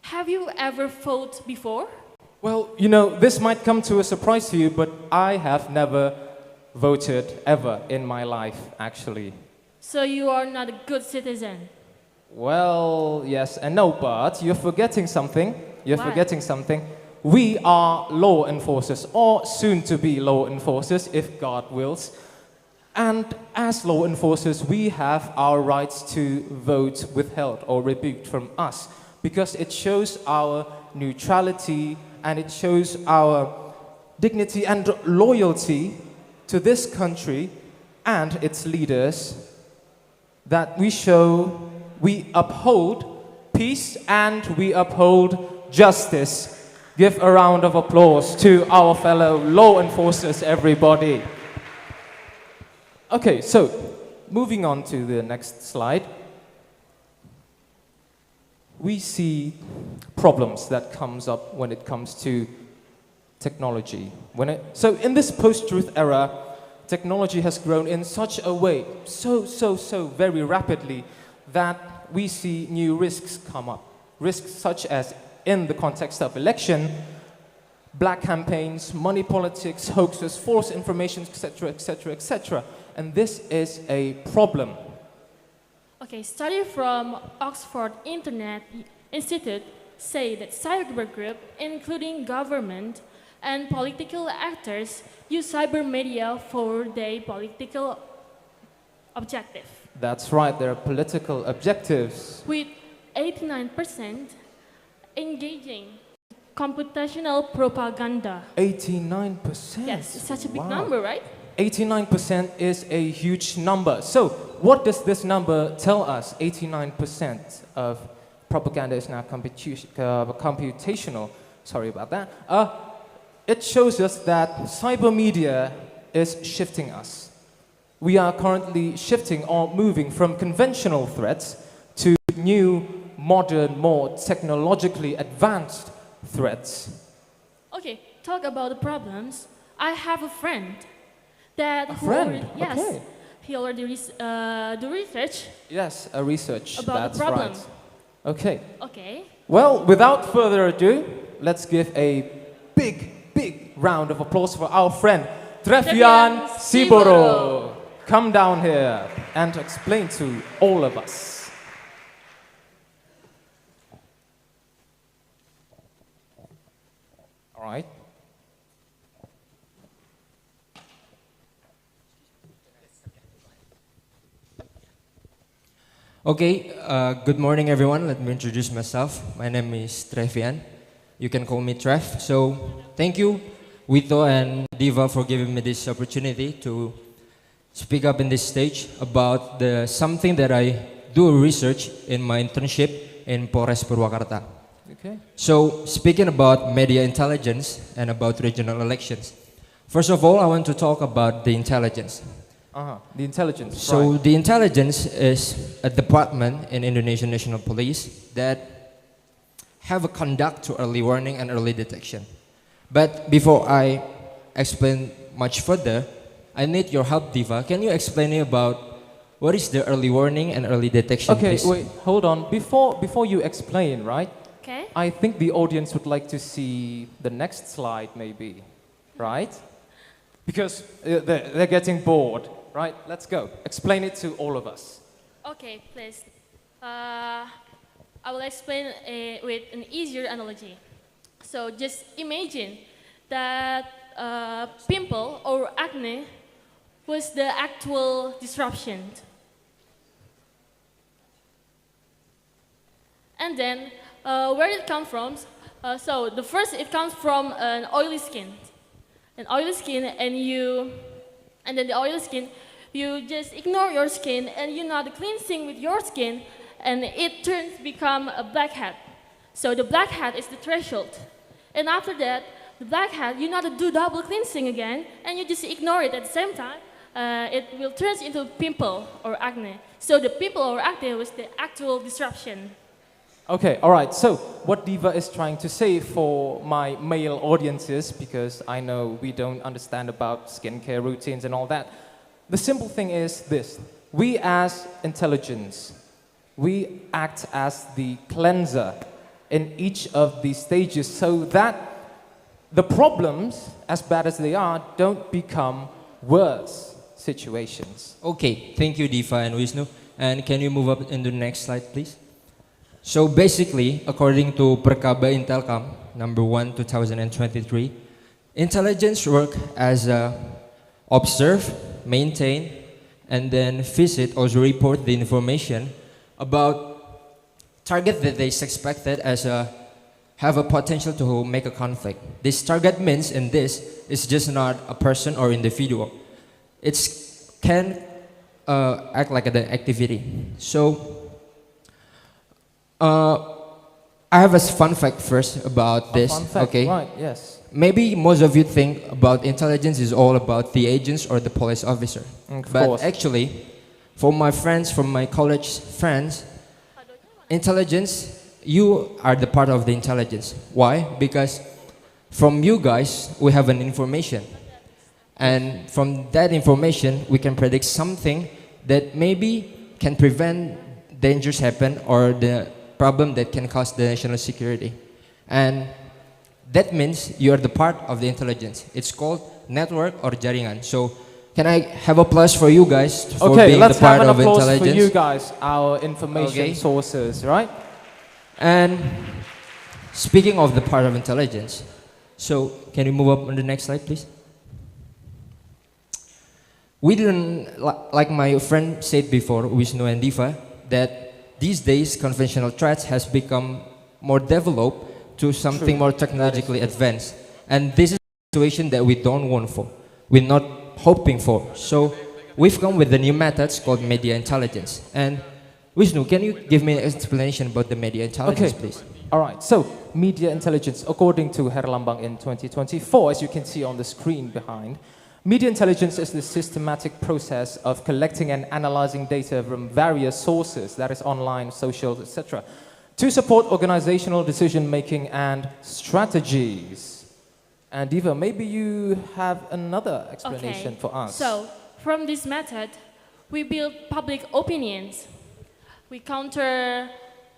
Have you ever voted before? Well, you know, this might come to a surprise to you, but I have never voted ever in my life, actually. So you are not a good citizen. Well, yes and no, but you're forgetting something. You're What? forgetting something. We are law enforcers, or soon to be law enforcers, if God wills. And as law enforcers, we have our rights to vote withheld or rebuked from us, because it shows our neutrality and it shows our dignity and loyalty to this country and its leaders, that we show we uphold peace and we uphold justice. Give a round of applause to our fellow law enforcers, everybody. Okay, so moving on to the next slide. We see problems that comes up when it comes to technology. So in this post-truth era, technology has grown in such a way, so very rapidly, that we see new risks come up. Risks such as, in the context of election, black campaigns, money politics, hoaxes, false information, etc., etc., etc. And this is a problem. Okay, study from Oxford Internet Institute say that cyber group, including government and political actors, use cyber media for their political objective. That's right, there are political objectives. With 89% engaging computational propaganda. 89%? Yes, it's such a big Wow. number, right? 89% is a huge number. So what does this number tell us? 89% of propaganda is now computational. Sorry about that. It shows us that cyber media is shifting us. We are currently shifting or moving from conventional threats to new, modern, more technologically advanced threats. Okay, talk about the problems. I have a friend that yes, okay. he already do research. Yes, a research. About That's the problem. right. Okay. Okay. Well, without further ado, let's give a big round of applause for our friend Trevian Siboro. Come down here and explain to all of us. All right. Okay, good morning everyone. Let me introduce myself. My name is Trevian. You can call me Trev. So, thank you, Wito and Diva, for giving me this opportunity to speak up in this stage about something that I do research in my internship in Polres Purwakarta. Okay. So, speaking about media intelligence and about regional elections, first of all, I want to talk about the intelligence. The intelligence. So right. the intelligence is a department in Indonesian National Police that have a conduct to early warning and early detection. But before I explain much further, I need your help, Diva. Can you explain me about what is the early warning and early detection? Okay, please? wait, hold on. Before you explain, right? Okay. I think the audience would like to see the next slide, maybe, right? Because they're getting bored, right? Let's go. Explain it to all of us. Okay, please. I will explain with an easier analogy. So just imagine that pimple or acne was the actual disruption. And then where it comes from, so the first it comes from an oily skin. An oily skin and then the oily skin, you just ignore your skin and you're not cleansing with your skin and it turns become a blackhead. So the blackhead is the threshold. And after that, the blackhead, you not do double cleansing again and you just ignore it at the same time. It will turn into pimple or acne. So the pimple or acne was the actual disruption. Okay, all right. So what Diva is trying to say for my male audiences, because I know we don't understand about skincare routines and all that, the simple thing is this. We as intelligence, we act as the cleanser in each of these stages so that the problems, as bad as they are, don't become worse situations. Okay, thank you, Diva and Wisnu. And can you move up into the next slide, please? So basically, according to Perkaba Intelcam, number 1, 2023, intelligence work as observe, maintain, and then visit or report the information about target that they suspected as have a potential to make a conflict. This target means in this is just not a person or individual. It can act like an activity. So I have a fun fact first about this. Fun fact, okay. right, yes. Maybe most of you think about intelligence is all about the agents or the police officer. Of but course. actually, for my friends, from my college friends, intelligence, you are the part of the intelligence. Why? Because from you guys, we have an information. And from that information, we can predict something that maybe can prevent dangers happen or the problem that can cause the national security. And that means you are the part of the intelligence. It's called network or jaringan. So can I have applause for you guys for being the part of intelligence? Okay, let's have an applause for you guys, our information sources, right? And speaking of the part of intelligence, so can you move up on the next slide, please? We didn't, like my friend said before, Wisnu and Diva, that these days conventional threats has become more developed to something more technologically advanced. And this is a situation that we don't want for. We're not hoping for. So we've come with the new methods called media intelligence. And Wisnu, can you give me an explanation about the media intelligence, please? All right, so media intelligence, according to Herlambang in 2024, as you can see on the screen behind, media intelligence is the systematic process of collecting and analyzing data from various sources, that is online, social, etc., to support organizational decision-making and strategies. And Diva, maybe you have another explanation for us. So, from this method, we build public opinions. We counter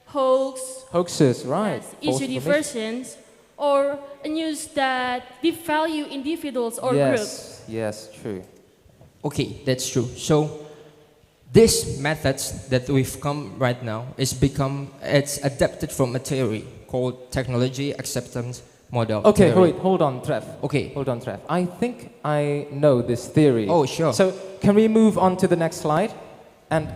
hoaxes, right? Yes, issue diversions, or a news that devalue individuals or groups. Yes, true. Okay, that's true. So these methods that we've come right now it's adapted from a theory called technology acceptance model. Okay, theory. wait, hold on, Trev. Okay. Hold on, Trev. I think I know this theory. Oh, sure. So can we move on to the next slide and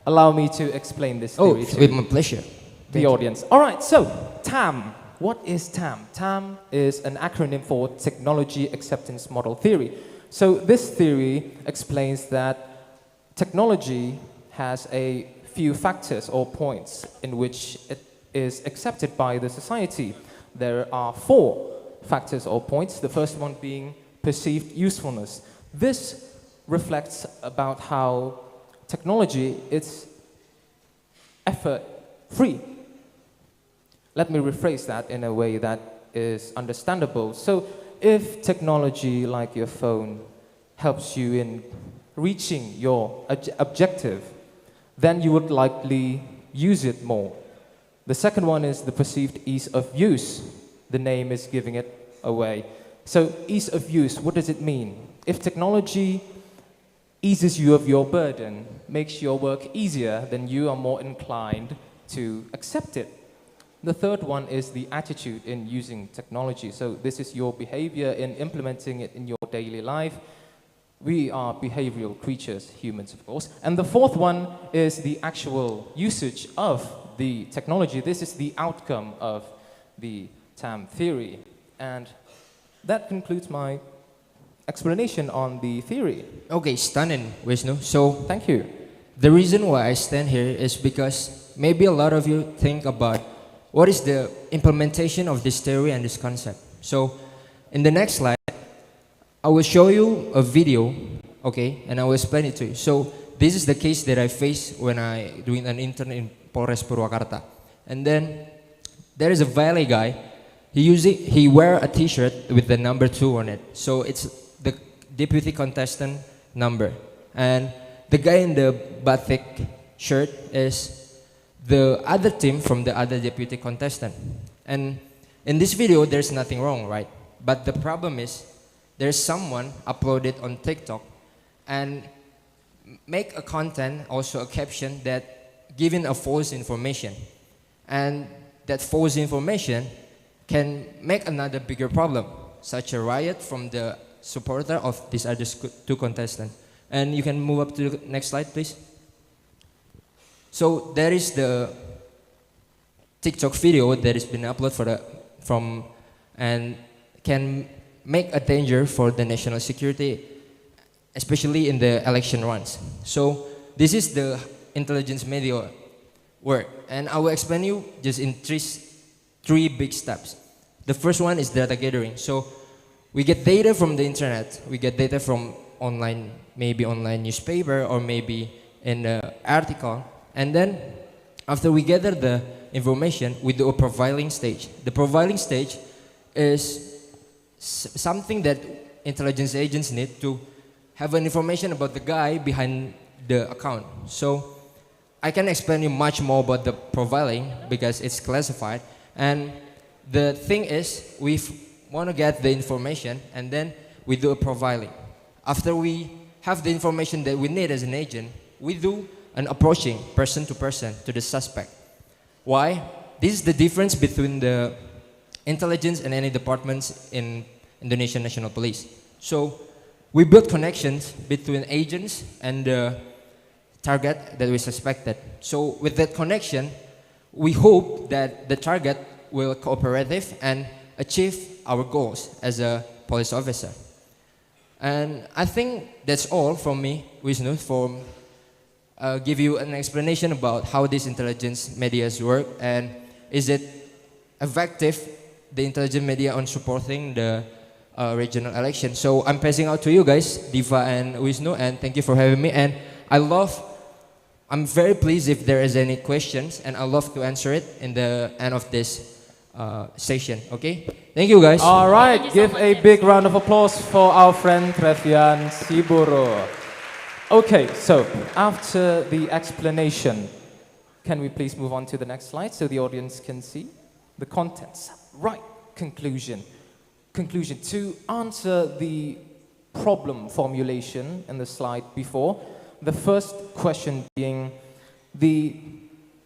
allow me to explain this theory to with my pleasure. the audience. All right, so TAM. What is TAM? TAM is an acronym for Technology Acceptance Model Theory. So this theory explains that technology has a few factors or points in which it is accepted by the society. There are 4 factors or points, the first one being perceived usefulness. This reflects about how technology is effort-free. Let me rephrase that in a way that is understandable. So if technology like your phone helps you in reaching your objective, then you would likely use it more. The second one is the perceived ease of use. The name is giving it away. So ease of use, what does it mean? If technology eases you of your burden, makes your work easier, then you are more inclined to accept it. The third one is the attitude in using technology. So this is your behavior in implementing it in your daily life. We are behavioral creatures, humans of course. And the fourth one is the actual usage of the technology. This is the outcome of the TAM theory. And that concludes my explanation on the theory. Okay, stunning, Wisnu. So thank you. The reason why I stand here is because maybe a lot of you think about what is the implementation of this theory and this concept. So in the next slide, I will show you a video, okay, and I will explain it to you. So this is the case that I faced when I doing an intern in Polres Purwakarta. And then there is a valet guy. He wear a t-shirt with the number 2 on it. So it's the deputy contestant number. And the guy in the batik shirt is the other team from the other deputy contestant. And in this video, there's nothing wrong, right? But the problem is, there's someone uploaded on TikTok and make a content, also a caption that giving a false information. And that false information can make another bigger problem, such a riot from the supporter of these other 2 contestants. And you can move up to the next slide, please. So there is the TikTok video that has been uploaded and can make a danger for the national security, especially in the election runs. So this is the intelligence media work, and I will explain you just in 3 big steps. The first one is data gathering. So we get data from the internet, we get data from online, maybe online newspaper or maybe in the article. And then, after we gather the information, we do a profiling stage. The profiling stage is something that intelligence agents need to have an information about the guy behind the account. So I can explain you much more about the profiling because it's classified. And the thing is, we want to get the information and then we do a profiling. After we have the information that we need as an agent, we do an approaching person to the suspect. Why? This is the difference between the intelligence and any departments in Indonesian National Police. So we build connections between agents and the target that we suspected. So with that connection, we hope that the target will cooperative and achieve our goals as a police officer. And I think that's all from me, Wisnu, for give you an explanation about how these intelligence medias work and is it effective, the intelligence media on supporting the regional election. So I'm passing out to you guys, Diva and Wisnu, and thank you for having me. And I'm very pleased if there is any questions, and I love to answer it in the end of this session. Okay, thank you guys. All right, give a big round of applause for our friend Trevian Siburo. Okay, so after the explanation, can we please move on to the next slide so the audience can see the contents? Right, conclusion. To answer the problem formulation in the slide before, the first question being the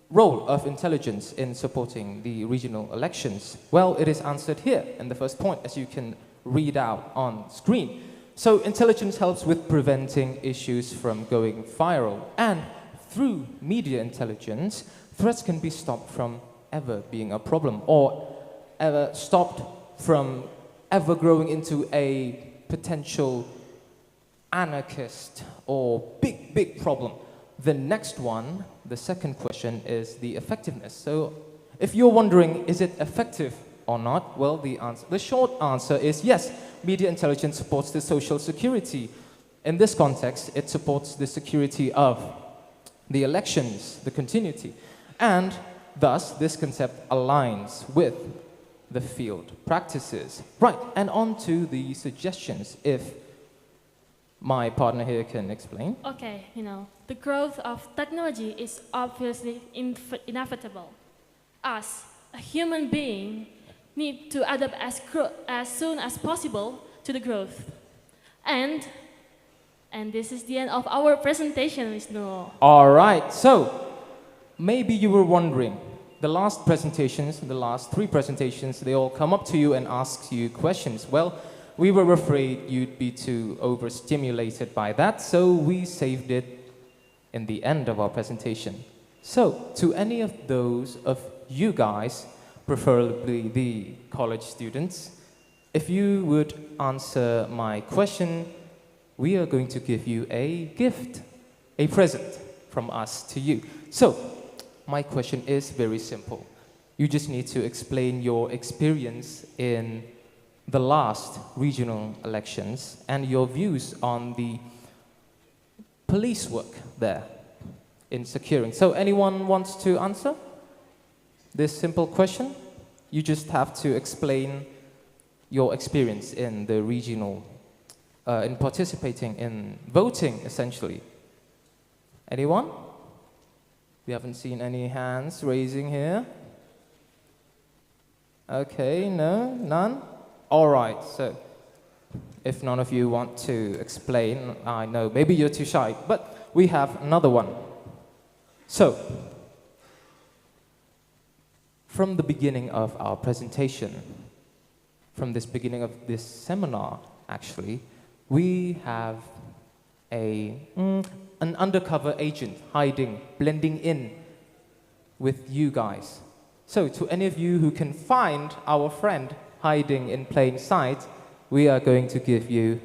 role of intelligence in supporting the regional elections. Well, it is answered here in the first point, as you can read out on screen. So intelligence helps with preventing issues from going viral, and through media intelligence, threats can be stopped from ever being a problem or ever stopped from ever growing into a potential anarchist or big problem. The next one, the second question, is the effectiveness. So if you're wondering, is it effective or not? Well, the short answer is yes. Media intelligence supports the social security. In this context, it supports the security of the elections, the continuity. And thus, this concept aligns with the field practices. Right, and on to the suggestions, if my partner here can explain. Okay, the growth of technology is obviously inevitable. Us, a human being, need to adapt as soon as possible to the growth. And this is the end of our presentation, Wisnu. All right, so maybe you were wondering, the last three presentations, they all come up to you and ask you questions. Well, we were afraid you'd be too overstimulated by that, so we saved it in the end of our presentation. So, to any of those of you guys, preferably the college students, if you would answer my question, we are going to give you a gift, a present from us to you. So, my question is very simple. You just need to explain your experience in the last regional elections and your views on the police work there in securing. So anyone wants to answer this simple question? You just have to explain your experience in the regional, in participating in voting, essentially. Anyone? We haven't seen any hands raising here. Okay, no, none? All right, so if none of you want to explain, I know, maybe you're too shy, but we have another one. So, from the beginning of our presentation, from this beginning of this seminar, actually, we have an undercover agent hiding, blending in with you guys. So, to any of you who can find our friend hiding in plain sight, we are going to give you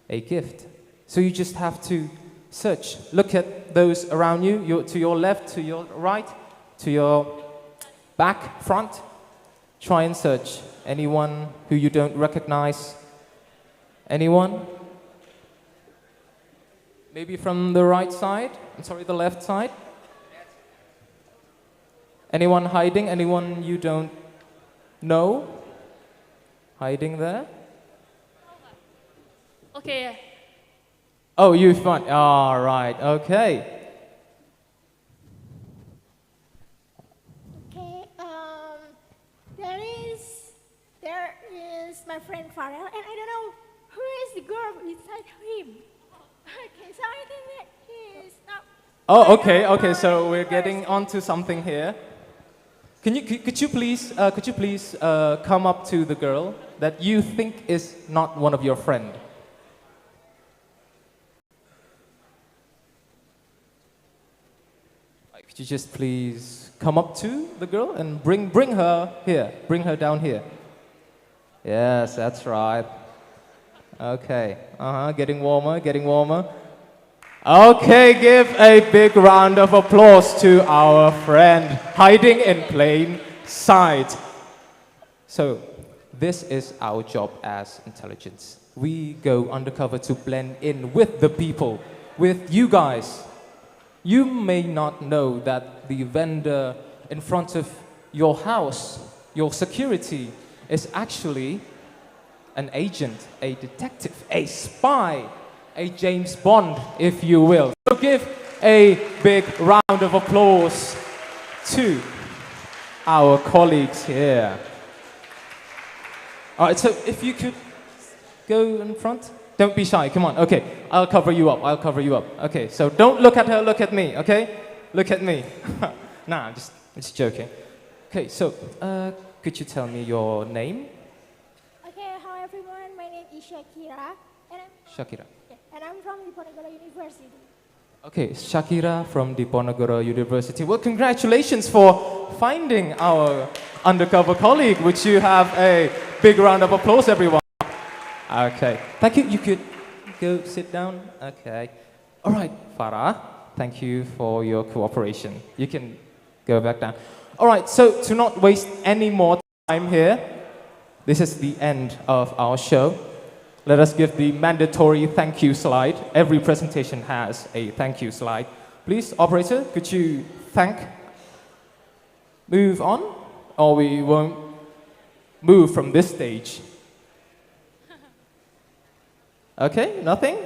a gift. So you just have to search. Look at those around you, to your left, to your right, to your back, front. Try and search. Anyone who you don't recognize? Anyone? Maybe from the right side? I'm sorry, the left side? Anyone hiding? Anyone you don't know? Hiding there? Okay. Oh, you fun. All right. Okay. Okay, there is my friend Farrell, and I don't know who is the girl beside him. Okay, so I think that he is not. Oh, okay. Okay. So we're getting onto something here. Could you please come up to the girl that you think is not one of your friend? Could you just please come up to the girl and bring her here, bring her down here. Yes, that's right. Okay, getting warmer, getting warmer. Okay, give a big round of applause to our friend hiding in plain sight. So, this is our job as intelligence. We go undercover to blend in with the people, with you guys. You may not know that the vendor in front of your house, your security, is actually an agent, a detective, a spy, a James Bond, if you will. So give a big round of applause to our colleagues here. All right, so if you could go in front. Don't be shy, come on, okay. I'll cover you up, I'll cover you up. Okay, so don't look at her, look at me, okay? Look at me. Nah, I'm just joking. Okay, so could you tell me your name? Okay, hi everyone, my name is Shakira. Shakira. And I'm from Diponegoro University. Okay, Shakira from Diponegoro University. Well, congratulations for finding our undercover colleague. Would you have a big round of applause, everyone? Okay, thank you. You could go sit down. Okay. All right, Farah, thank you for your cooperation. You can go back down. All right, so to not waste any more time here, this is the end of our show. Let us give the mandatory thank you slide. Every presentation has a thank you slide. Please, operator, could you move on, or we won't move from this stage. Okay, nothing?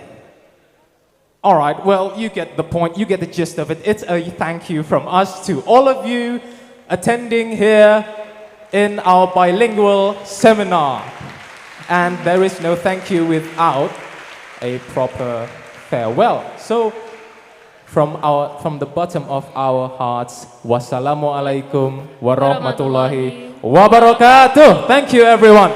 All right, well, you get the point, you get the gist of it. It's a thank you from us to all of you attending here in our bilingual seminar. And there is no thank you without a proper farewell. So, from the bottom of our hearts, wassalamualaikum warahmatullahi wabarakatuh. Thank you, everyone.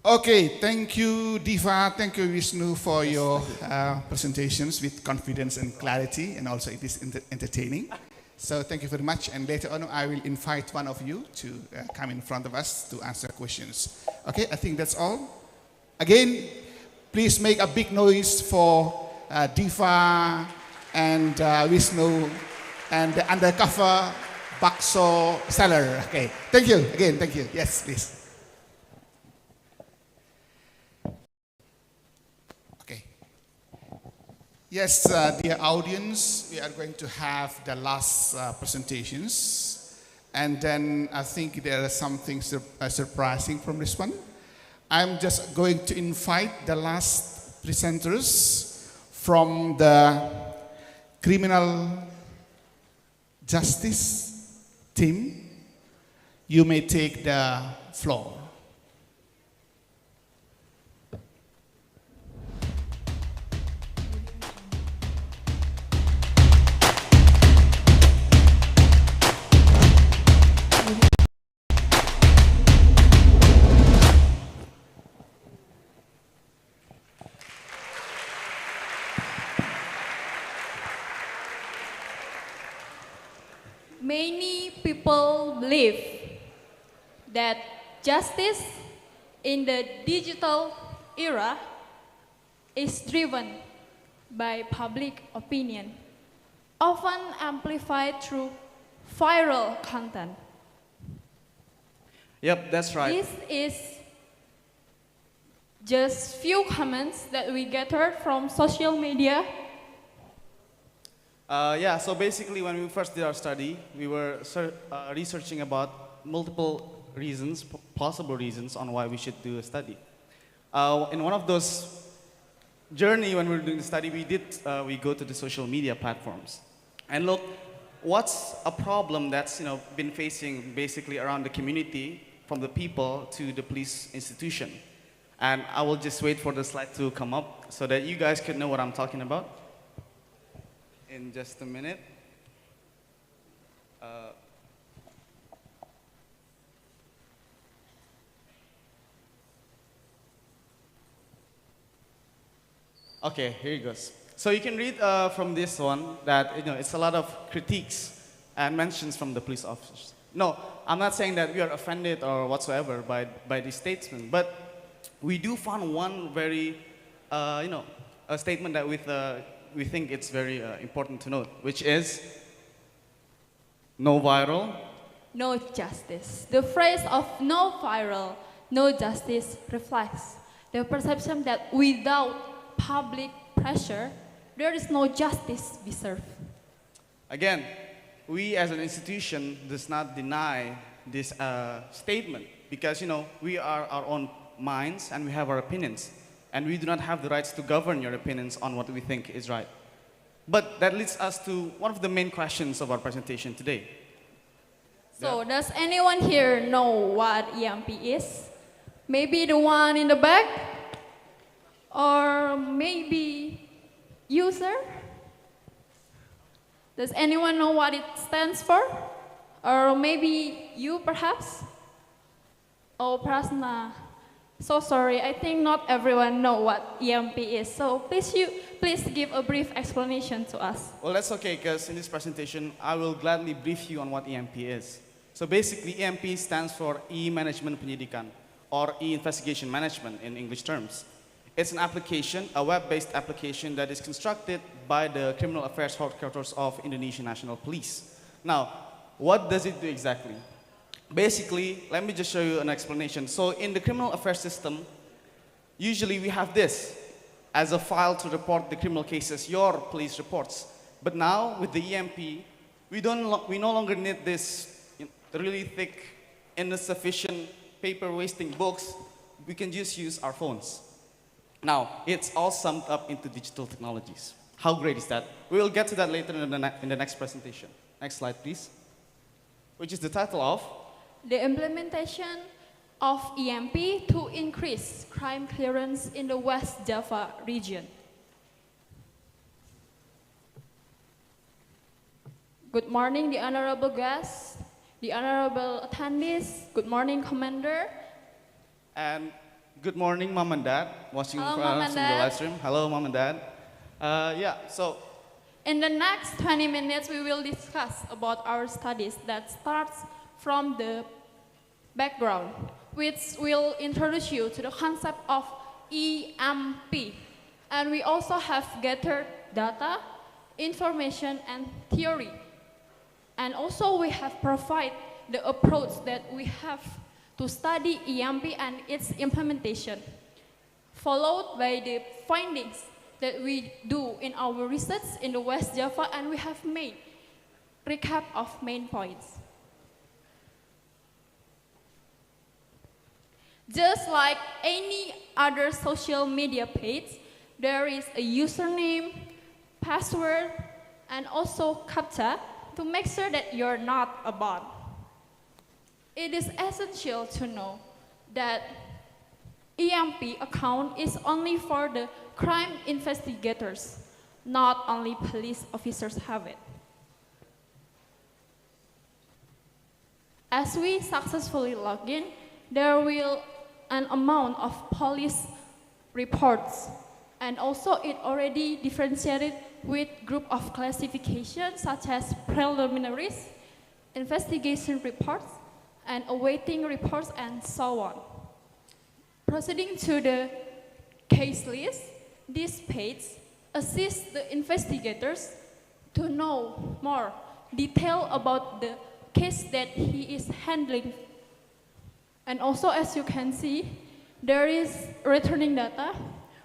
Okay, thank you, Diva. Thank you, Vishnu, for your presentations with confidence and clarity, and also it is entertaining. So thank you very much. And later on, I will invite one of you to come in front of us to answer questions. Okay, I think that's all. Again, please make a big noise for Diva and Vishnu and the undercover bakso seller. Okay, thank you again. Thank you. Yes, please. Yes, dear audience, we are going to have the last presentations, and then I think there is something surprising from this one. I'm just going to invite the last presenters from the criminal justice team. You may take the floor. Many people believe that justice in the digital era is driven by public opinion, often amplified through viral content. Yep, that's right. This is just few comments that we gathered from social media. Yeah, so basically when we first did our study, we were researching about multiple reasons, possible reasons on why we should do a study. In one of those journey when we were doing the study, we go to the social media platforms and look what's a problem that's been facing basically around the community from the people to the police institution. And I will just wait for the slide to come up so that you guys could know what I'm talking about. In just a minute. Okay, here it goes. So you can read from this one that it's a lot of critiques and mentions from the police officers. No, I'm not saying that we are offended or whatsoever by this statement, but we do find one very, a statement that we think it's very important to note, which is no viral, no justice. The phrase of no viral, no justice reflects the perception that without public pressure, there is no justice be served. Again, we as an institution does not deny this statement because we are our own minds and we have our opinions. And we do not have the rights to govern your opinions on what we think is right. But that leads us to one of the main questions of our presentation today. So, does anyone here know what EMP is? Maybe the one in the back? Or maybe you, sir? Does anyone know what it stands for? Or maybe you, perhaps? Oh, Prasna. So sorry, I think not everyone know what EMP is. So please give a brief explanation to us. Well, that's okay, because in this presentation, I will gladly brief you on what EMP is. So basically, EMP stands for E-Management Penyidikan, or E-Investigation Management in English terms. It's an application, a web-based application that is constructed by the Criminal Affairs Headquarters of Indonesia National Police. Now, what does it do exactly? Basically, let me just show you an explanation. So in the criminal affairs system, usually we have this as a file to report the criminal cases, your police reports. But now with the EMP, we no longer need this really thick, insufficient paper-wasting books. We can just use our phones. Now, it's all summed up into digital technologies. How great is that? We will get to that later in the next presentation. Next slide, please. Which is the title of the implementation of EMP to increase crime clearance in the West Java region. Good morning, the honorable guests, the honorable attendees. Good morning, Commander. And good morning, Mom and Dad, watching Hello, from Mom and the Dad. live stream. Hello, Mom and Dad. So in the next 20 minutes, we will discuss about our studies that starts from the background, which will introduce you to the concept of EMP. And we also have gathered data, information, and theory. And also we have provided the approach that we have to study EMP and its implementation, followed by the findings that we do in our research in the West Java, and we have made recap of main points. Just like any other social media page, there is a username, password, and also CAPTCHA to make sure that you're not a bot. It is essential to know that EMP account is only for the crime investigators, not only police officers have it. As we successfully log in, there will an amount of police reports, and also it already differentiated with group of classification such as preliminaries, investigation reports, and awaiting reports, and so on. Proceeding to the case list, this page assists the investigators to know more detail about the case that he is handling. And also, as you can see, there is returning data,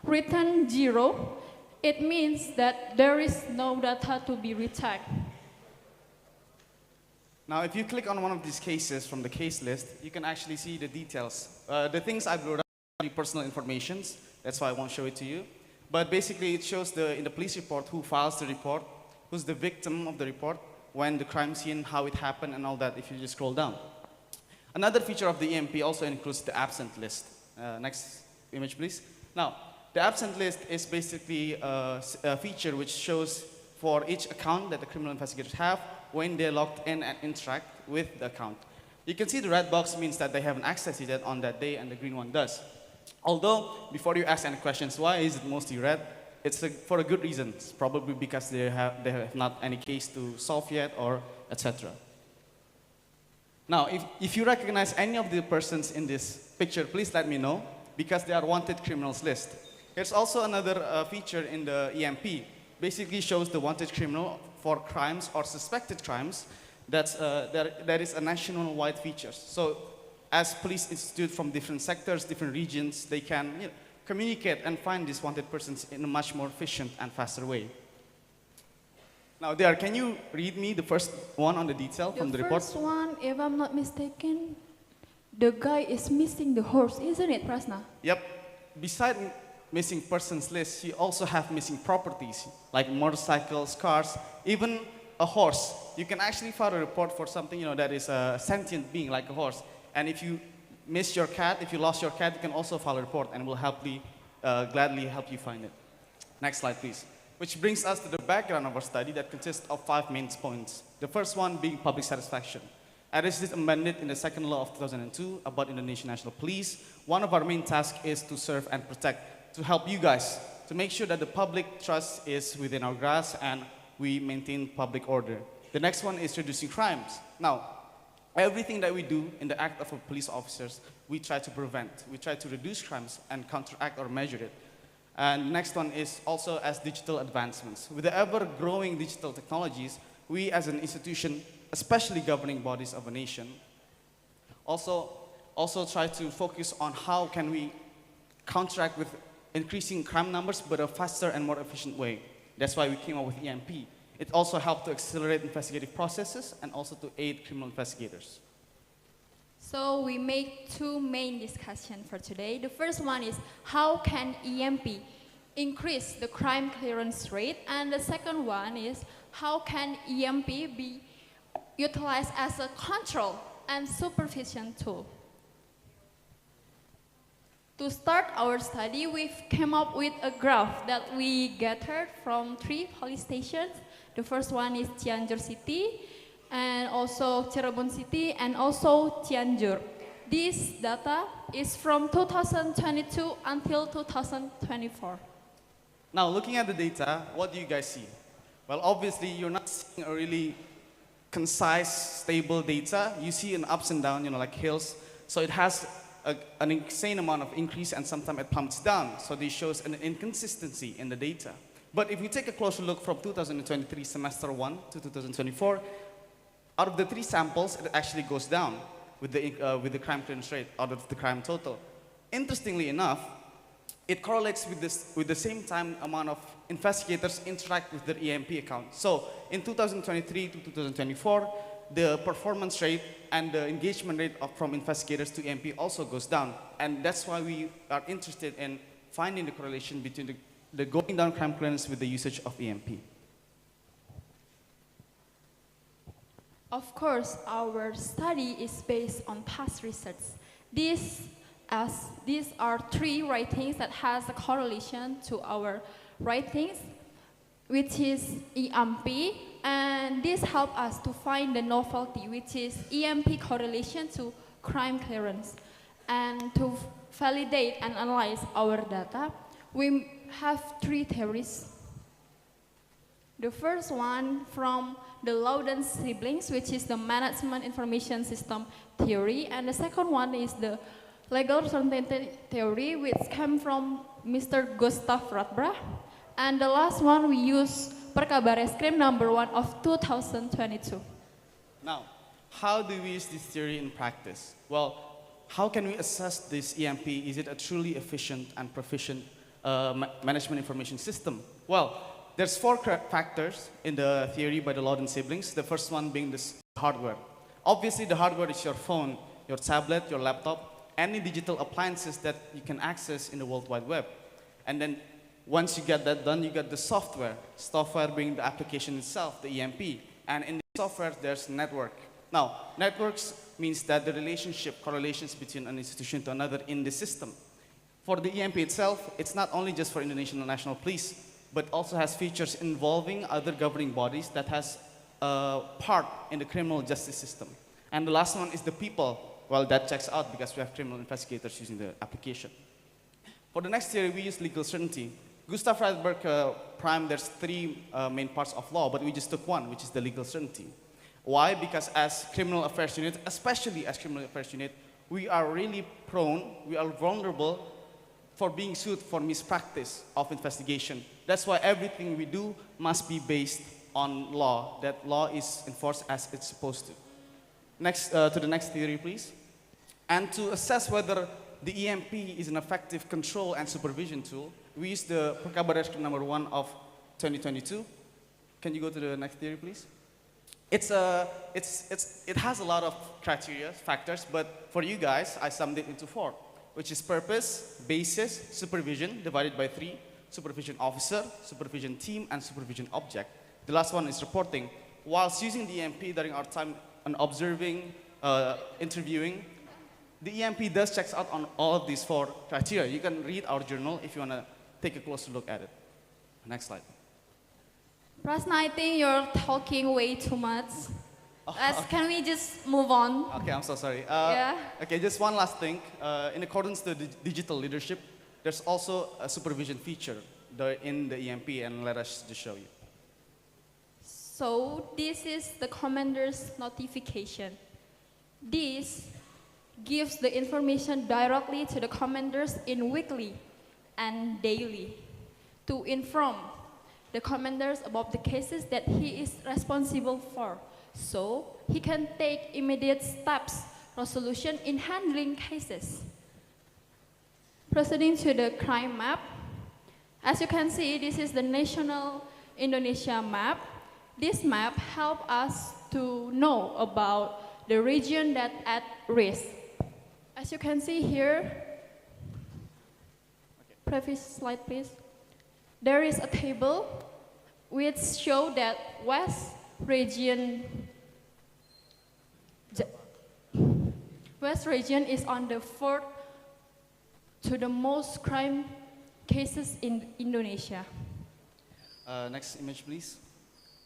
return 0. It means that there is no data to be returned. Now, if you click on one of these cases from the case list, you can actually see the details. The things I blurred out are personal informations. That's why I won't show it to you. But basically, it shows in the police report who files the report, who's the victim of the report, when the crime scene, how it happened, and all that, if you just scroll down. Another feature of the EMP also includes the absent list. Next image, please. Now, the absent list is basically a feature which shows for each account that the criminal investigators have when they're logged in and interact with the account. You can see the red box means that they haven't accessed it on that day, and the green one does. Although, before you ask any questions, why is it mostly red? It's for a good reason. It's probably because they have not any case to solve yet, or etc. Now, if you recognize any of the persons in this picture, please let me know, because they are wanted criminals list. There's also another feature in the EMP. Basically shows the wanted criminal for crimes or suspected crimes. That is a national-wide feature. So, as police institute from different sectors, different regions, they can communicate and find these wanted persons in a much more efficient and faster way. Now, can you read me the first one on the detail from the report? The first one, if I'm not mistaken, the guy is missing the horse, isn't it, Prasna? Yep. Besides missing persons list, you also have missing properties, like motorcycles, cars, even a horse. You can actually file a report for something that is a sentient being, like a horse. And if you miss your cat, if you lost your cat, you can also file a report, and we'll gladly help you find it. Next slide, please. Which brings us to the background of our study that consists of 5 main points. The first one being public satisfaction. As this is amended in the second law of 2002 about Indonesian National Police, one of our main tasks is to serve and protect, to help you guys, to make sure that the public trust is within our grasp and we maintain public order. The next one is reducing crimes. Now, everything that we do in the act of police officers, we try to prevent. We try to reduce crimes and counteract or measure it. And the next one is also as digital advancements. With the ever-growing digital technologies, we as an institution, especially governing bodies of a nation, also try to focus on how can we counteract with increasing crime numbers, but a faster and more efficient way. That's why we came up with EMP. It also helped to accelerate investigative processes and also to aid criminal investigators. So we make 2 main discussions for today. The first one is how can EMP increase the crime clearance rate? And the second one is how can EMP be utilized as a control and supervision tool? To start our study, we've come up with a graph that we gathered from 3 police stations. The first one is Cianjur City, and also Cirebon City, and also Cianjur. This data is from 2022 until 2024. Now, looking at the data, what do you guys see? Well, obviously, you're not seeing a really concise, stable data. You see an ups and downs, like hills. So it has an insane amount of increase, and sometimes it pumps down. So this shows an inconsistency in the data. But if we take a closer look from 2023 semester 1 to 2024, out of the 3 samples, it actually goes down with the crime clearance rate out of the crime total. Interestingly enough, it correlates with the same time amount of investigators interact with their EMP account. So in 2023 to 2024, the performance rate and the engagement rate from investigators to EMP also goes down. And that's why we are interested in finding the correlation between the going down crime clearance with the usage of EMP. Of course, our study is based on past research. These are 3 writings that has a correlation to our writings, which is EMP, and this help us to find the novelty, which is EMP correlation to crime clearance. And to validate and analyze our data, we have 3 theories. The first one from the Loudon siblings, which is the management information system theory, and the second one is the legal certainty theory, which came from Mr. Gustav Radbra, and the last one we use Perkabareskrim number 1 of 2022. Now, how do we use this theory in practice? Well, how can we assess this EMP? Is it a truly efficient and proficient management information system? Well, there's four factors in the theory by the Loudon siblings. The first one being this hardware. Obviously, the hardware is your phone, your tablet, your laptop, any digital appliances that you can access in the World Wide Web. And then once you get that done, you get the software. Software being the application itself, the EMP. And in the software, there's network. Now, networks means that the relationship, correlations between an institution to another in the system. For the EMP itself, it's not only just for Indonesian National Police, but also has features involving other governing bodies that has part in the criminal justice system. And the last one is the people. Well, that checks out because we have criminal investigators using the application. For the next theory, we use legal certainty. Gustav Freiberg primed there's three main parts of law, but we just took one, which is the legal certainty. Why? Because as criminal affairs unit, especially as criminal affairs unit, we are really prone, we are vulnerable for being sued for mispractice of investigation. That's why everything we do must be based on law, that law is enforced as it's supposed to. Next, to the next theory, please. And to assess whether the EMP is an effective control and supervision tool, we use the Perkaba Rescue number 1 of 2022. Can you go to the next theory, please? It has a lot of criteria, factors, but for you guys, I summed it into 4, which is purpose, basis, supervision, divided by 3, supervision officer, supervision team, and supervision object. The last one is reporting. Whilst using the EMP during our time on observing, interviewing, the EMP does checks out on all of these 4 criteria. You can read our journal if you want to take a closer look at it. Next slide. Rasna, I think you're talking way too much. Can we just move on? Okay, I'm so sorry. Yeah. Okay, just one last thing. In accordance to the digital leadership, there's also a supervision feature in the EMP, and let us just show you. So this is the commander's notification. This gives the information directly to the commanders in weekly and daily to inform the commanders about the cases that he is responsible for, so he can take immediate steps, resolution in handling cases. Proceeding to the crime map, as you can see, this is the national Indonesia map. This map helps us to know about the region that at risk. As you can see here, previous slide please. There is a table which shows that West region is on the 4th to the most crime cases in Indonesia. Next image, please.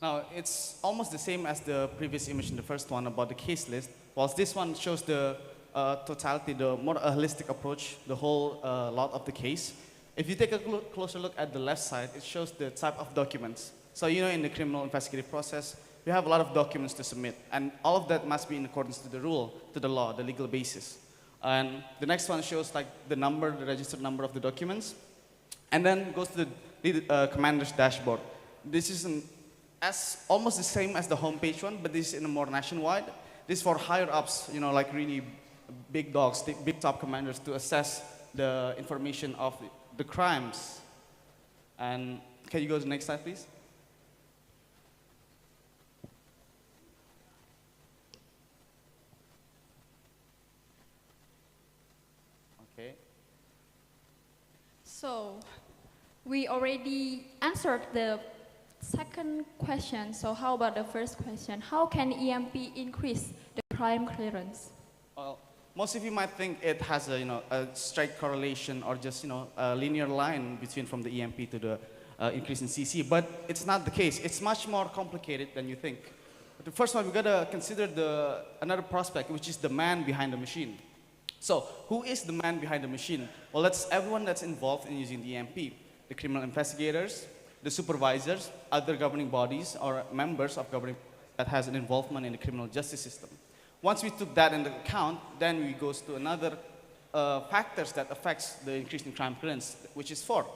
Now, it's almost the same as the previous image in the first one about the case list, whilst this one shows the totality, the more holistic approach, the whole lot of the case. If you take a closer look at the left side, it shows the type of documents. So you know in the criminal investigative process, we have a lot of documents to submit, and all of that must be in accordance to the rule, to the law, the legal basis. And the next one shows like the number, the registered number of the documents, and then goes to the commander's dashboard. This is almost the same as the homepage one, but this is in a more nationwide. This is for higher ups, you know, like really big dogs, big top commanders to assess the information of the crimes. And can you go to the next slide, please? Okay. So, we already answered the second question. So how about the first question? How can EMP increase the crime clearance? Well, most of you might think it has a, a straight correlation or just, a linear line between from the EMP to the increase in CC, but it's not the case. It's much more complicated than you think. But the first one, we gotta consider another prospect, which is the man behind the machine. So, who is the man behind the machine? Well, that's everyone that's involved in using the EMP. The criminal investigators, the supervisors, other governing bodies, or members of governing that has an involvement in the criminal justice system. Once we took that into account, then we go to another factors that affects the increase in crime clearance, which is 4.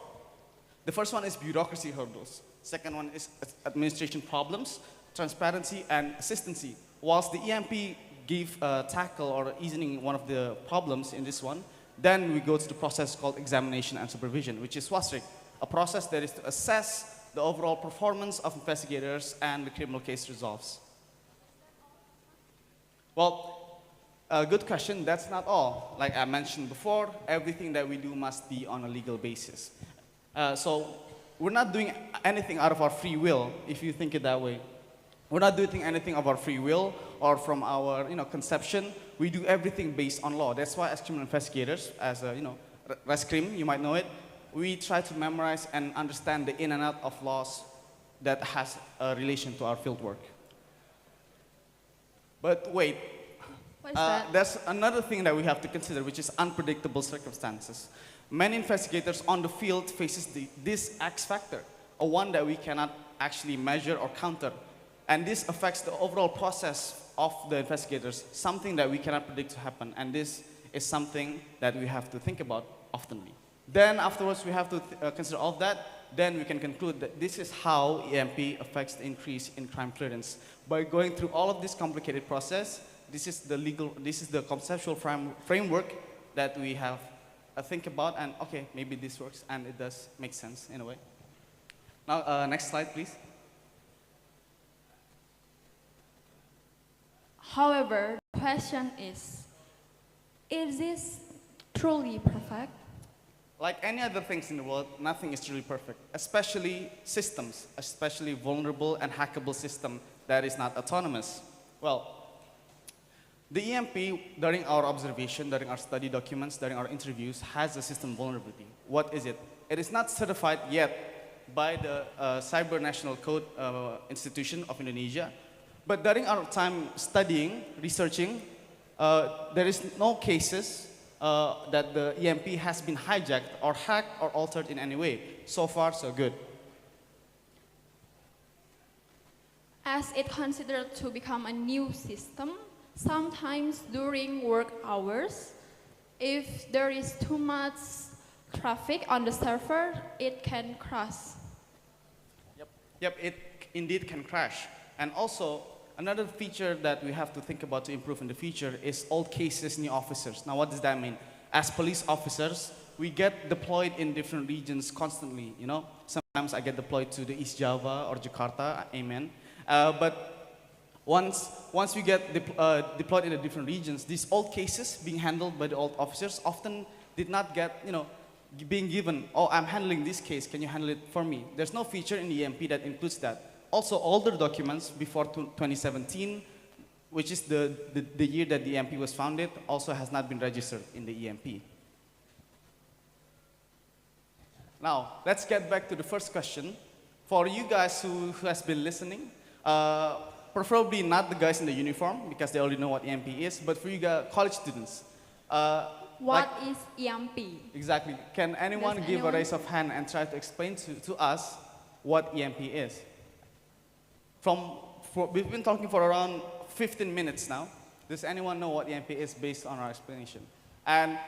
The first one is bureaucracy hurdles. Second one is administration problems, transparency, and assistancy. Whilst the EMP give tackle or easing one of the problems in this one, then we go to the process called examination and supervision, which is WASRIC, a process that is to assess the overall performance of investigators and the criminal case resolves. Well, a good question, that's not all. Like I mentioned before, everything that we do must be on a legal basis. So we're not doing anything out of our free will, if you think it that way. We're not doing anything of our free will or from our conception. We do everything based on law. That's why as criminal investigators, as a, Reskrim, you might know it, we try to memorize and understand the in and out of laws that has a relation to our field work. But wait, there's another thing that we have to consider, which is unpredictable circumstances. Many investigators on the field faces this X factor, a one that we cannot actually measure or counter. And this affects the overall process of the investigators, something that we cannot predict to happen. And this is something that we have to think about oftenly. Then afterwards, we have to consider all of that. Then we can conclude that this is how EMP affects the increase in crime clearance. By going through all of this complicated process, this is the conceptual framework that we have think about, and okay, maybe this works, and it does make sense in a way. Now, next slide, please. However, the question is this truly perfect? Like any other things in the world, nothing is truly perfect, especially systems, especially vulnerable and hackable system that is not autonomous. Well, the EMP, during our observation, during our study documents, during our interviews, has a system vulnerability. What is it? It is not certified yet by the Cyber National Code Institution of Indonesia. But during our time studying, researching, there is no cases that the EMP has been hijacked or hacked or altered in any way. So far, so good. As it considered to become a new system, sometimes during work hours, if there is too much traffic on the server, it can crash. Yep, it indeed can crash. And also, another feature that we have to think about to improve in the future is old cases, new officers. Now, what does that mean? As police officers, we get deployed in different regions constantly, Sometimes I get deployed to the East Java or Jakarta, amen. But once we get deployed in the different regions, these old cases being handled by the old officers often did not get, being given, oh, I'm handling this case, can you handle it for me? There's no feature in the EMP that includes that. Also, older documents before 2017, which is the year that the EMP was founded, also has not been registered in the EMP. Now, let's get back to the first question. For you guys who has been listening, preferably not the guys in the uniform, because they already know what EMP is, but for you guys, college students. What is EMP? Exactly. Can anyone give a raise of hand and try to explain to us what EMP is? We've been talking for around 15 minutes now. Does anyone know what EMP is based on our explanation? And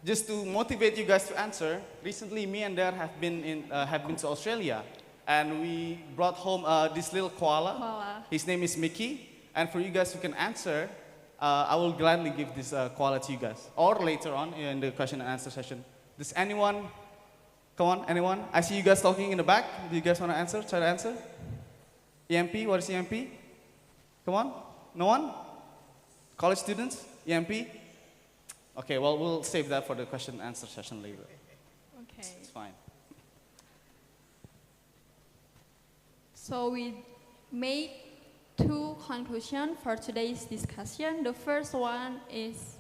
just to motivate you guys to answer, recently me and Dad have been to Australia, and we brought home this little koala. His name is Mickey. And for you guys who can answer, I will gladly give this koala to you guys, or later on in the question and answer session. Does anyone? Come on, anyone? I see you guys talking in the back. Do you guys want to answer? Try to answer. EMP, what is EMP? Come on, no one? College students, EMP? Okay, well, we'll save that for the question and answer session later. Okay. It's fine. So we made two conclusions for today's discussion. The first one is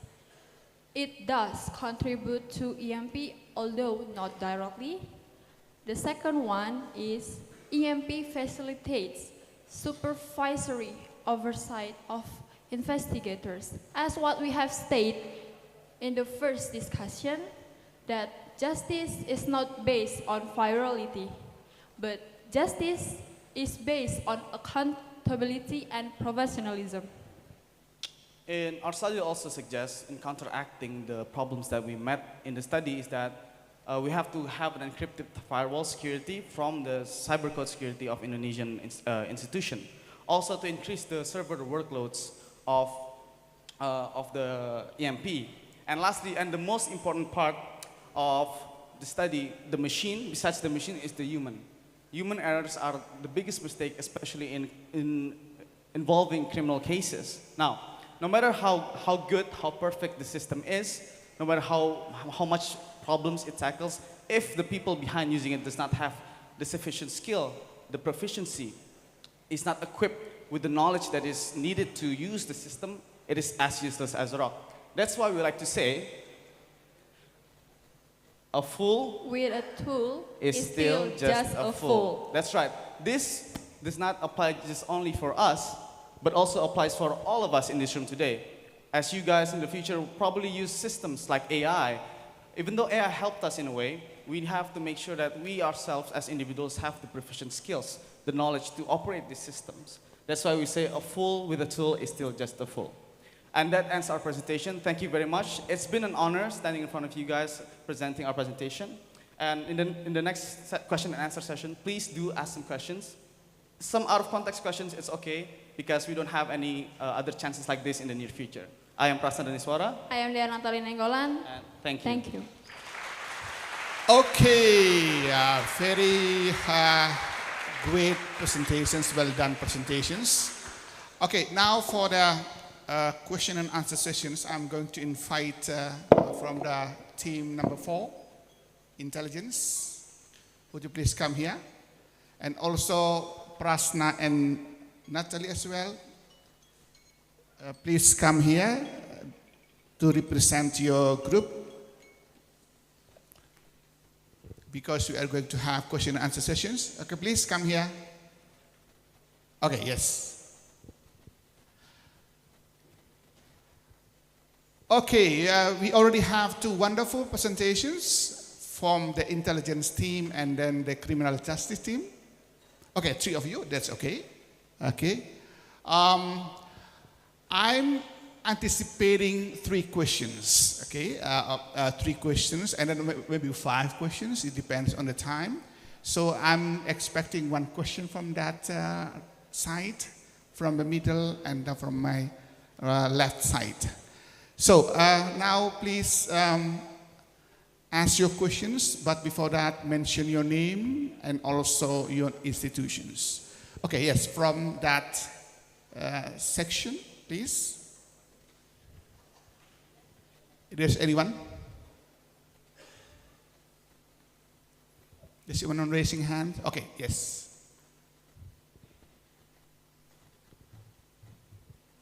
it does contribute to EMP, although not directly. The second one is EMP facilitates supervisory oversight of investigators. As what we have stated in the first discussion, that justice is not based on virality, but justice is based on accountability and professionalism. And our study also suggests in counteracting the problems that we met in the study is that we have to have an encrypted firewall security from the cyber code security of Indonesian institution. Also to increase the server workloads of of the EMP. And lastly, and the most important part of the study, the machine, besides the machine, is the human. Human errors are the biggest mistake, especially in involving criminal cases. Now, no matter how good, how perfect the system is, no matter how much problems it tackles, if the people behind using it does not have the sufficient skill, the proficiency, is not equipped with the knowledge that is needed to use the system, it is as useless as a rock. That's why we like to say, a fool with a tool is still just a fool. That's right. This does not apply just only for us, but also applies for all of us in this room today. As you guys in the future will probably use systems like AI, even though AI helped us in a way, we have to make sure that we ourselves as individuals have the proficient skills, the knowledge to operate these systems. That's why we say a fool with a tool is still just a fool. And that ends our presentation. Thank you very much. It's been an honor standing in front of you guys presenting our presentation. And in the next question and answer session, please do ask some questions. Some out of context questions, it's okay, because we don't have any other chances like this in the near future. I am Prasna Daniswara. I am Dea Natalina Nenggolan. And thank you. Thank you. Okay, very great presentations, well done presentations. Okay, now for the question and answer sessions, I'm going to invite from the team number 4, Intelligence. Would you please come here? And also Prasna and Natalie as well. Please come here to represent your group, because we are going to have question and answer sessions. Okay, please come here. Okay, yes. Okay, we already have 2 wonderful presentations from the intelligence team and then the criminal justice team. Okay, 3 of you, that's okay. Okay. I'm anticipating 3 questions, okay? 3 questions and then maybe 5 questions, it depends on the time. So I'm expecting 1 question from that side, from the middle, and from my left side. So now please ask your questions, but before that, mention your name and also your institutions. Okay, yes, from that section, please. Is there anyone? Is anyone raising hand? Okay, yes.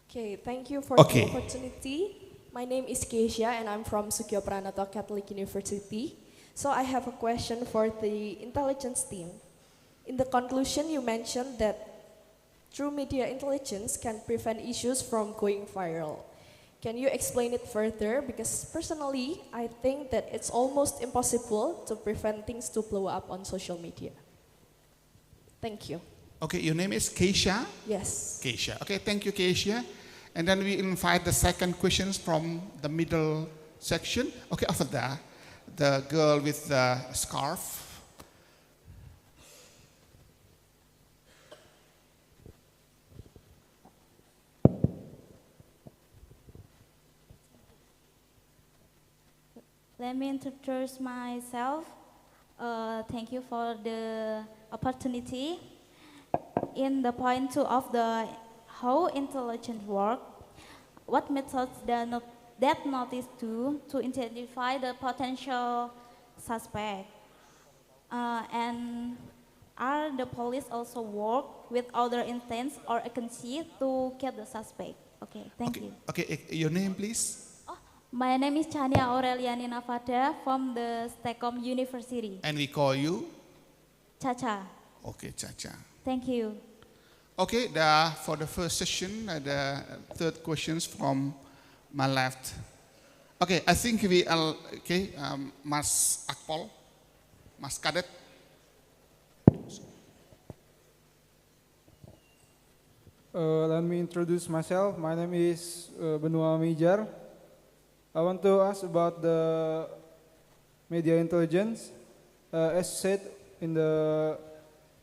Okay, thank you for the opportunity. My name is Keisha and I'm from Sugio Pranoto Catholic University. So I have a question for the intelligence team. In the conclusion, you mentioned that true media intelligence can prevent issues from going viral. Can you explain it further? Because personally, I think that it's almost impossible to prevent things to blow up on social media. Thank you. Okay, your name is Keisha? Yes. Keisha. Okay, thank you, Keisha. And then we invite the second questions from the middle section. Okay, after that, the girl with the scarf. Let me introduce myself. Thank you for the opportunity. In the point 2 of the how intelligence work, what methods that notice do to identify the potential suspect? And are the police also work with other intents or agency to get the suspect? Okay, thank you. Okay, your name please? My name is Chania Aureliani Navada from the Stekom University. And we call you? Chacha. Okay, Chacha. Thank you. Okay, for the first session, the third questions from my left. Okay, I think we are, okay, Mas Akpol, Mas Kadet. Let me introduce myself. My name is Benua Mijar. I want to ask about the media intelligence. As said in the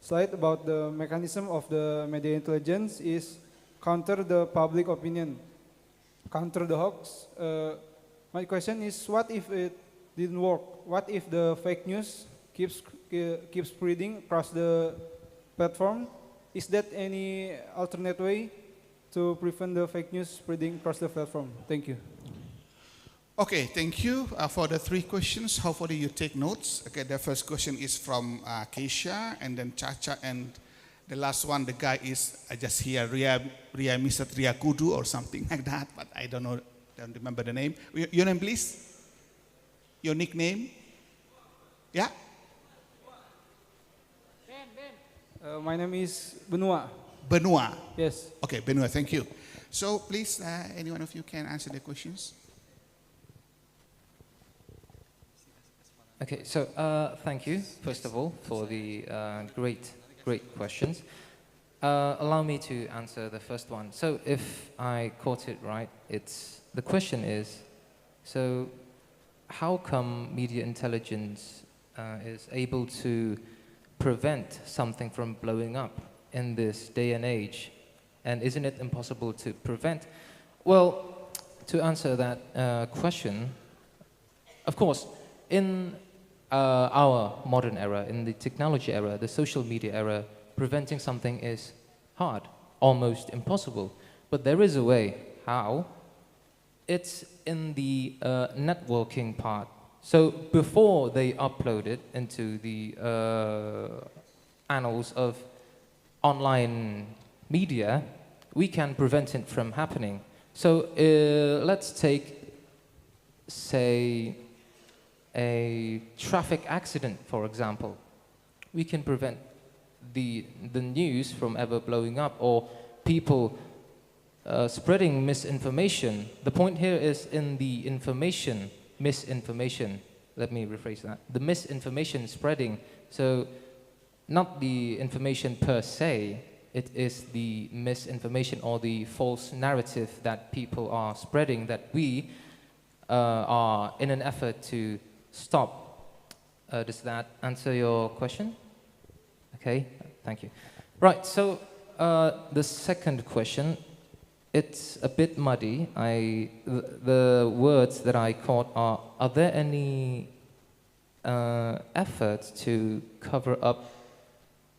slide about the mechanism of the media intelligence is counter the public opinion. counter the hoax. My question is, what if it didn't work? What if the fake news keeps spreading across the platform? Is that any alternate way to prevent the fake news spreading across the platform? Thank you. Okay, thank you for the 3 questions. Hopefully you take notes. Okay, the first question is from Keisha, and then Chacha, and the last one, the guy is, I just hear Mr. Ria Kudu or something like that, but I don't know, don't remember the name. Your name, please? Your nickname? Yeah? My name is Benua. Benua? Yes. Okay, Benua, thank you. So please, any one of you can answer the questions. Okay, so thank you, first of all, for the great questions. Allow me to answer the first one. So if I caught it right, the question is, so how come media intelligence is able to prevent something from blowing up in this day and age? And isn't it impossible to prevent? Well, to answer that question, of course, in our modern era, in the technology era, the social media era, preventing something is hard, almost impossible. But there is a way. How? It's in the networking part. So before they upload it into the annals of online media, we can prevent it from happening. So let's take, say, a traffic accident, for example. We can prevent the news from ever blowing up, or people spreading misinformation. The point here is in the misinformation. Let me rephrase that. The misinformation spreading. So not the information per se, it is the misinformation or the false narrative that people are spreading that we are in an effort to stop. Does that answer your question? Okay, thank you. Right, so the second question, it's a bit muddy. The words that I caught are there any efforts to cover up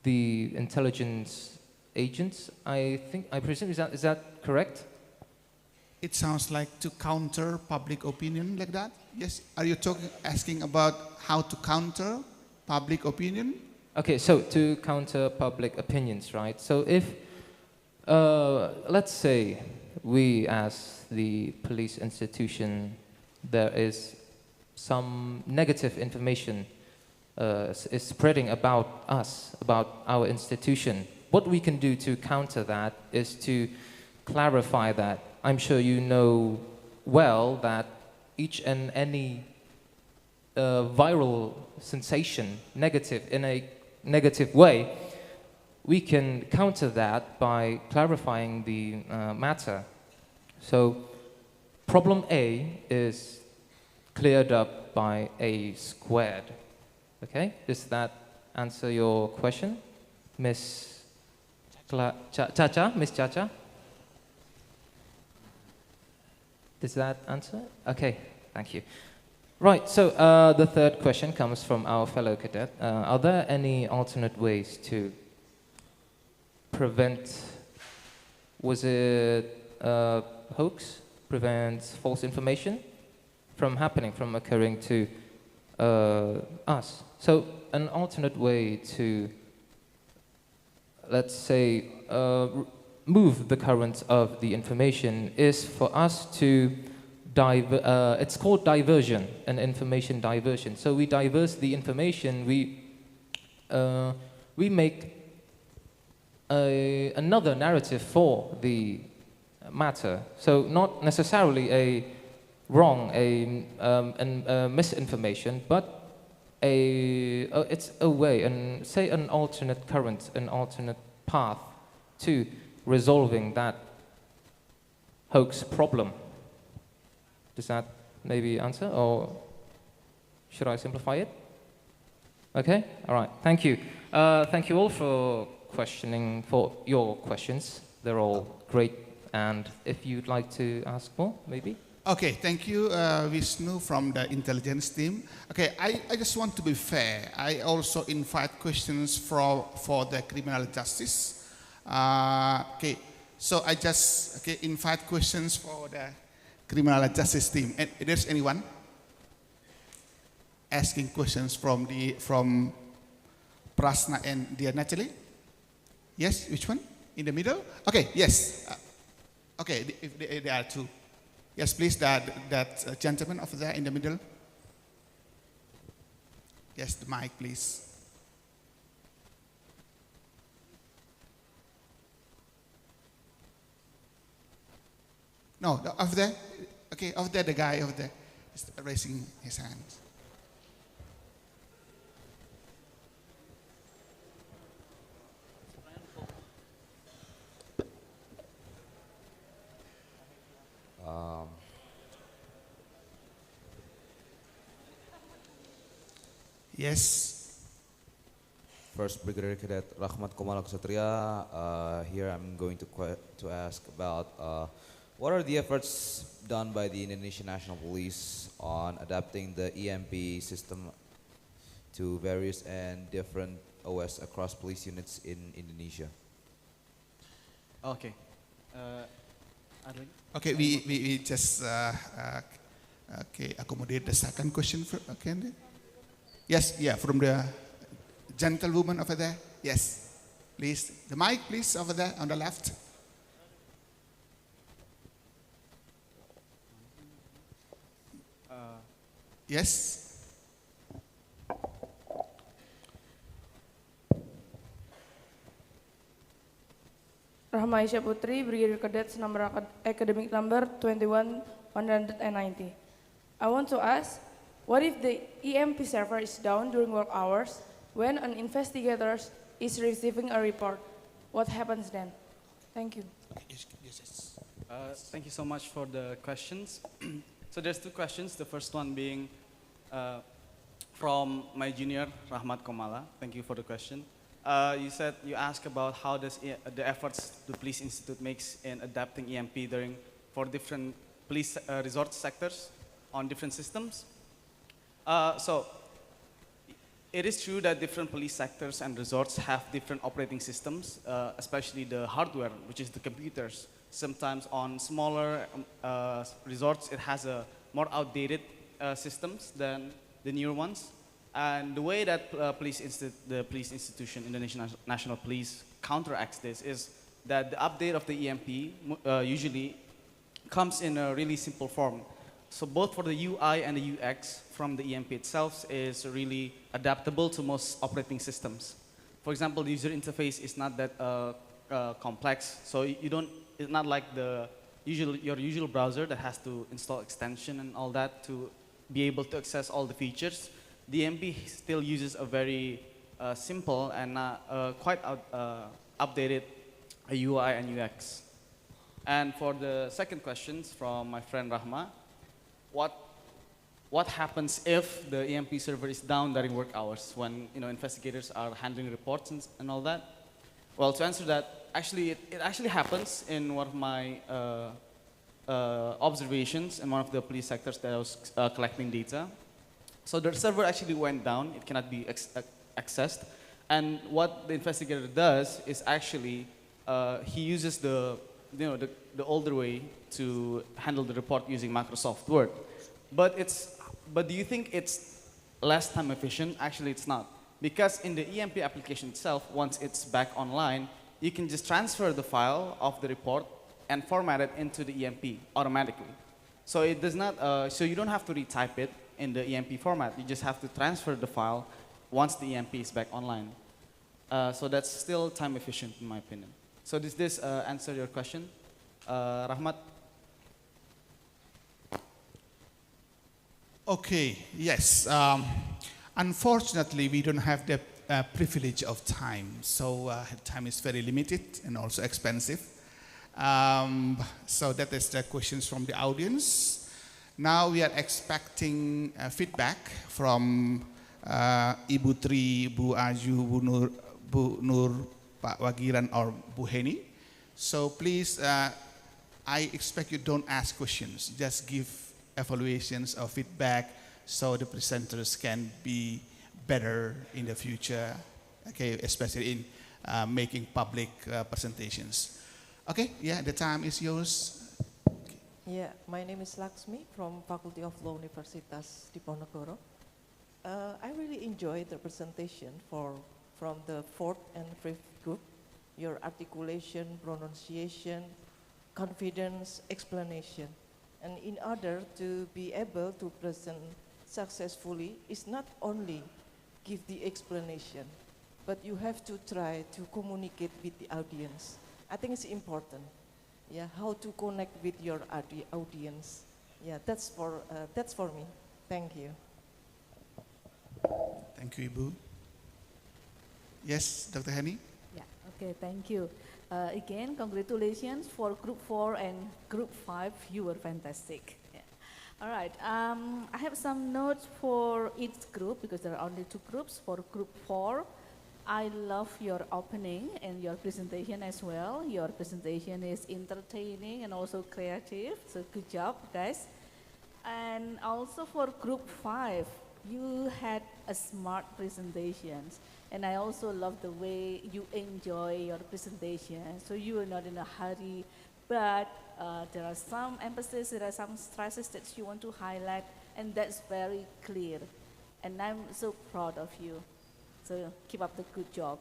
the intelligence agents? I presume, is that correct? It sounds like to counter public opinion like that? Yes, are you asking about how to counter public opinion? Okay, so to counter public opinions, right? So if, let's say, we as the police institution, there is some negative information is spreading about us, about our institution. What we can do to counter that is to clarify that. I'm sure you know well that each and any viral sensation, in a negative way, we can counter that by clarifying the matter. So problem A is cleared up by A squared. Okay, does that answer your question, Miss Chacha? Miss Chacha? Does that answer? Okay, thank you. Right, so the third question comes from our fellow cadet. Are there any alternate ways to prevent, was it hoax, prevent false information from happening, from occurring to us? So an alternate way to, let's say, move the current of the information is for us to it's called diversion, an information diversion. So we diverse the information, we make another narrative for the matter. So not necessarily a wrong, a misinformation, but it's a way, and say an alternate current, an alternate path to resolving that hoax problem. Does that maybe answer, or should I simplify it? Okay, all right, thank you. Thank you all for for your questions. They're all great and if you'd like to ask more, maybe. Okay, thank you, Vishnu from the intelligence team. Okay, I just want to be fair. I also invite questions for the criminal justice. Okay, so I just invite questions for the criminal justice team. And there's anyone asking questions from Prasna and dear Natalie? Yes, which one? In the middle? Okay, yes. Okay, if there are two. Yes, please, that gentleman over there in the middle. Yes, the mic, please. No, over there. Okay, over there, the guy over there is raising his hand. Yes. First, Brigadier Cadet Rahmat Komala Ksatria. Here I'm going to ask about what are the efforts done by the Indonesian National Police on adapting the EMP system to various and different OS across police units in Indonesia? Okay. Arlene? Okay, we just accommodate the second question for, yes, yeah, from the gentlewoman over there. Yes, please. The mic, please, over there on the left. Yes. Rahma Aisyah Putri, Brigadier Cadets number academic number 21190. I want to ask, what if the EMP server is down during work hours when an investigator is receiving a report? What happens then? Thank you. Thank you so much for the questions. So there's two questions. The first one being from my junior, Rahmat Komala. Thank you for the question. You asked about how does the efforts the Police Institute makes in adapting EMP for different police resort sectors on different systems. So it is true that different police sectors and resorts have different operating systems, especially the hardware, which is the computers. Sometimes on smaller resorts, it has a more outdated systems than the newer ones. And the way that the police institution, Indonesian National Police, counteracts this is that the update of the EMP usually comes in a really simple form. So both for the UI and the UX from the EMP itself is really adaptable to most operating systems. For example, the user interface is not that complex, so it's not like your usual browser that has to install extension and all that to be able to access all the features. The EMP still uses a very simple and quite updated UI and UX. And for the second questions from my friend Rahma, what happens if the EMP server is down during work hours when investigators are handling reports and all that? Well, to answer that, it actually happens in one of my observations in one of the police sectors that I was collecting data. So the server actually went down, it cannot be accessed. And what the investigator does is actually, he uses the older way to handle the report using Microsoft Word. But do you think it's less time efficient? Actually, it's not. Because in the EMP application itself, once it's back online, you can just transfer the file of the report and format it into the EMP automatically. So it does not, so you don't have to retype it in the EMP format. You just have to transfer the file once the EMP is back online. So that's still time efficient in my opinion. So does this answer your question, Rahmat? Okay, yes. Unfortunately, we don't have the privilege of time. So time is very limited and also expensive. So that is the questions from the audience. Now we are expecting feedback from Ibu Tri, Bu Aju, Bu Nur, Pak Wagiran, or Bu Heni. So please I expect you don't ask questions, just give evaluations or feedback so the presenters can be better in the future, okay, especially in making public presentations. Okay, yeah, the time is yours. Yeah, my name is Laksmi from Faculty of Law Universitas Diponegoro. I really enjoyed the presentation from the fourth and fifth group. Your articulation, pronunciation, confidence, explanation. And in order to be able to present successfully, it's not only give the explanation, but you have to try to communicate with the audience. I think it's important. Yeah, how to connect with your audience. Yeah, that's for me. Thank you. Thank you, Ibu. Yes, Dr. Hani? Yeah, okay, thank you. Again, congratulations for Group 4 and Group 5. You were fantastic. Yeah. All right, I have some notes for each group because there are only 2 groups. For Group 4, I love your opening and your presentation as well. Your presentation is entertaining and also creative, so good job, guys. And also for Group 5, you had a smart presentations. And I also love the way you enjoy your presentation. So you are not in a hurry, but there are some emphasis, there are some stresses that you want to highlight, and that's very clear. And I'm so proud of you. So keep up the good job.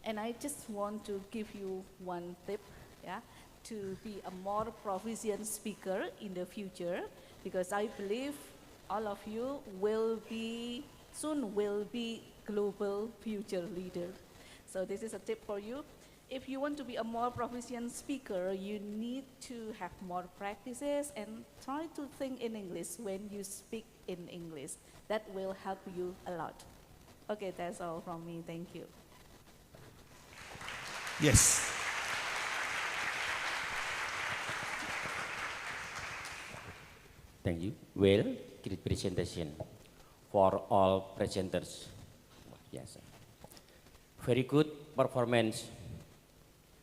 And I just want to give you one tip, yeah, to be a more proficient speaker in the future, because I believe all of you soon will be global future leader. So this is a tip for you. If you want to be a more proficient speaker, you need to have more practices and try to think in English when you speak in English. That will help you a lot. Okay, that's all from me. Thank you. Yes. Thank you. Well, great presentation for all presenters. Yes. Very good performance.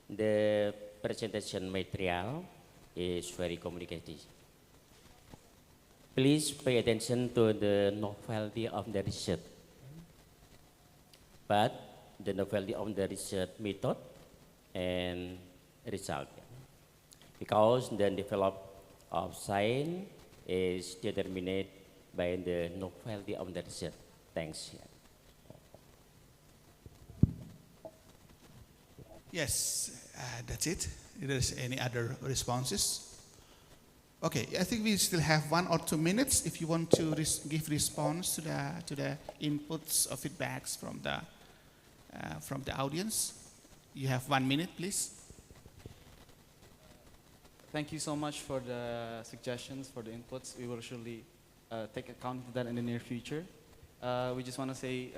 The presentation material is very communicative. Please pay attention to the novelty of the research. But the novelty of the research method and result. Because the development of science is determined by the novelty of the research. Thanks. Yes, that's it. If there's any other responses? Okay, I think we still have 1 or 2 minutes if you want to give response to the inputs or feedbacks from the audience. You have 1 minute, please. Thank you so much for the suggestions, for the inputs. We will surely take account of that in the near future. We just want to say,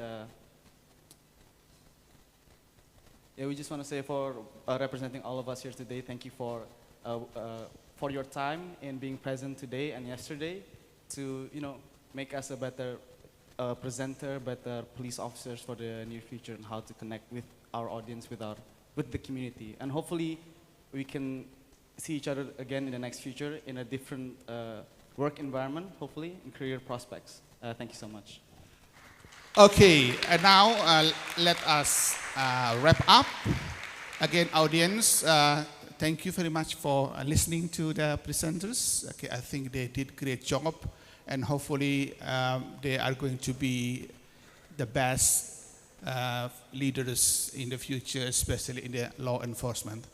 for representing all of us here today, thank you for your time in being present today and yesterday to make us a better presenter, better police officers for the near future, and how to connect with our audience, with the community, and hopefully we can see each other again in the next future in a different work environment, hopefully, and career prospects. Thank you so much. Okay, and now let us wrap up. Again, audience, thank you very much for listening to the presenters. Okay, I think they did a great job, and hopefully they are going to be the best leaders in the future, especially in the law enforcement.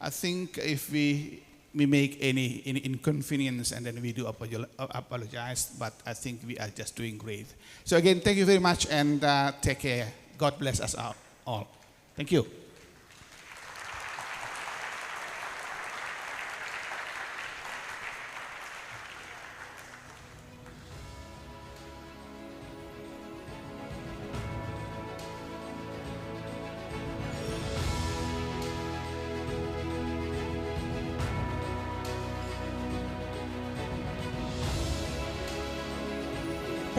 I think if we make any inconvenience, and then we do apologize, but I think we are just doing great. So again, thank you very much, and take care. God bless us all. Thank you.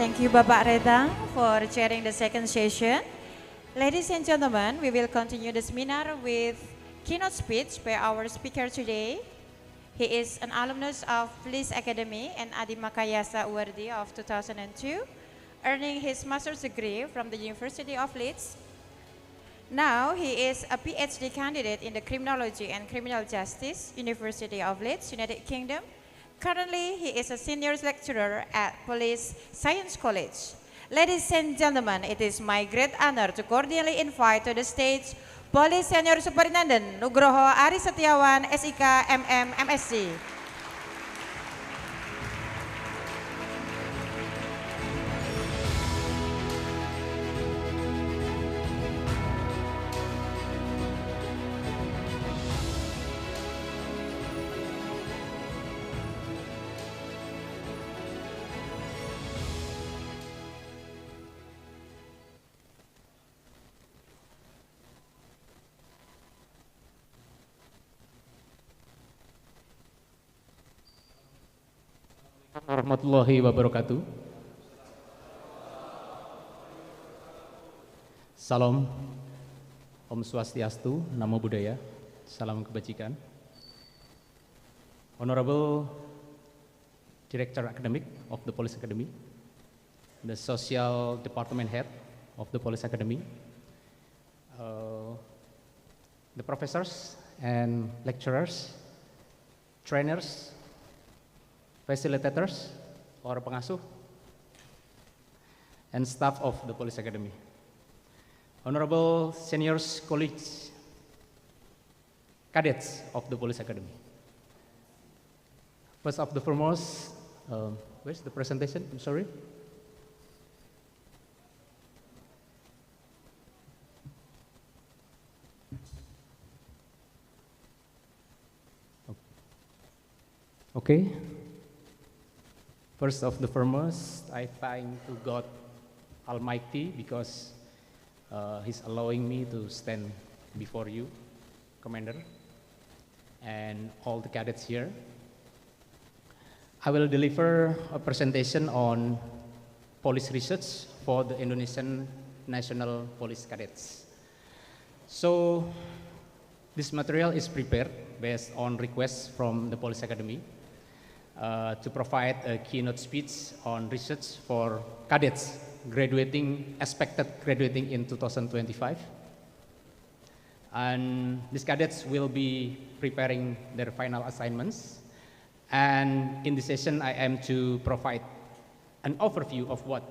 Thank you, Bapak Redang, for chairing the second session. Ladies and gentlemen, we will continue the seminar with keynote speech by our speaker today. He is an alumnus of Police Academy and Adi Makayasa Awardee of 2002, earning his master's degree from the University of Leeds. Now he is a PhD candidate in the Criminology and Criminal Justice, University of Leeds, United Kingdom. Currently, he is a senior lecturer at Police Science College. Ladies and gentlemen, it is my great honor to cordially invite to the stage Police Senior Superintendent Nugroho Ari Setiawan, SIK MM MSc. Warahmatullahi wabarakatuh. Salam, Om Swastiastu, Namo Buddhaya, Salam Kebajikan. Honorable Director Academic of the Police Academy, the Social Department Head of the Police Academy, the professors and lecturers, trainers, facilitators or pengasuh, and staff of the Police Academy. Honorable seniors, colleagues, cadets of the Police Academy. First of the foremost, where's the presentation? I'm sorry. Okay. First of the foremost, I thank to God Almighty because He's allowing me to stand before you, Commander, and all the cadets here. I will deliver a presentation on police research for the Indonesian National Police Cadets. So, this material is prepared based on requests from the Police Academy to provide a keynote speech on research for cadets expected graduating in 2025. And these cadets will be preparing their final assignments. And in this session, I am to provide an overview of what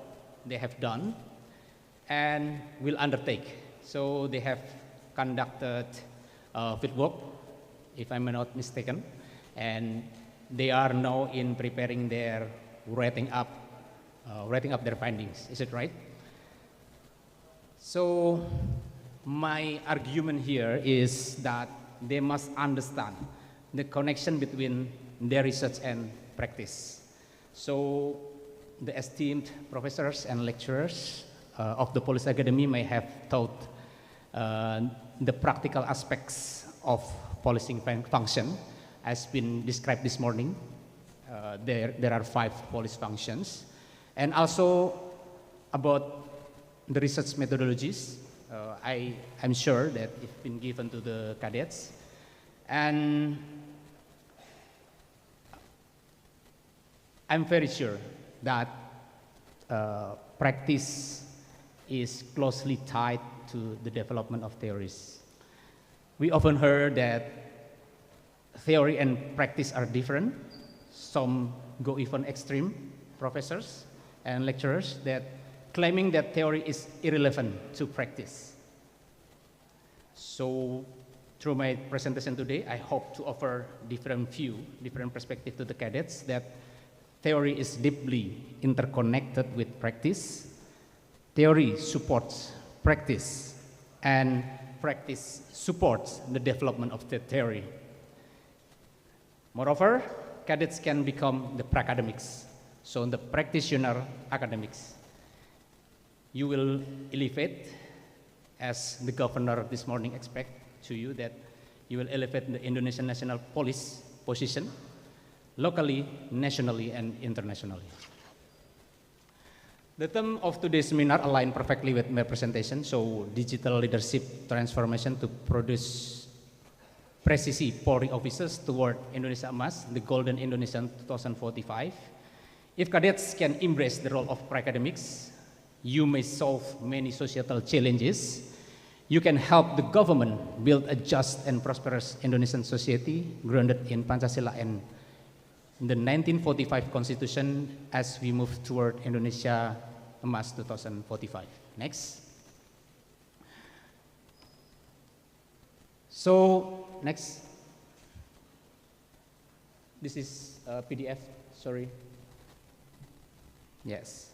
they have done and will undertake. So they have conducted field work, if I'm not mistaken, and they are now in preparing their writing up their findings. Is it right? So my argument here is that they must understand the connection between their research and practice. So the esteemed professors and lecturers of the Police Academy may have taught the practical aspects of policing function has been described this morning. There are 5 police functions. And also about the research methodologies, I'm sure that it's been given to the cadets. And I'm very sure that practice is closely tied to the development of theories. We often heard that theory and practice are different. Some go even extreme, professors and lecturers, that claiming that theory is irrelevant to practice. So through my presentation today, I hope to offer different perspective to the cadets, that theory is deeply interconnected with practice. Theory supports practice, and practice supports the development of the theory. Moreover, cadets can become the pra-academics, so the practitioner academics. You will elevate, as the governor this morning expect to you, that you will elevate the Indonesian National Police position locally, nationally, and internationally. The theme of today's seminar aligns perfectly with my presentation, so digital leadership transformation to produce presisi Polri officers toward Indonesia Emas, the Golden Indonesian 2045. If cadets can embrace the role of pre-academics, you may solve many societal challenges. You can help the government build a just and prosperous Indonesian society grounded in Pancasila and the 1945 Constitution as we move toward Indonesia Emas 2045. Next. So, next. This is a PDF, sorry. Yes.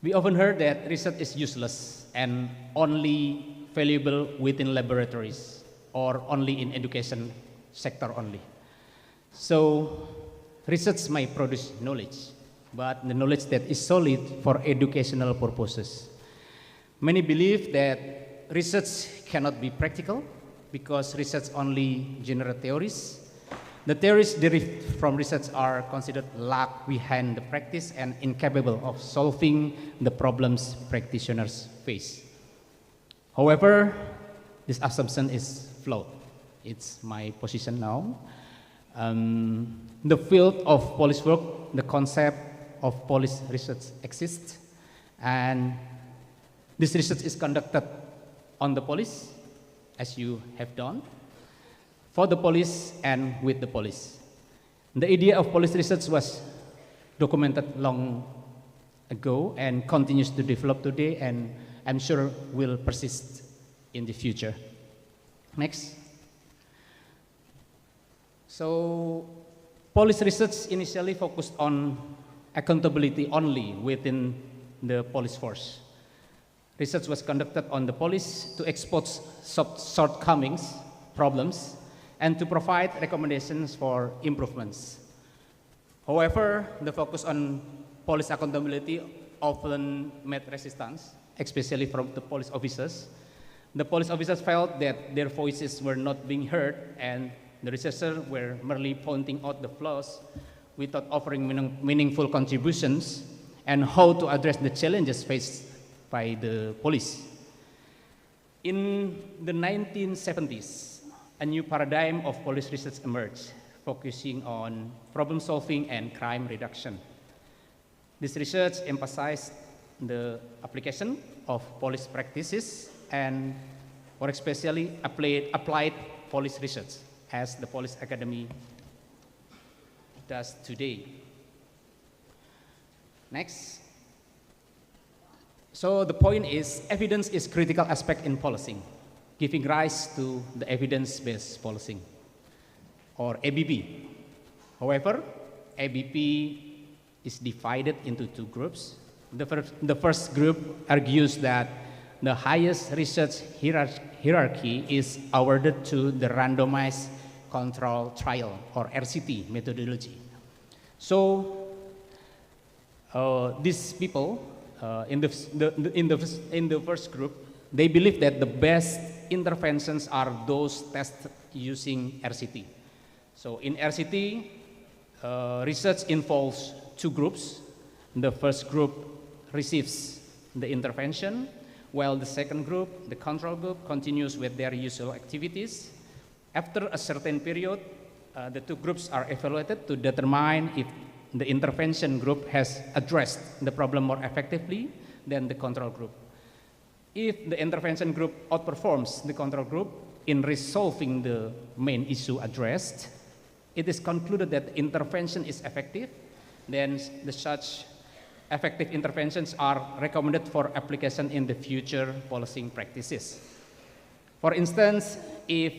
We often heard that research is useless and only valuable within laboratories or only in education sector only. So, research may produce knowledge, but the knowledge that is solid for educational purposes. Many believe that research cannot be practical because research only generates theories. The theories derived from research are considered lag behind the practice and incapable of solving the problems practitioners face. However, this assumption is flawed. It's my position now. The field of police work, the concept of police research exists, and this research is conducted on the police, as you have done, for the police and with the police. The idea of police research was documented long ago and continues to develop today, and I'm sure will persist in the future. Next. So, police research initially focused on accountability only within the police force. Research was conducted on the police to expose shortcomings, problems, and to provide recommendations for improvements. However, the focus on police accountability often met resistance, especially from the police officers. The police officers felt that their voices were not being heard, and the researchers were merely pointing out the flaws without offering meaningful contributions and how to address the challenges faced by the police. In the 1970s, a new paradigm of police research emerged, focusing on problem solving and crime reduction. This research emphasized the application of police practices and, or especially applied police research, as the Police Academy does today. Next. So the point is, evidence is critical aspect in policing, giving rise to the evidence-based policing, or ABP. However, ABP is divided into two groups. The first group argues that the highest research hierarchy is awarded to the randomized control trial, or RCT methodology. So these people in the first group, they believe that the best interventions are those tested using RCT. So in RCT, research involves two groups. The first group receives the intervention, while the second group, the control group, continues with their usual activities. After a certain period, the two groups are evaluated to determine if the intervention group has addressed the problem more effectively than the control group. If the intervention group outperforms the control group in resolving the main issue addressed, it is concluded that the intervention is effective, then such effective interventions are recommended for application in the future policing practices. For instance, if,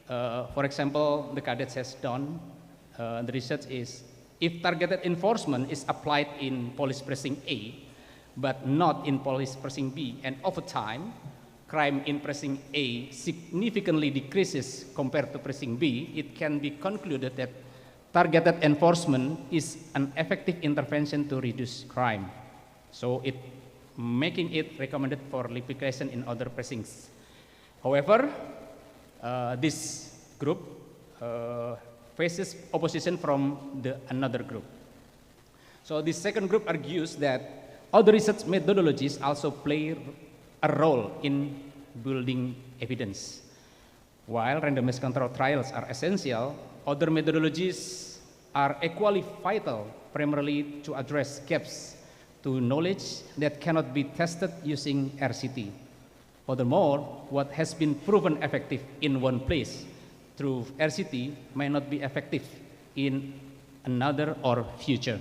for example, the cadets has done, the research is, if targeted enforcement is applied in police precinct A, but not in police precinct B, and over time, crime in precinct A significantly decreases compared to precinct B, it can be concluded that targeted enforcement is an effective intervention to reduce crime. So making it recommended for application in other precincts. However, this group faces opposition from another group. So the second group argues that other research methodologies also play a role in building evidence. While randomized control trials are essential, other methodologies are equally vital, primarily to address gaps to knowledge that cannot be tested using RCT. Furthermore, what has been proven effective in one place through RCT may not be effective in another or future.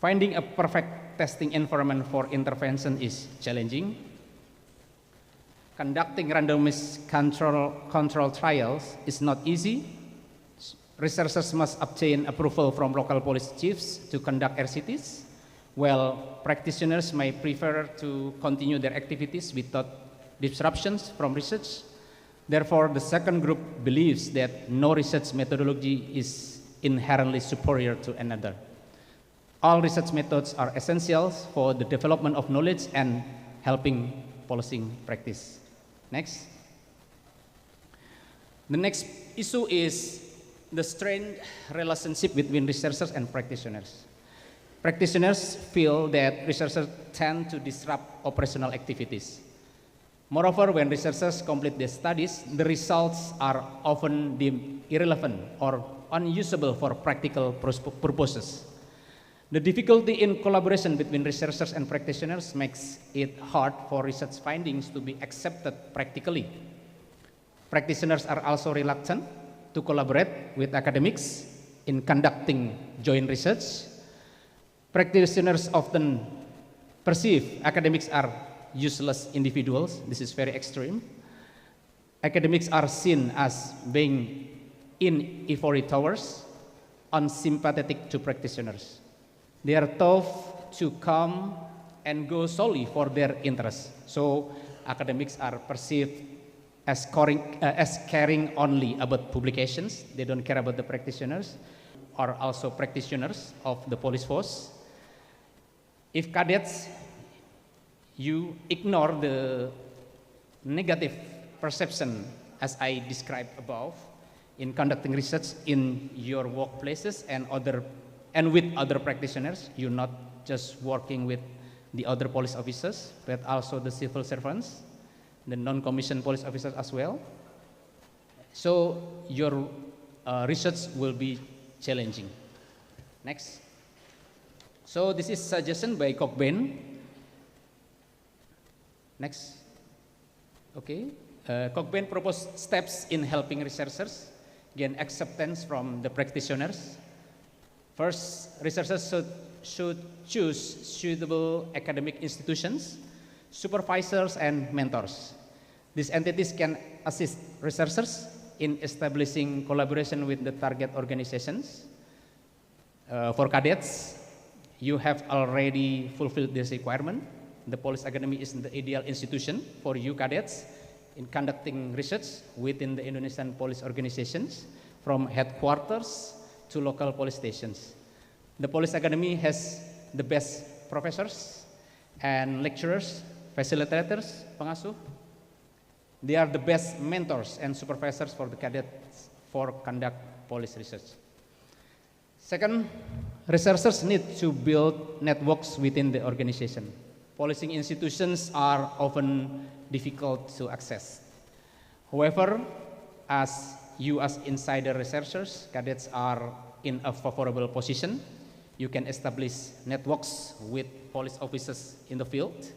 Finding a perfect testing environment for intervention is challenging. Conducting randomized control trials is not easy. Researchers must obtain approval from local police chiefs to conduct RCTs, while practitioners may prefer to continue their activities without disruptions from research. Therefore, the second group believes that no research methodology is inherently superior to another. All research methods are essential for the development of knowledge and helping policing practice. Next. The next issue is the strained relationship between researchers and practitioners. Practitioners feel that researchers tend to disrupt operational activities. Moreover, when researchers complete their studies, the results are often deemed irrelevant or unusable for practical purposes. The difficulty in collaboration between researchers and practitioners makes it hard for research findings to be accepted practically. Practitioners are also reluctant to collaborate with academics in conducting joint research. Practitioners often perceive academics are useless individuals. This is very extreme. Academics are seen as being in ivory towers, unsympathetic to practitioners. They are tough to come and go solely for their interests. So academics are perceived as caring only about publications. They don't care about the practitioners, or also practitioners of the police force. If cadets, you ignore the negative perception as I described above in conducting research in your workplaces and with other practitioners. You're not just working with the other police officers, but also the civil servants, the non-commissioned police officers as well. So your research will be challenging. Next. So this is suggestion by Cockbain. Next. Okay. Cockbain proposed steps in helping researchers gain acceptance from the practitioners. First, researchers should choose suitable academic institutions, supervisors, and mentors. These entities can assist researchers in establishing collaboration with the target organizations. For cadets, you have already fulfilled this requirement. The Police Academy is the ideal institution for you cadets in conducting research within the Indonesian police organizations, from headquarters to local police stations. The Police Academy has the best professors and lecturers, facilitators, pengasuh. They are the best mentors and supervisors for the cadets for conduct police research. Second, researchers need to build networks within the organization. Policing institutions are often difficult to access. However, as insider researchers, cadets are in a favorable position. You can establish networks with police officers in the field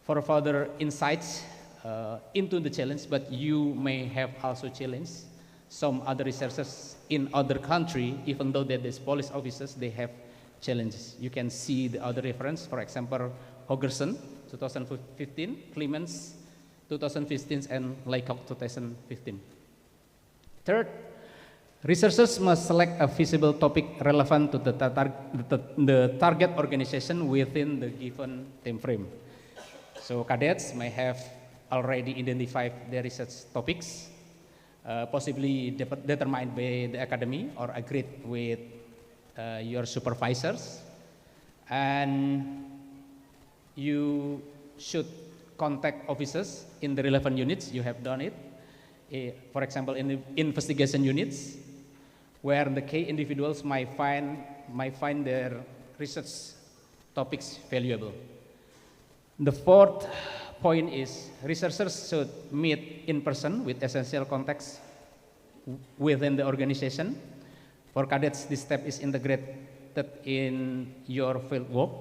for further insights into the challenge, but you may have also challenged some other researchers in other country, even though they're police officers, they have challenges. You can see the other reference, for example, Hogerson, 2015, Clemens, 2015, and Laycock, 2015. Third, researchers must select a feasible topic relevant to the target organization within the given time frame. So cadets may have already identified their research topics, possibly determined by the academy or agreed with your supervisors, and you should contact officers in the relevant units. You have done it. For example, in the investigation units, where the key individuals might find their research topics valuable. The fourth point is researchers should meet in person with essential context within the organization. For cadets, this step is integrated in your field work,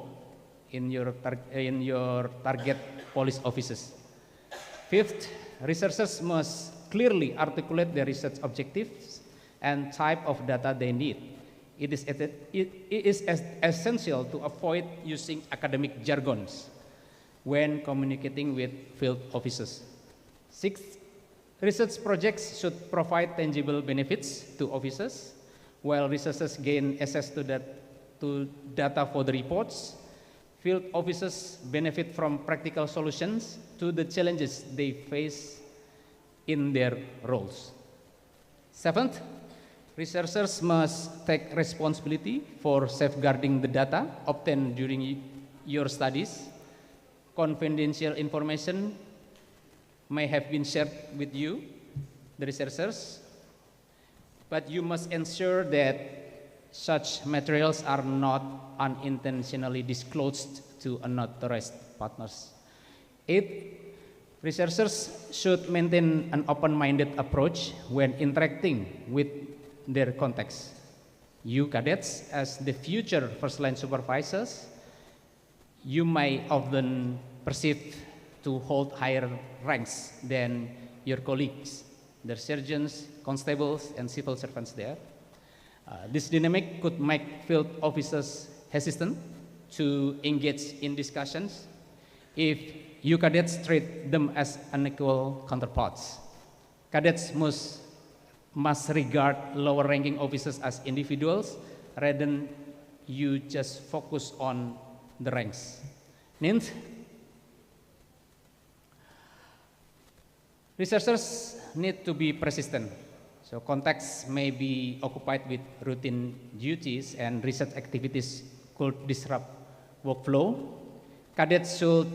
in your target police offices. Fifth, researchers must clearly articulate their research objectives and type of data they need. It is essential to avoid using academic jargons when communicating with field officers. Sixth, research projects should provide tangible benefits to officers, while researchers gain access to data for the reports. Field officers benefit from practical solutions to the challenges they face in their roles. Seventh, researchers must take responsibility for safeguarding the data obtained during your studies. Confidential information may have been shared with you, the researchers, but you must ensure that such materials are not unintentionally disclosed to unauthorized partners. Eighth, researchers should maintain an open-minded approach when interacting with their context. You cadets, as the future first-line supervisors, you may often perceived to hold higher ranks than your colleagues, the sergeants, constables, and civil servants there. This dynamic could make field officers hesitant to engage in discussions if you cadets treat them as unequal counterparts. Cadets must regard lower-ranking officers as individuals rather than you just focus on the ranks. Ninth, researchers need to be persistent. So contexts may be occupied with routine duties and research activities could disrupt workflow. Cadets should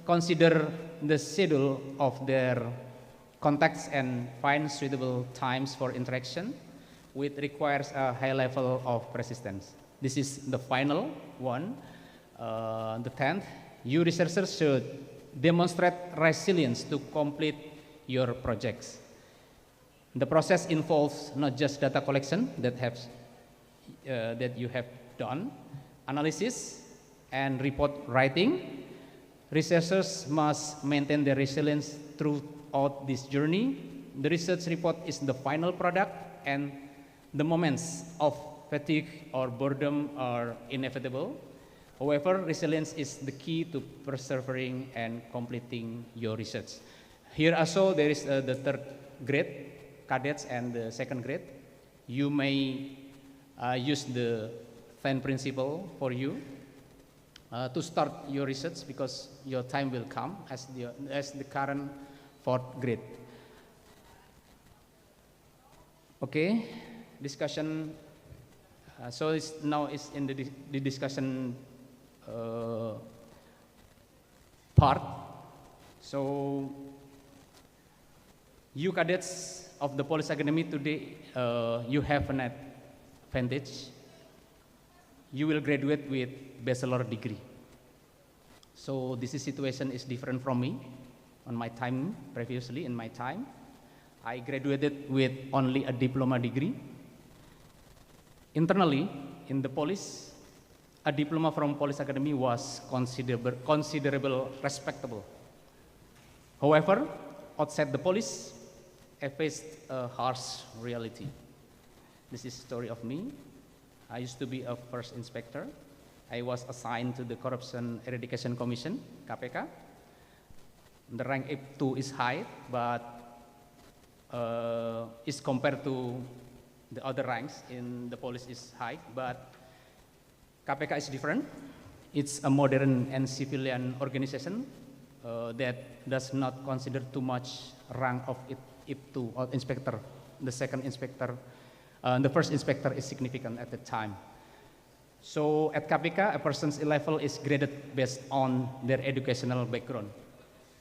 consider the schedule of their contacts and find suitable times for interaction, which requires a high level of persistence. This is the final one. The 10th, you researchers should demonstrate resilience to complete your projects. The process involves not just data collection that you have done, analysis and report writing. Researchers must maintain their resilience throughout this journey. The research report is the final product, and the moments of fatigue or boredom are inevitable. However, resilience is the key to persevering and completing your research. Here also there is the third grade, cadets, and the second grade. You may use the 10 principle for you to start your research, because your time will come as the current fourth grade. Okay, discussion. So now is in the discussion part. So you cadets of the Police Academy today, you have an advantage. You will graduate with bachelor degree. So this situation is different from me. On my time, previously in my time, I graduated with only a diploma degree. Internally, in the police, a diploma from Police Academy was considerable respectable. However, outside the police, I faced a harsh reality. This is the story of me. I used to be a first inspector. I was assigned to the Corruption Eradication Commission, KPK. The rank F2 is high, but is compared to the other ranks in the police is high, but KPK is different. It's a modern and civilian organization that does not consider too much rank of F2 or inspector. The second inspector, the first inspector is significant at the time. So at KPK, a person's level is graded based on their educational background.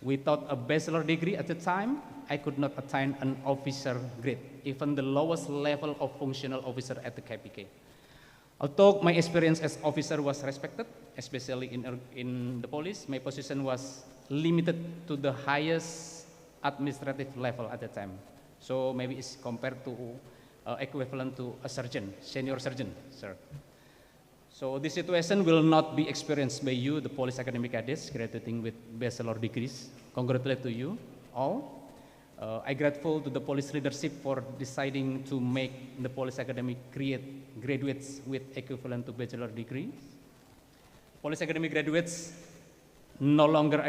Without a bachelor degree at the time, I could not attain an officer grade, even the lowest level of functional officer at the KPK. Although my experience as officer was respected, especially in the police, my position was limited to the highest administrative level at the time. So maybe it's compared to equivalent to a surgeon, senior surgeon, sir. So this situation will not be experienced by you, the police academy cadets graduating with bachelor degrees. Congratulate to you all. I'm grateful to the police leadership for deciding to make the police academy create graduates with equivalent to bachelor degree. Police academy graduates no longer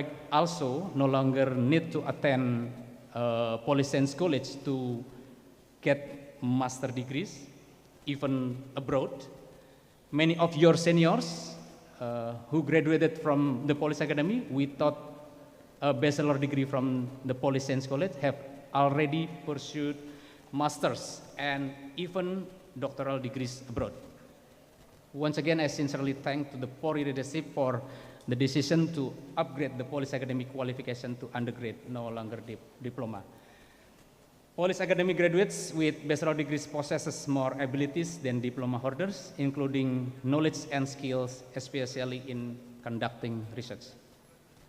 need to attend police science college to get master degrees, even abroad. Many of your seniors who graduated from the police academy without a bachelor degree from the police science college have already pursued masters and even doctoral degrees abroad. Once again, I sincerely thank to the Polri leadership for the decision to upgrade the police academy qualification to undergrad, no longer diploma. Police academy graduates with bachelor degrees possesses more abilities than diploma holders, including knowledge and skills, especially in conducting research.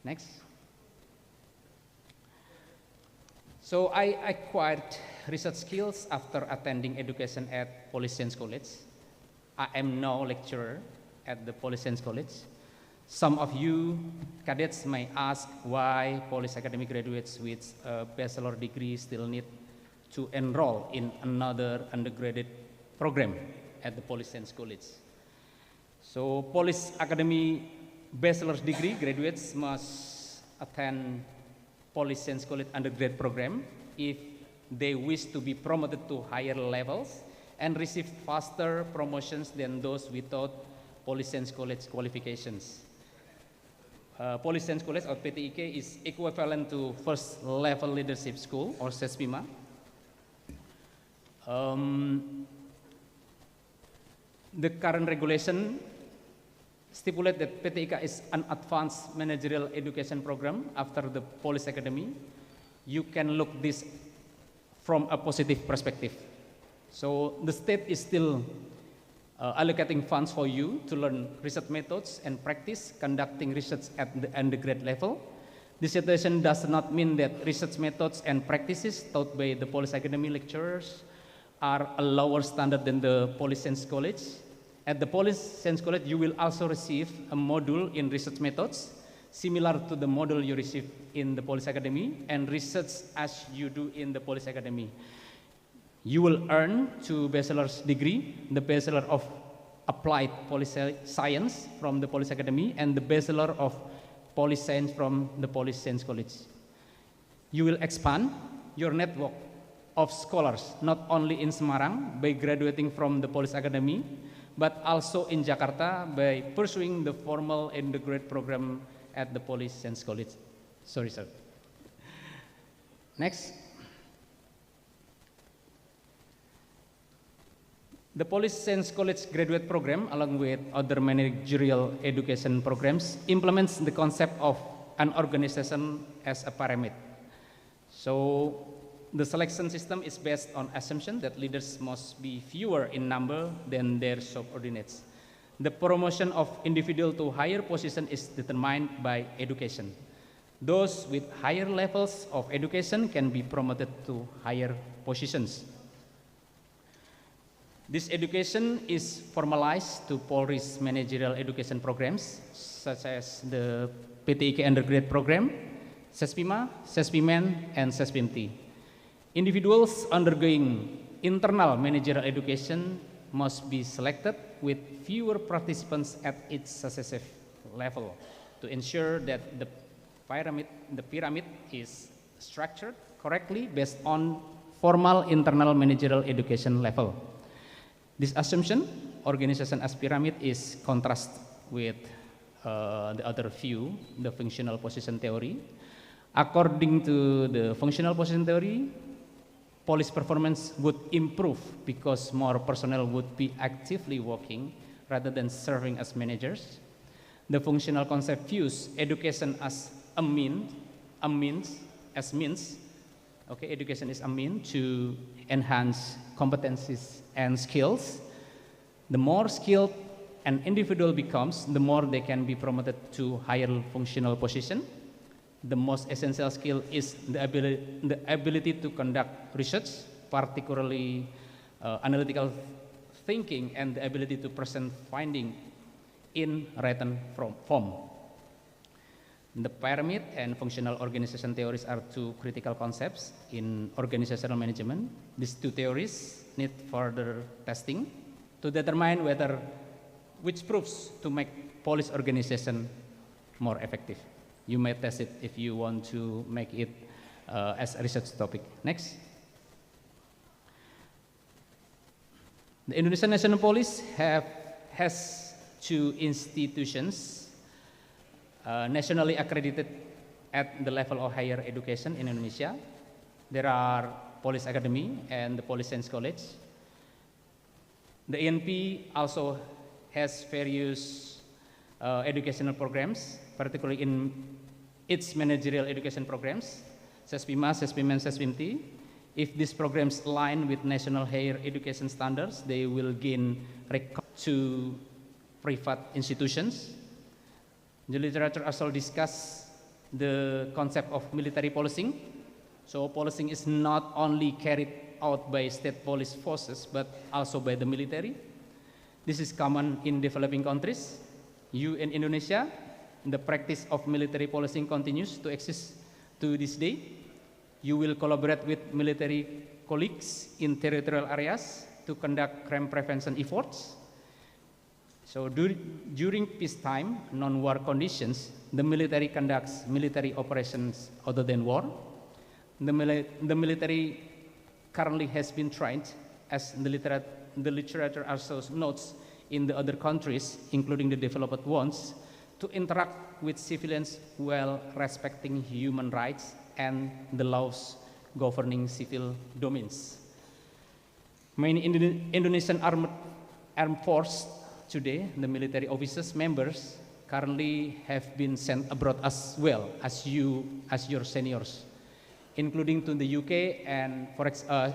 Next. So I acquired research skills after attending education at Police Science College. I am now lecturer at the Police Science College. Some of you cadets may ask why police academy graduates with a bachelor degree still need to enroll in another undergraduate program at the Police Science College. So Police Academy bachelor's degree graduates must attend Police Science College undergrad program if they wish to be promoted to higher levels and receive faster promotions than those without Police Science College qualifications. Police Science College or PTIK is equivalent to first level leadership school or SESPIMA. The current regulation stipulate that PTIK is an advanced managerial education program after the police academy. You can look this from a positive perspective. So the state is still allocating funds for you to learn research methods and practice conducting research at the undergrad level. This situation does not mean that research methods and practices taught by the police academy lecturers are a lower standard than the Police Science College. At the Police Science College, you will also receive a module in research methods, similar to the module you receive in the Police Academy, and research as you do in the Police Academy. You will earn 2 bachelor's degree, the Bachelor of Applied Police Science from the Police Academy and the Bachelor of Police Science from the Police Science College. You will expand your network of scholars, not only in Semarang by graduating from the Police Academy, but also in Jakarta by pursuing the formal undergrad program at the Police Science College. Sorry, sir. Next. The Police Science College graduate program, along with other managerial education programs, implements the concept of an organization as a pyramid. So the selection system is based on assumption that leaders must be fewer in number than their subordinates. The promotion of individual to higher position is determined by education. Those with higher levels of education can be promoted to higher positions. This education is formalized to Polri's managerial education programs, such as the PTIK undergrad program, SESPIMA, SESPIMEN, and SESPIMT. Individuals undergoing internal managerial education must be selected with fewer participants at each successive level to ensure that the pyramid is structured correctly based on formal internal managerial education level. This assumption, organization as pyramid, is contrast with the other view, the functional position theory. According to the functional position theory, police performance would improve because more personnel would be actively working rather than serving as managers. The functional concept views education as a means. Okay, education is a means to enhance competencies and skills. The more skilled an individual becomes, the more they can be promoted to higher functional position. The most essential skill is the ability to conduct research, particularly analytical thinking, and the ability to present finding in written form. The pyramid and functional organization theories are two critical concepts in organizational management. These two theories need further testing to determine which proves to make police organization more effective. You may test it if you want to make it as a research topic. Next. The Indonesian National Police has two institutions nationally accredited at the level of higher education in Indonesia. There are Police Akademi and the Police Science College. The INP also has various educational programs, particularly in its managerial education programs, Sespima, Sespimen, Sespimti. If these programs align with national higher education standards, they will gain recognition to private institutions. The literature also discuss the concept of military policing. So policing is not only carried out by state police forces, but also by the military. This is common in developing countries. In Indonesia, the practice of military policing continues to exist to this day. You will collaborate with military colleagues in territorial areas to conduct crime prevention efforts. So during peacetime, non-war conditions, the military conducts military operations other than war. The military currently has been trained, as the literature also notes, in the other countries, including the developed ones, to interact with civilians while respecting human rights and the laws governing civil domains. Many Indonesian armed force today, the military officers members, currently have been sent abroad as well as your seniors, including to the UK and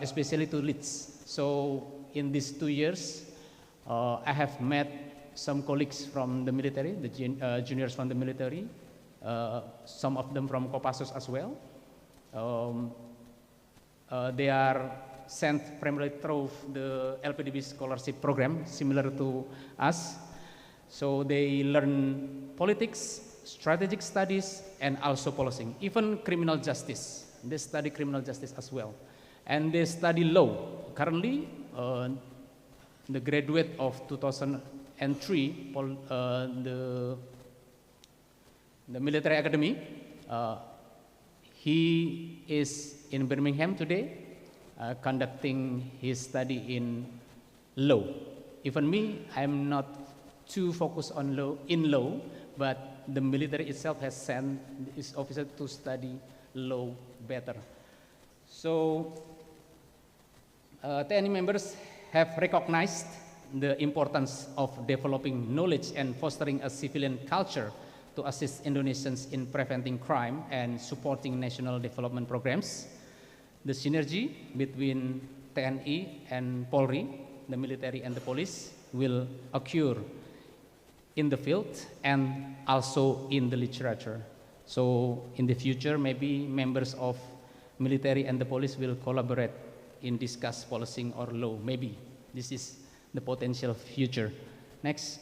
especially to Leeds. So in these 2 years, I have met some colleagues from the military, the juniors from the military, some of them from Kopassus as well. They are sent primarily through the LPDB scholarship program, similar to us. So they learn politics, strategic studies, and also policing, even criminal justice. They study criminal justice as well. And they study law. Currently, the graduate of 2003, the military academy, he is in Birmingham today, conducting his study in law. Even me, I'm not too focused on law, but the military itself has sent its officer to study law better. So, TNI members have recognized the importance of developing knowledge and fostering a civilian culture to assist Indonesians in preventing crime and supporting national development programs. The synergy between TNI and Polri, the military and the police, will occur in the field and also in the literature. So in the future, maybe members of military and the police will collaborate in discuss policing or law. Maybe this is the potential future. Next.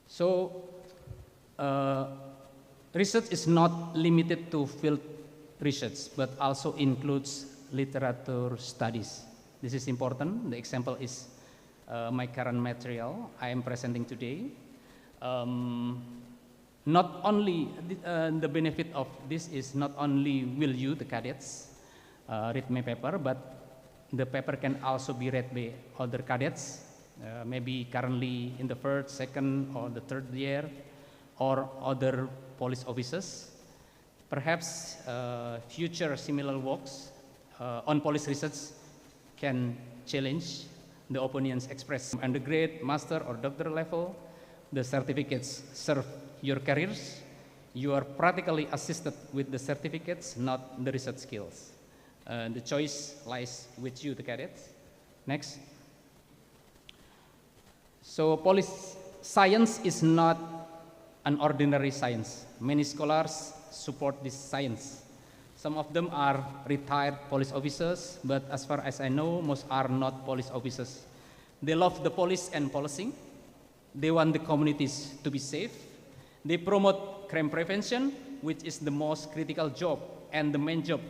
So research is not limited to field research, but also includes literature studies. This is important. The example is my current material I am presenting today. Not only the benefit of this is not only will you, the cadets, read my paper, but the paper can also be read by other cadets, maybe currently in the first, second, or the third year, or other police officers. Perhaps future similar works on police research can challenge the opinions expressed. Undergrad, master, or doctoral level, the certificates serve your careers. You are practically assisted with the certificates, not the research skills. The choice lies with you, the cadets. Next. So science is not an ordinary science. Many scholars support this science. Some of them are retired police officers, but as far as I know, most are not police officers. They love the police and policing. They want the communities to be safe. They promote crime prevention, which is the most critical job and the main job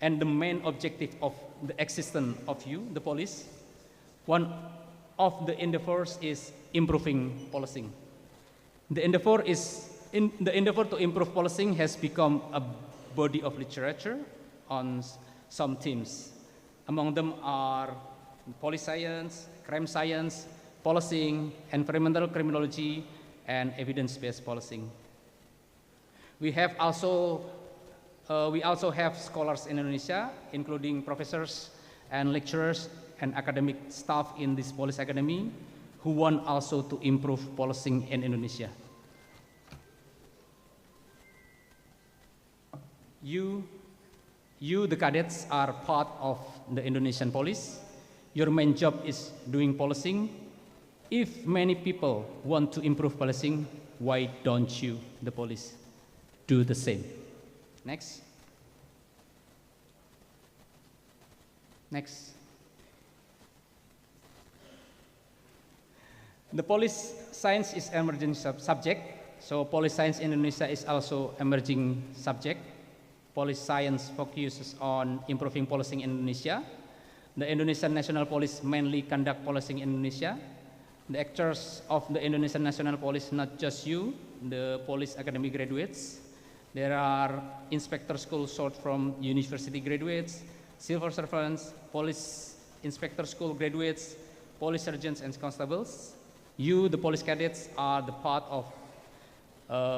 and the main objective of the existence of you, the police. One of the endeavors is improving policing. The endeavor to improve policing has become a body of literature on some themes. Among them are police science, crime science, policing, environmental criminology, and evidence-based policing. We also have scholars in Indonesia, including professors and lecturers and academic staff in this Police Academy, who want also to improve policing in Indonesia. You, the cadets, are part of the Indonesian police. Your main job is doing policing. If many people want to improve policing, why don't you, the police, do the same? Next. Next. The police science is emerging subject. So police science in Indonesia is also emerging subject. Police science focuses on improving policing in Indonesia. The Indonesian National Police mainly conduct policing in Indonesia. The actors of the Indonesian National Police, not just you, the Police Academy graduates. There are inspector school short from university graduates, civil servants, police inspector school graduates, police sergeants and constables. You, the police cadets, are the part of,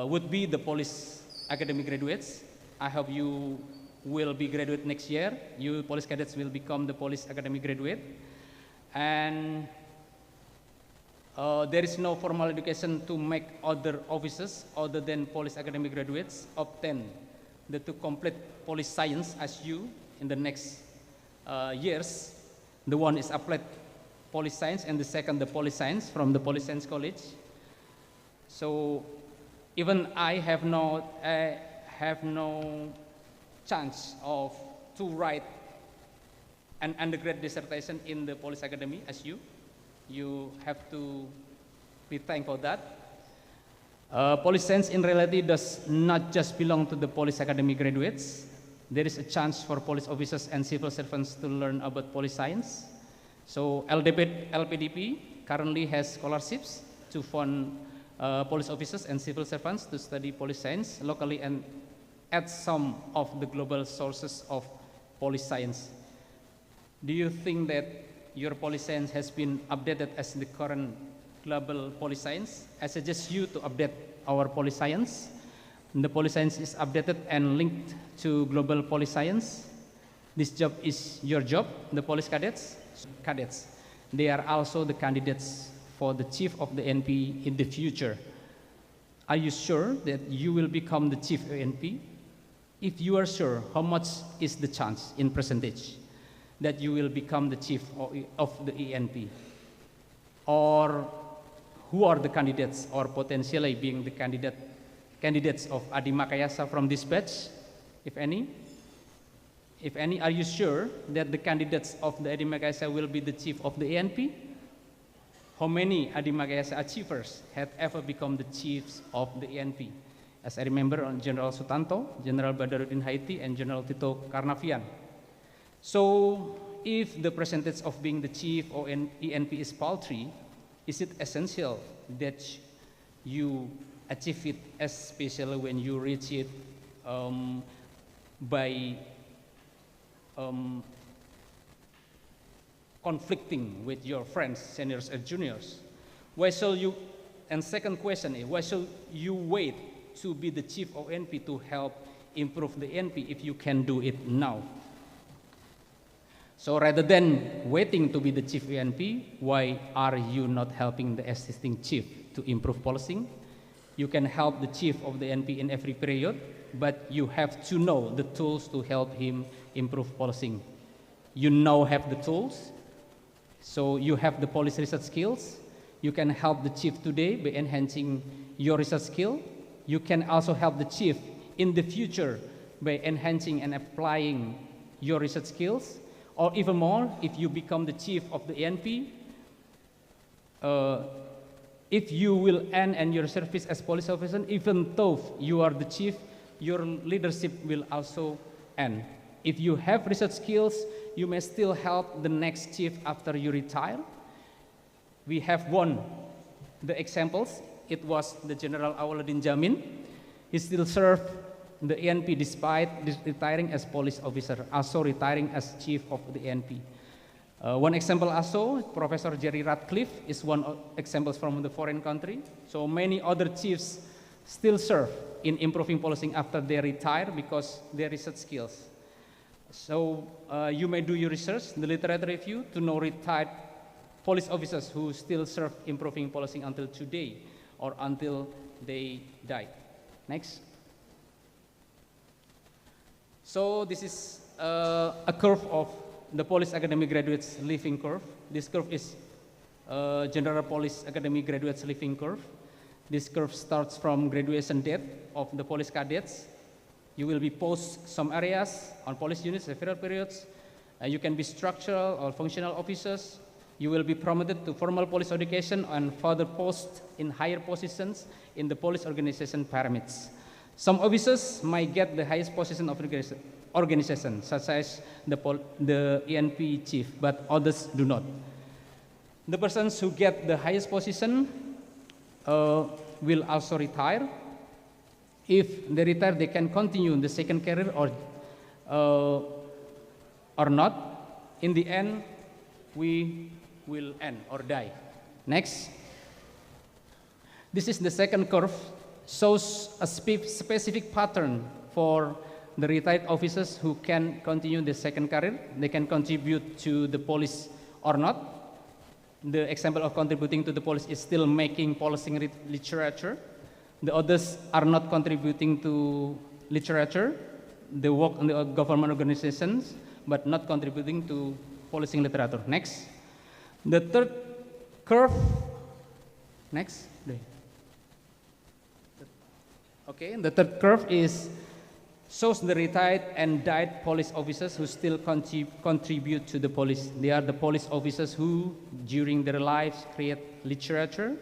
would be the Police Academy graduates. I hope you will be graduate next year. You police cadets will become the Police Academy graduate. And there is no formal education to make other officers other than Police Academy graduates obtain to complete police science as you in the next years. The one is applied police science and the second the police science from the Police Science College. So even I have no chance of to write an undergrad dissertation in the Police Academy as you. You have to be thankful for that. Police science in reality does not just belong to the Police Academy graduates. There is a chance for police officers and civil servants to learn about police science. So LPDP currently has scholarships to fund police officers and civil servants to study police science locally and at some of the global sources of police science. Do you think that your police science has been updated as the current global police science? I suggest you to update our police science. The police science is updated and linked to global police science. This job is your job, the police cadets. They are also the candidates for the chief of the NP in the future. Are you sure that you will become the chief NP? If you are sure, how much is the chance in percentage that you will become the chief of the ENP? Or who are the candidates or potentially being the candidates of Adi Makayasa from this batch, if any? If any, are you sure that the candidates of the Adi Makayasa will be the chief of the ENP? How many Adi Makayasa achievers have ever become the chiefs of the ENP? As I remember, on General Sutanto, General Badaruddin Haiti, and General Tito Karnavian. So, if the percentage of being the chief of an ENP is paltry, is it essential that you achieve it, especially when you reach it by conflicting with your friends, seniors and juniors? Why shall you, and second question is, why shall you wait to be the chief of NP to help improve the NP if you can do it now? So rather than waiting to be the chief NP, why are you not helping the existing chief to improve policing? You can help the chief of the NP in every period, but you have to know the tools to help him improve policing. You now have the tools, so you have the police research skills, You can help the chief today by enhancing your research skill. You can also help the chief in the future by enhancing and applying your research skills. Or even more, if you become the chief of the ENP, if you will end your service as police officer, even though you are the chief, your leadership will also end. If you have research skills, you may still help the next chief after you retire. We have the examples. It was the General Awaludin Jamin. He still served the ENP despite retiring as police officer, also retiring as chief of the ENP. One example also, Professor Jerry Ratcliffe is one examples from the foreign country. So many other chiefs still serve in improving policing after they retire because their research skills. So you may do your research, the literature review, to know retired police officers who still serve improving policing until today or until they die. Next. So this is a curve of the Police Academy graduates living curve. This curve is General Police Academy graduates living curve. This curve starts from graduation date of the police cadets. You will be post some areas on police units, several periods. You can be structural or functional officers. You will be promoted to formal police education and further post in higher positions in the police organization pyramids. Some officers might get the highest position of organization, such as the ENP chief, but others do not. The persons who get the highest position will also retire. If they retire, they can continue in the second career or not. In the end, we will end or die. Next. This is the second curve, shows a specific pattern for the retired officers who can continue the second career. They can contribute to the police or not. The example of contributing to the police is still making policing literature. The others are not contributing to literature. They work in the government organizations, but not contributing to policing literature. Next. The third curve. Next. Okay, the third curve shows the retired and died police officers who still contribute to the police. They are the police officers who, during their lives, create literature.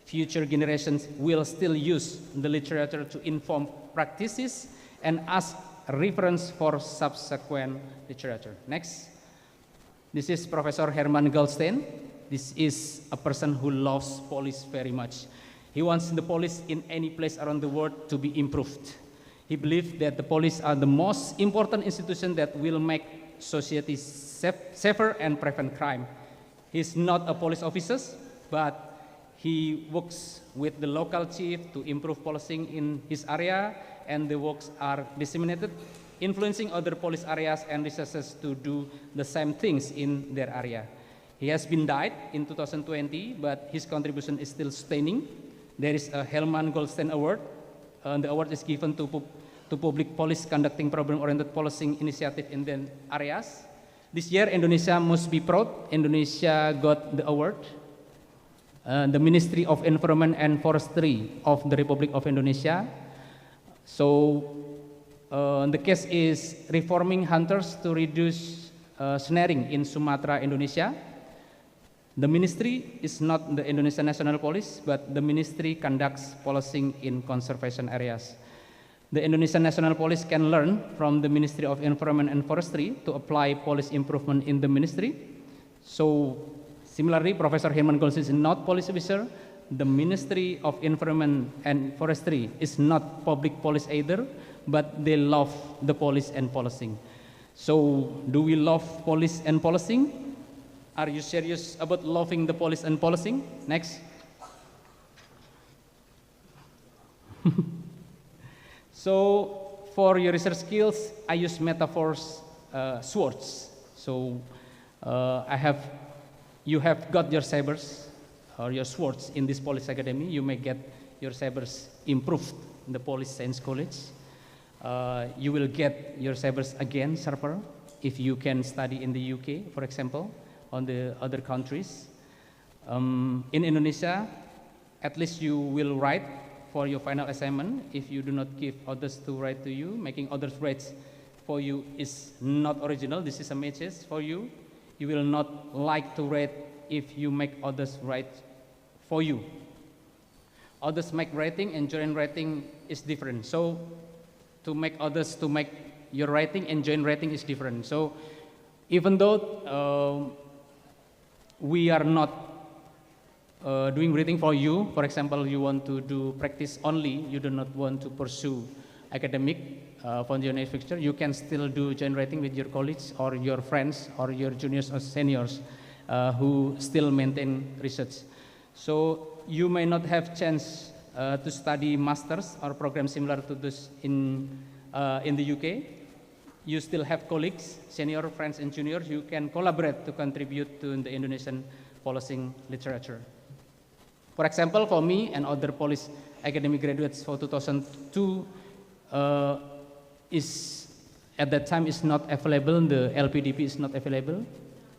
Future generations will still use the literature to inform practices and as a reference for subsequent literature. Next. This is Professor Herman Goldstein. This is a person who loves police very much. He wants the police in any place around the world to be improved. He believes that the police are the most important institution that will make society safer and prevent crime. He's not a police officer, but he works with the local chief to improve policing in his area, and the works are disseminated, influencing other police areas and researchers to do the same things in their area. He has been died in 2020, but his contribution is still sustaining. There is a Herman Goldstein Award. The award is given to public police conducting problem-oriented policing initiative in the areas. This year, Indonesia must be proud. Indonesia got the award. The Ministry of Environment and Forestry of the Republic of Indonesia. So, the case is reforming hunters to reduce snaring in Sumatra, Indonesia. The ministry is not the Indonesian National Police, but the ministry conducts policing in conservation areas. The Indonesian National Police can learn from the Ministry of Environment and Forestry to apply police improvement in the ministry. So, similarly, Professor Herman Goldstein is not police officer. The Ministry of Environment and Forestry is not public police either, but they love the police and policing. So, do we love police and policing? Are you serious about loving the police and policing? Next. So, for your research skills, I use metaphors, swords. So, you have got your sabers or your swords in this police academy. You may get your sabers improved in the police science college. You will get your sabers again sharper if you can study in the UK, for example, on the other countries. In Indonesia, at least you will write for your final assignment. If you do not give others to write to you, making others write for you is not original. This is a message for you. You will not like to write if you make others write for you. Others make writing and join writing is different. So to make others to make your writing and join writing is different. So even though we are not doing reading for you, for example, you want to do practice only, you do not want to pursue academic for your next fixture, you can still do joint writing with your colleagues or your friends or your juniors or seniors who still maintain research. So you may not have chance to study masters or programs similar to this in the UK. You still have colleagues, senior friends and juniors, you can collaborate to contribute to the Indonesian policing literature. For example, for me and other police academic graduates for 2002 is at that time is not available, the LPDP is not available,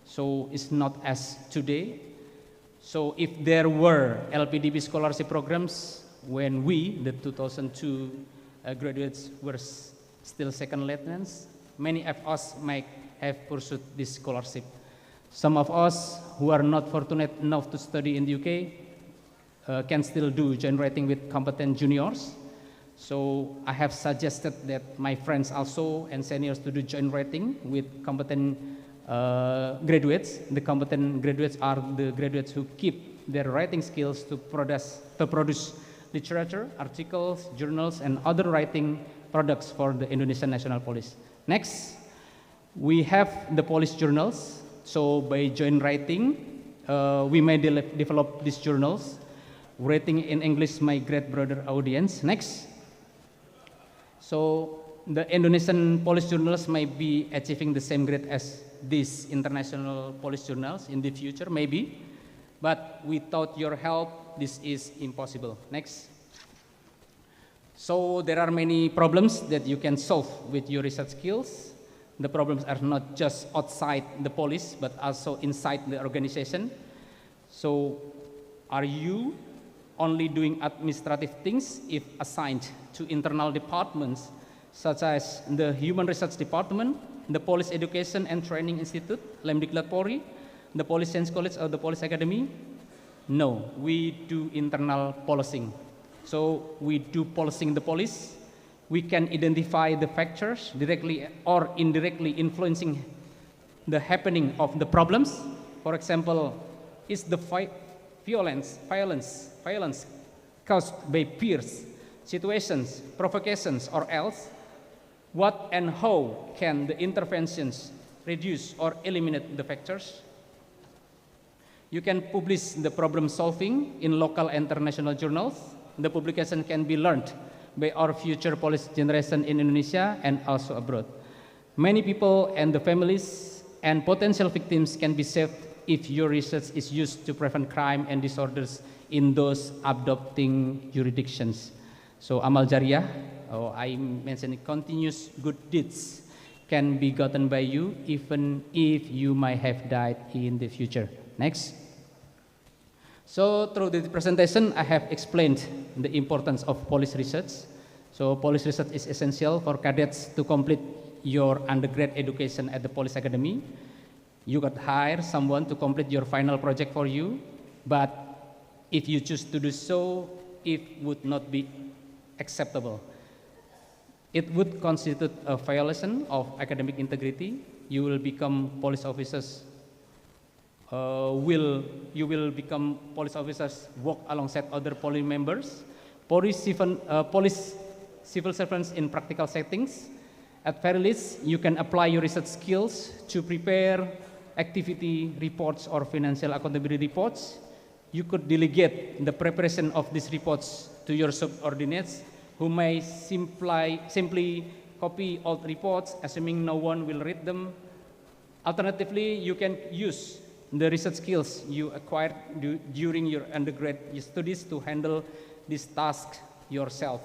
so it's not as today. So if there were LPDP scholarship programs when we, the 2002 graduates, were still second lieutenants, many of us might have pursued this scholarship. Some of us who are not fortunate enough to study in the UK can still do joint writing with competent juniors. So I have suggested that my friends also and seniors to do joint writing with competent graduates. The competent graduates are the graduates who keep their writing skills to produce literature, articles, journals, and other writing products for the Indonesian National Police. Next, we have the police journals. So by joint writing, we may develop these journals. Writing in English, my great brother audience. Next. So the Indonesian police journals may be achieving the same grade as these international police journals in the future, maybe. But without your help, this is impossible. Next. So there are many problems that you can solve with your research skills. The problems are not just outside the police, but also inside the organization. So are you only doing administrative things if assigned to internal departments, such as the Human Research Department, the Police Education and Training Institute, Lemdiklat Polri, the Police Science College or the Police Academy? No, we do internal policing. So we do policing the police. We can identify the factors directly or indirectly influencing the happening of the problems. For example, is the violence caused by peers, situations, provocations, or else? What and how can the interventions reduce or eliminate the factors? You can publish the problem solving in local and international journals. The publication can be learned by our future police generation in Indonesia and also abroad. Many people and the families and potential victims can be saved if your research is used to prevent crime and disorders in those adopting jurisdictions. So amal jariyah, I mentioned continuous good deeds can be gotten by you even if you might have died in the future. Next. So through the presentation, I have explained the importance of police research. So police research is essential for cadets to complete your undergrad education at the Police Academy. You could hire someone to complete your final project for you, but if you choose to do so, it would not be acceptable. It would constitute a violation of academic integrity. You will become police officers. You will become police officers, work alongside other police members, police civil servants in practical settings. At very least, you can apply your research skills to prepare activity reports or financial accountability reports. You could delegate the preparation of these reports to your subordinates who may simply copy old reports, assuming no one will read them. Alternatively, you can use the research skills you acquired during your undergrad studies to handle this task yourself.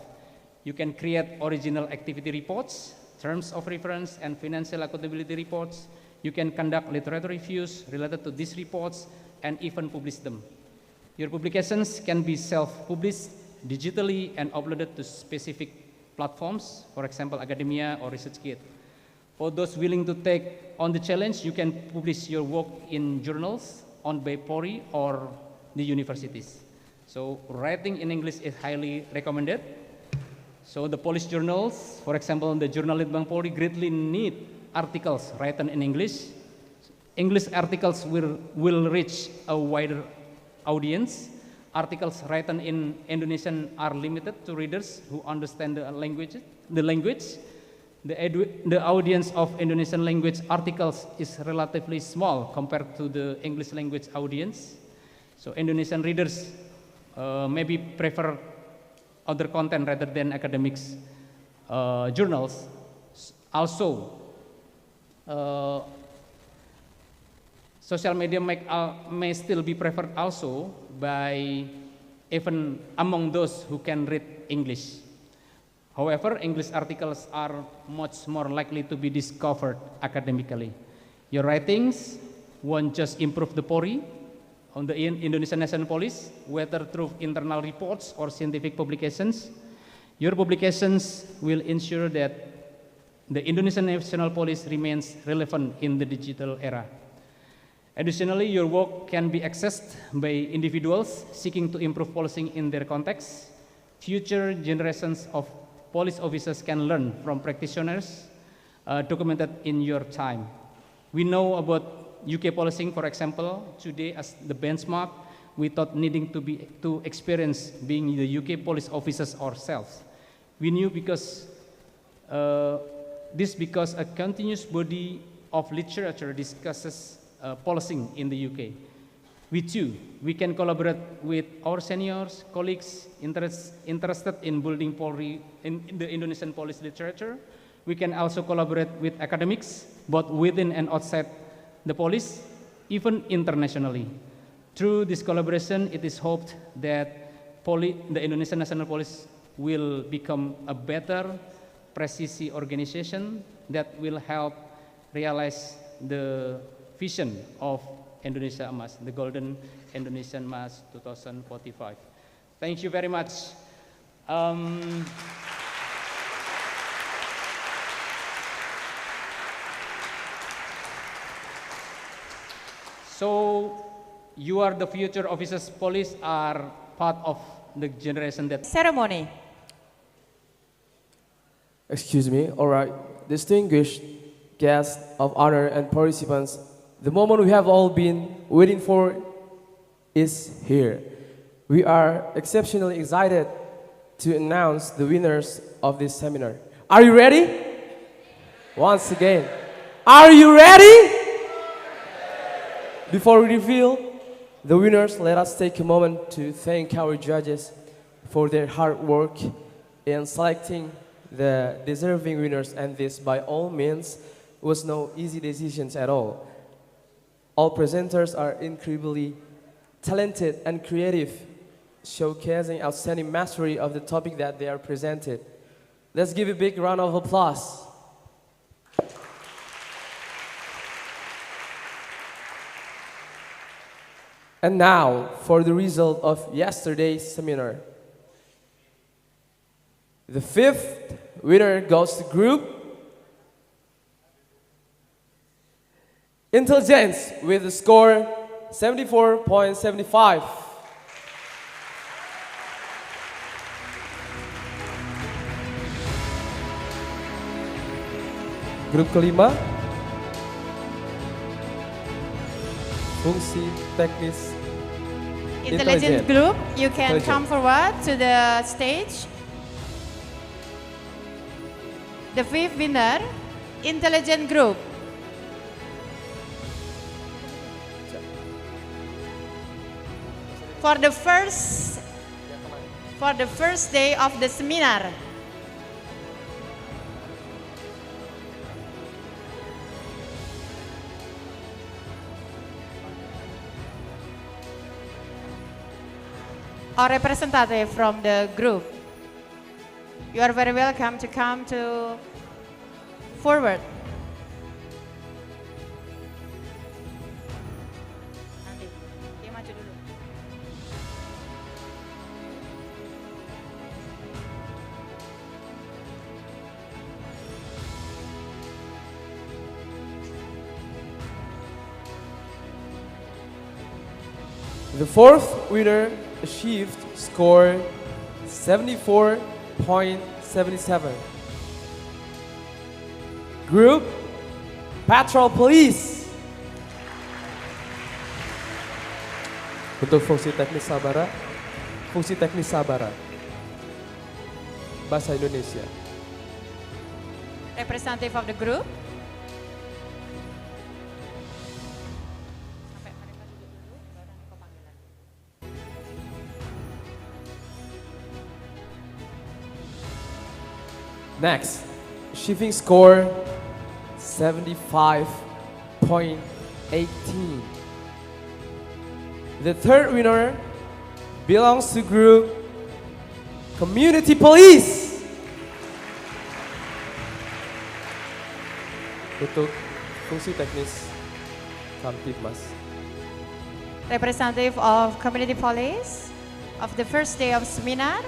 You can create original activity reports, terms of reference, and financial accountability reports. You can conduct literature reviews related to these reports. and even publish them. Your publications can be self-published digitally and uploaded to specific platforms, for example, Akademia or ResearchGate. For those willing to take on the challenge, you can publish your work in journals owned by Polri or the universities. So writing in English is highly recommended. So the Polish journals, for example, the Jurnal Litbang Polri greatly need articles written in English. English articles will reach a wider audience. Articles written in Indonesian are limited to readers who understand the language. The audience of Indonesian language articles is relatively small compared to the English language audience. So Indonesian readers maybe prefer other content rather than academics journals. Also, social media may still be preferred also by even among those who can read English. However, English articles are much more likely to be discovered academically. Your writings won't just improve the Polri on the Indonesian National Police, whether through internal reports or scientific publications. Your publications will ensure that the Indonesian National Police remains relevant in the digital era. Additionally, your work can be accessed by individuals seeking to improve policing in their context. Future generations of police officers can learn from practitioners documented in your time. We know about UK policing, for example, today as the benchmark without needing to experience being the UK police officers ourselves. We knew because a continuous body of literature discusses policing in the UK. We can collaborate with our seniors, colleagues interested in building Polri in the Indonesian police literature. We can also collaborate with academics, both within and outside the police, even internationally. Through this collaboration, it is hoped that the Indonesian National Police will become a better, precise organization that will help realize the vision of Indonesia Emas, the Golden Indonesian Emas 2045. Thank you very much. So, you are the future officers. Police are part of the generation that... Ceremony. Excuse me, all right. Distinguished guests of honor and participants, the moment we have all been waiting for is here. We are exceptionally excited to announce the winners of this seminar. Are you ready? Once again, are you ready? Before we reveal the winners, let us take a moment to thank our judges for their hard work in selecting the deserving winners, and this by all means was no easy decisions at all. All presenters are incredibly talented and creative, showcasing outstanding mastery of the topic that they are presented. Let's give a big round of applause. And now, for the result of yesterday's seminar. The fifth winner goes to Group Intelligence with a score 74.75. Grup kelima, Fungsi Teknis Intelligence Group, you can come forward to the stage. The fifth winner, Intelligence Group. For the first day of the seminar. Or representative from the group. You are very welcome to come to forward. The fourth winner achieved score 74.77. Group Patrol Police. Untuk fungsi teknis sabara, bahasa Indonesia. Representative of the group. Next, achieving score 75.18. The third winner belongs to group Community Police. Untuk fungsi teknis Kamtibmas. Representative of Community Police of the first day of seminar.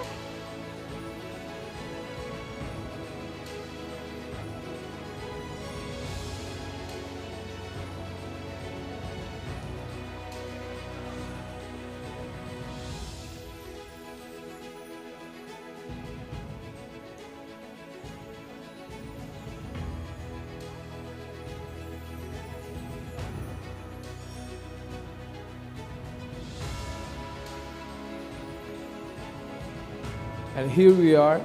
And here we are,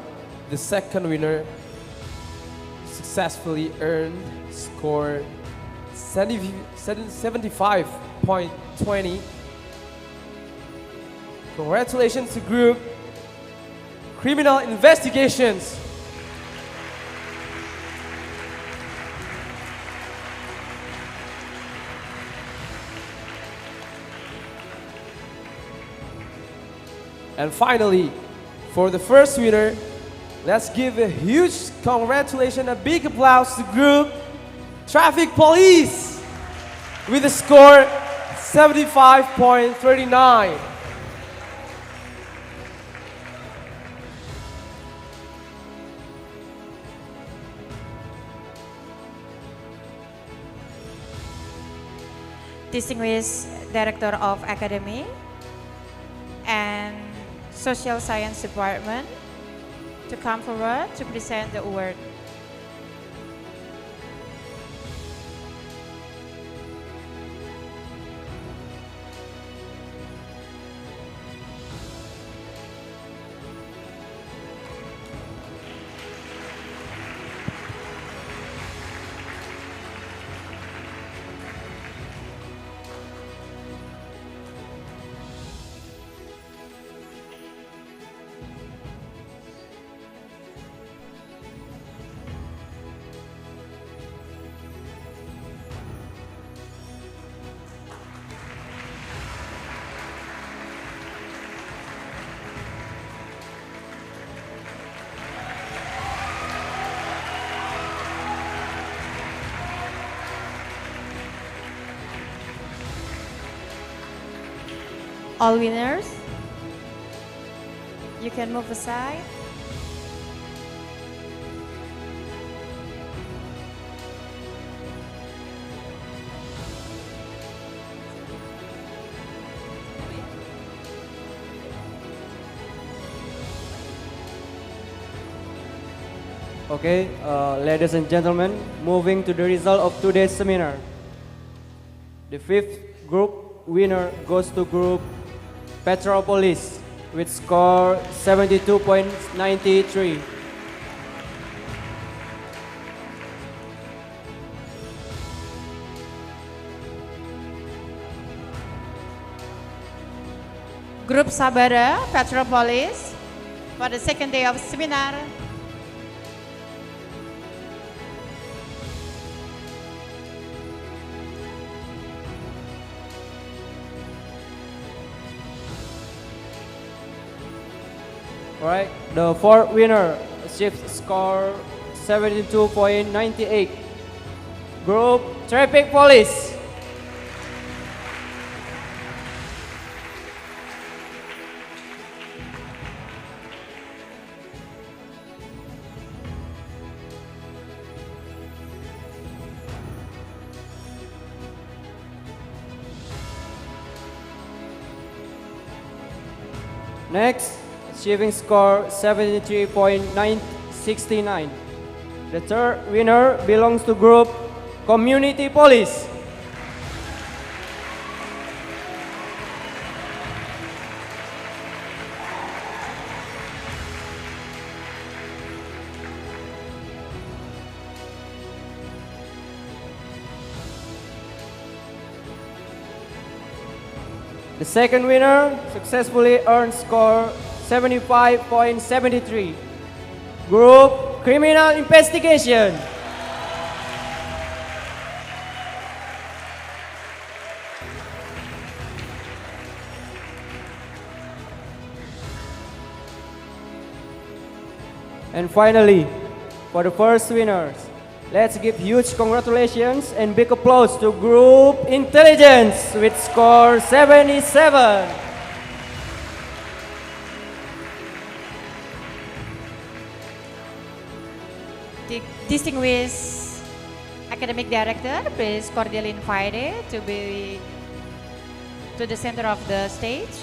the second winner successfully earned score 75.20. Congratulations to group Criminal Investigations. And finally, for the first winner, let's give a huge congratulations, a big applause to group Traffic Police with a score 75.39. Distinguished Director of Akademi and Social Science Department to come forward to present the award. All winners, you can move aside. Okay, ladies and gentlemen, moving to the result of today's seminar. The fifth group winner goes to group Patrol Police with score 72.93. Group Sabara, Patrol Police, for the second day of seminar. Alright, the fourth winner achieved score 72.98. Group Traffic Police. Next, achieving score 73.969. The third winner belongs to group Community Police. The second winner successfully earned score 75.73. Group Criminal Investigation. And finally, for the first winners, let's give huge congratulations and big applause to Group Intelligence with score 77. The distinguished academic director, please cordially invited to be to the center of the stage.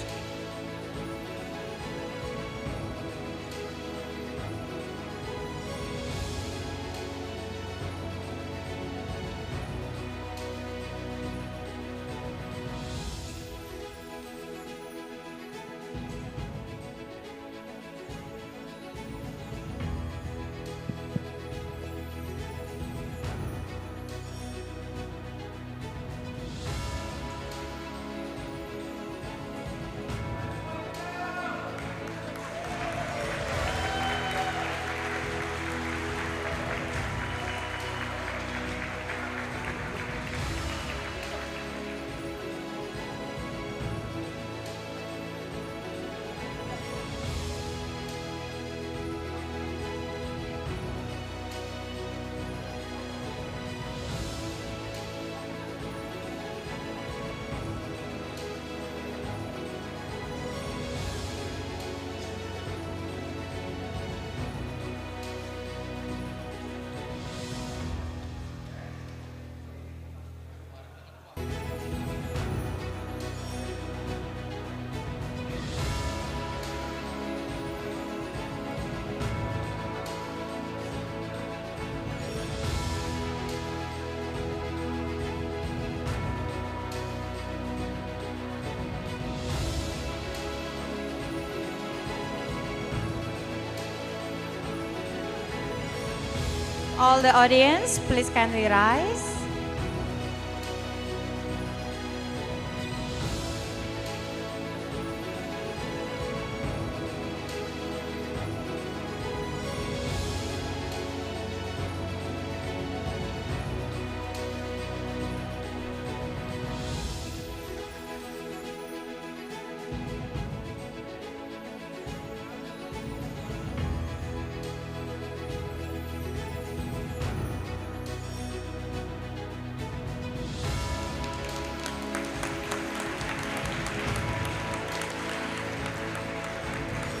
All the audience, please kindly rise.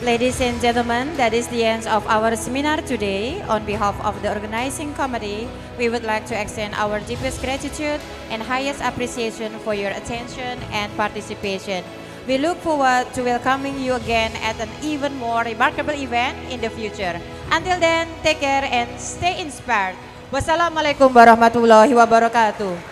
Ladies and gentlemen, that is the end of our seminar today. On behalf of the organizing committee, we would like to extend our deepest gratitude and highest appreciation for your attention and participation. We look forward to welcoming you again at an even more remarkable event in the future. Until then, take care and stay inspired. Wassalamualaikum warahmatullahi wabarakatuh.